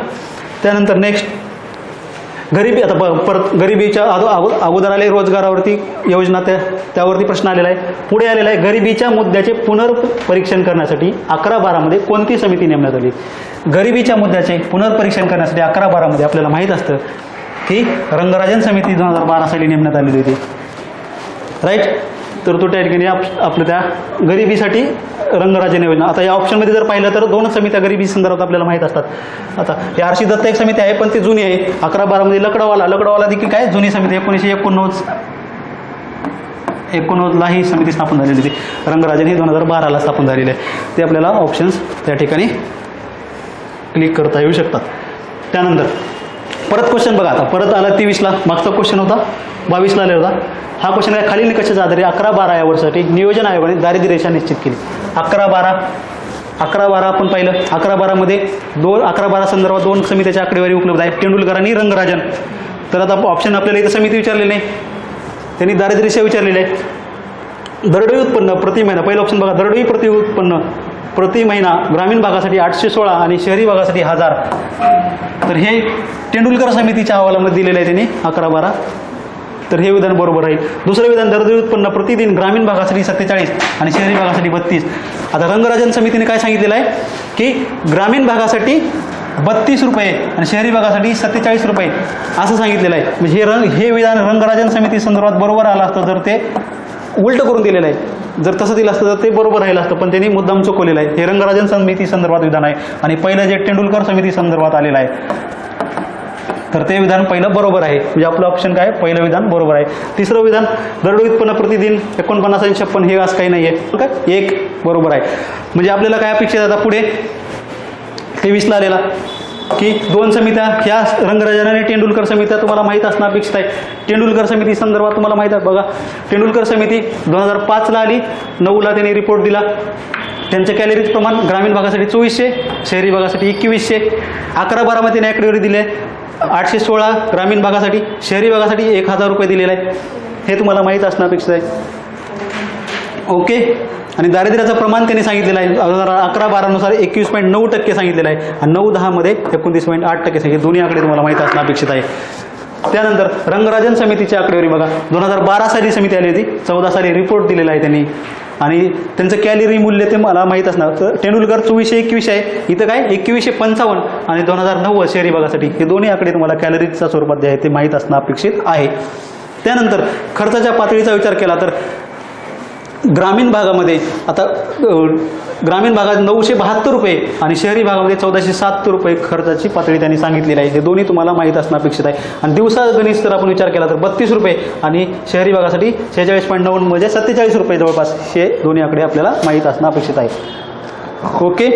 त्यानंतर नेक्स्ट गरिबी, आता परत गरिबीच्या अगोदर आले रोजगारावरती योजना, त्यावरती प्रश्न आलेला आहे. पुढे आलेला आहे गरिबीच्या मुद्द्याचे पुनर्परीक्षण करण्यासाठी 11-12 मध्ये कोणती समिती नेमण्यात आली. गरिबीच्या मुद्द्याचे पुनर्परीक्षण करण्यासाठी 11-12 मध्ये आपल्याला माहीत असतं की रंगराजन समिती 2012 साली नेमण्यात आलेली होती. राईट. तर तो त्या ठिकाणी आपलं त्या गरिबीसाठी रंगराजन योजना. आता या ऑप्शनमध्ये जर पाहिलं तर 2 समित्या गरिबी संदर्भात आपल्याला माहीत असतात. आता या RC दत्त एक समिती आहे पण ती जुनी आहे. 11-12 मध्ये लकडवाला देखील काय जुनी समिती 1989 ही समिती स्थापन झालेली होती. रंगराजन ही 2012ला स्थापन झालेली आहे. ते आपल्याला ऑप्शन्स त्या ठिकाणी क्लिक करता येऊ शकतात. त्यानंतर परत क्वेश्चन बघा, आता परत आला 23ला, मागचा क्वेश्चन होता 22ला आलेला होता. हा क्वेश्चन आहे खालील निकषाच्या आधारे 11-12 या वर्षासाठी नियोजन आयोगाने दारिद्र्य रेषा निश्चित केली. 11-12 आपण पाहिलं. 11-12 मध्ये 11-12 संदर्भात 2 समित्याची आकडेवारी उपलब्ध आहे, तेंडुलकर आणि रंगराजन. तर आता ऑप्शन आपल्याला इथं समिती विचारलेली नाही, त्यांनी दारिद्र्य रेषा विचारलेली आहे. दरडोई उत्पन्न प्रति महिना, पहिलं ऑप्शन बघा, दरडोई प्रति उत्पन्न प्रति महिना ग्रामीण भागासाठी 816 आणि शहरी भागासाठी 1000. तर हे तेंडुलकर समितीच्या अहवालामध्ये दिलेलं आहे त्यांनी 11-12. तर हे विधान बरोबर आहे. दुसरं विधान दरडोई उत्पन्न प्रतिदिन ग्रामीण भागासाठी 47 आणि शहरी भागासाठी 32. आता रंगराजन समितीने काय सांगितलेलं आहे की ग्रामीण भागासाठी 32 रुपये आणि शहरी भागासाठी 47 रुपये असं सांगितलेलं आहे. म्हणजे हे विधान रंगराजन समिती संदर्भात बरोबर आलं असतं जर ते उलट करून दिलेलं आहे. जर तसं दिलं असतं तर ते बरोबर राहिलं असतं, पण त्यांनी मुद्दाम चुकवलेलं आहे. हे रंगराजन समिती संदर्भात विधान आहे आणि पहिलं जे तेंडुलकर समिती संदर्भात आलेलं आहे तर ते विधान पहिलं बरोबर आहे. म्हणजे आपलं ऑप्शन काय, पहिलं विधान बरोबर आहे. तिसरं विधान दरडोई उत्पन्न प्रतिदिन 49 आणि 56 हे असं काही नाही आहे, काय 1 बरोबर आहे. म्हणजे आपल्याला काय अपेक्षित आहे, आता पुढे 23ला आलेला की 2 समित्या ह्या रंगराजन आणि तेंडुलकर समित्या तुम्हाला माहीत असणं अपेक्षित आहे. तेंडुलकर समिती संदर्भात तुम्हाला माहीत आहे बघा, तेंडुलकर समिती 2005ला आली, 9ला त्यांनी रिपोर्ट दिला. त्यांचं कॅलरीज प्रमाण ग्रामीण भागासाठी 2400, शहरी भागासाठी 2100. 11-12 मध्ये त्यांनी आकडेवारी दिली आहे 816 ग्रामीण भागासाठी, शहरी भागासाठी 1000 रुपये दिलेले आहे. हे तुम्हाला माहीत असणं अपेक्षित आहे. ओके. आणि दारिद्र्याचं प्रमाण त्यांनी सांगितलेलं आहे 11-12 नुसार 21.9% सांगितलेलं आहे आणि 9-10 मध्ये 29.8% सांगितले. दोन्ही आकडे तुम्हाला माहीत असणं अपेक्षित आहे. त्यानंतर रंगराजन समितीची आकडेवारी बघा, 2012 साली समिती आली होती, 14 साली रिपोर्ट दिलेला आहे त्यांनी आणि त्यांचं कॅलरी मूल्य ते मला माहीत असणार. तर तेंडुलकर 2421 आहे, इथं काय 2155 आणि 2090 शहरी भागासाठी. हे दोन्ही आकडे तुम्हाला कॅलरीजच्या स्वरूपात जे आहे ते माहीत असणं अपेक्षित आहे. त्यानंतर खर्चाच्या पातळीचा विचार केला तर ग्रामीण भागामध्ये आता ग्रामीण भागात 972 रुपये आणि शहरी भागामध्ये 1407 रुपये खर्चाची पातळी त्यांनी सांगितलेली आहे. हे दोन्ही तुम्हाला माहीत असणं अपेक्षित आहे. आणि दिवसा गणित जर आपण विचार केला तर 32 रुपये आणि शहरी भागासाठी 46.9 म्हणजे 47 रुपये जवळपास हे दोन्ही आकडे आपल्याला माहीत असणं अपेक्षित आहे. ओके.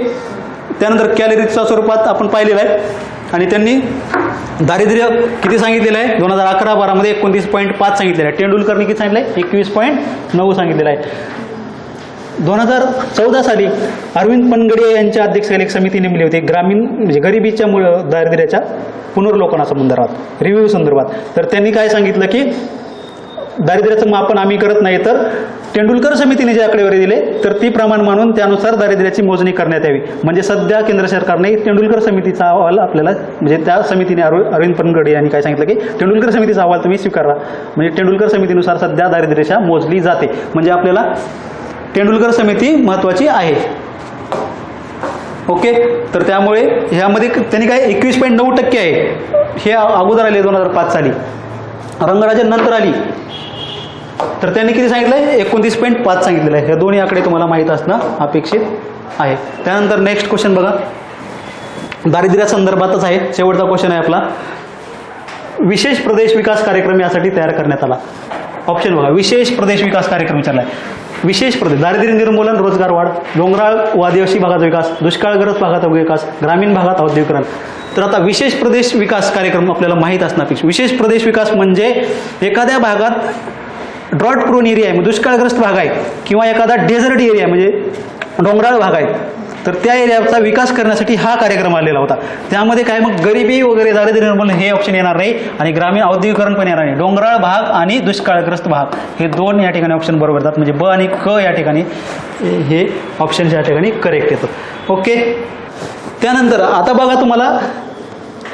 त्यानंतर कॅलरीजच्या स्वरूपात आपण पाहिलेलं आहे आणि त्यांनी दारिद्र्य किती सांगितलेलं आहे 2011-12मध्ये 29.5 सांगितलेलं आहे. तेंडुलकरने किती सांगितलं आहे 21.9 सांगितलेलं आहे. 2014 साली अरविंद पनगडिया यांच्या अध्यक्षतेखाली एक समिती नेमली होती ग्रामीण म्हणजे गरिबीच्या दारिद्र्याच्या पुनर्लोकनासंदर्भात रिव्ह्यू संदर्भात. तर त्यांनी काय सांगितलं की दारिद्र्याचं मापन आम्ही करत नाही तर तेंडुलकर समितीने जे आकडेवारी दिले तर ती प्रमाण मानून त्यानुसार दारिद्र्याची मोजणी करण्यात यावी. म्हणजे सध्या केंद्र सरकारने तेंडुलकर समितीचा अहवाल आपल्याला म्हणजे त्या समितीने अरविंद पनगडिया यांनी काय सांगितलं की तेंडुलकर समितीचा अहवाल तुम्ही स्वीकारा. म्हणजे तेंडुलकर समितीनुसार सध्या दारिद्र्यरेषा मोजली जाते. म्हणजे आपल्याला तेंडुलकर समिती महत्त्वाची आहे. ओके. तर त्यामुळे ह्यामध्ये त्यांनी काय 21.9% आहे. हे अगोदर आले 2005 साली. रंगराजन नंतर आली तर त्यांनी किती सांगितलं आहे 29.5 सांगितलेलं आहे. हे दोन्ही आकडे तुम्हाला माहीत असणं अपेक्षित आहे. त्यानंतर नेक्स्ट क्वेश्चन बघा दारिद्र्यासंदर्भातच आहे. शेवटचा क्वेश्चन आहे आपला. विशेष प्रदेश विकास कार्यक्रम यासाठी तयार करण्यात आला. ऑप्शन बघा विशेष प्रदेश विकास कार्यक्रम विचारला आहे. विशेष प्रदेश दारिद्र्य निर्मूलन रोजगार वाढ डोंगराळ व आदिवासी भागाचा विकास दुष्काळग्रस्त भागाचा विकास ग्रामीण भागात औद्योगिकरण. तर आता विशेष प्रदेश विकास कार्यक्रम आपल्याला माहीत असणं अपेक्षित. विशेष प्रदेश विकास म्हणजे एखाद्या भागात ड्रॉट प्रोन एरिया आहे दुष्काळग्रस्त भाग आहे किंवा एखादा डेझर्ट एरिया म्हणजे डोंगराळ भाग आहे तर त्या एरियाचा विकास करण्यासाठी हा कार्यक्रम आलेला होता. त्यामध्ये काय मग गरिबी वगैरे दारिद्र्य निर्मूलन हे ऑप्शन येणार नाही आणि ग्रामीण औद्योगिकरण पण येणार नाही. डोंगराळ भाग आणि दुष्काळग्रस्त भाग हे दोन या ठिकाणी ऑप्शन बरोबर येतात. म्हणजे ब आणि क या ठिकाणी हे ऑप्शन या ठिकाणी करेक्ट येतात. ओके. त्यानंतर आता बघा तुम्हाला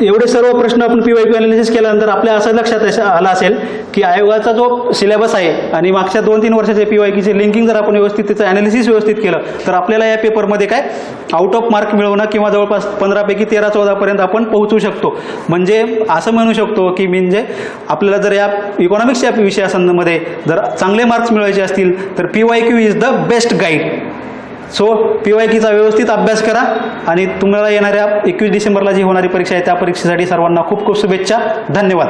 एवढे सर्व प्रश्न आपण PYQ अनालिसिस केल्यानंतर आपल्या असं लक्षात आलं असेल की आयोगाचा जो सिलेबस आहे आणि मागच्या 2-3 वर्षाचे PYQचे लिंकिंग जर आपण व्यवस्थित त्याचं ॲनालिसिस व्यवस्थित केलं तर आपल्याला या पेपरमध्ये काय आउट ऑफ मार्क मिळवणं किंवा जवळपास 15पैकी 13-14 पर्यंत आपण पोहोचू शकतो. म्हणजे असं म्हणू शकतो की म्हणजे आपल्याला जर या इकॉनॉमिक्स या विषयामध्ये जर चांगले मार्क्स मिळवायचे असतील तर PYQ is the best guide. So PYQचा व्यवस्थित अभ्यास करा आणि तुम्हाला येणाऱ्या 21 डिसेंबरला जी होणारी परीक्षा आहे त्या परीक्षेसाठी सर्वांना खूप खूप शुभेच्छा. धन्यवाद.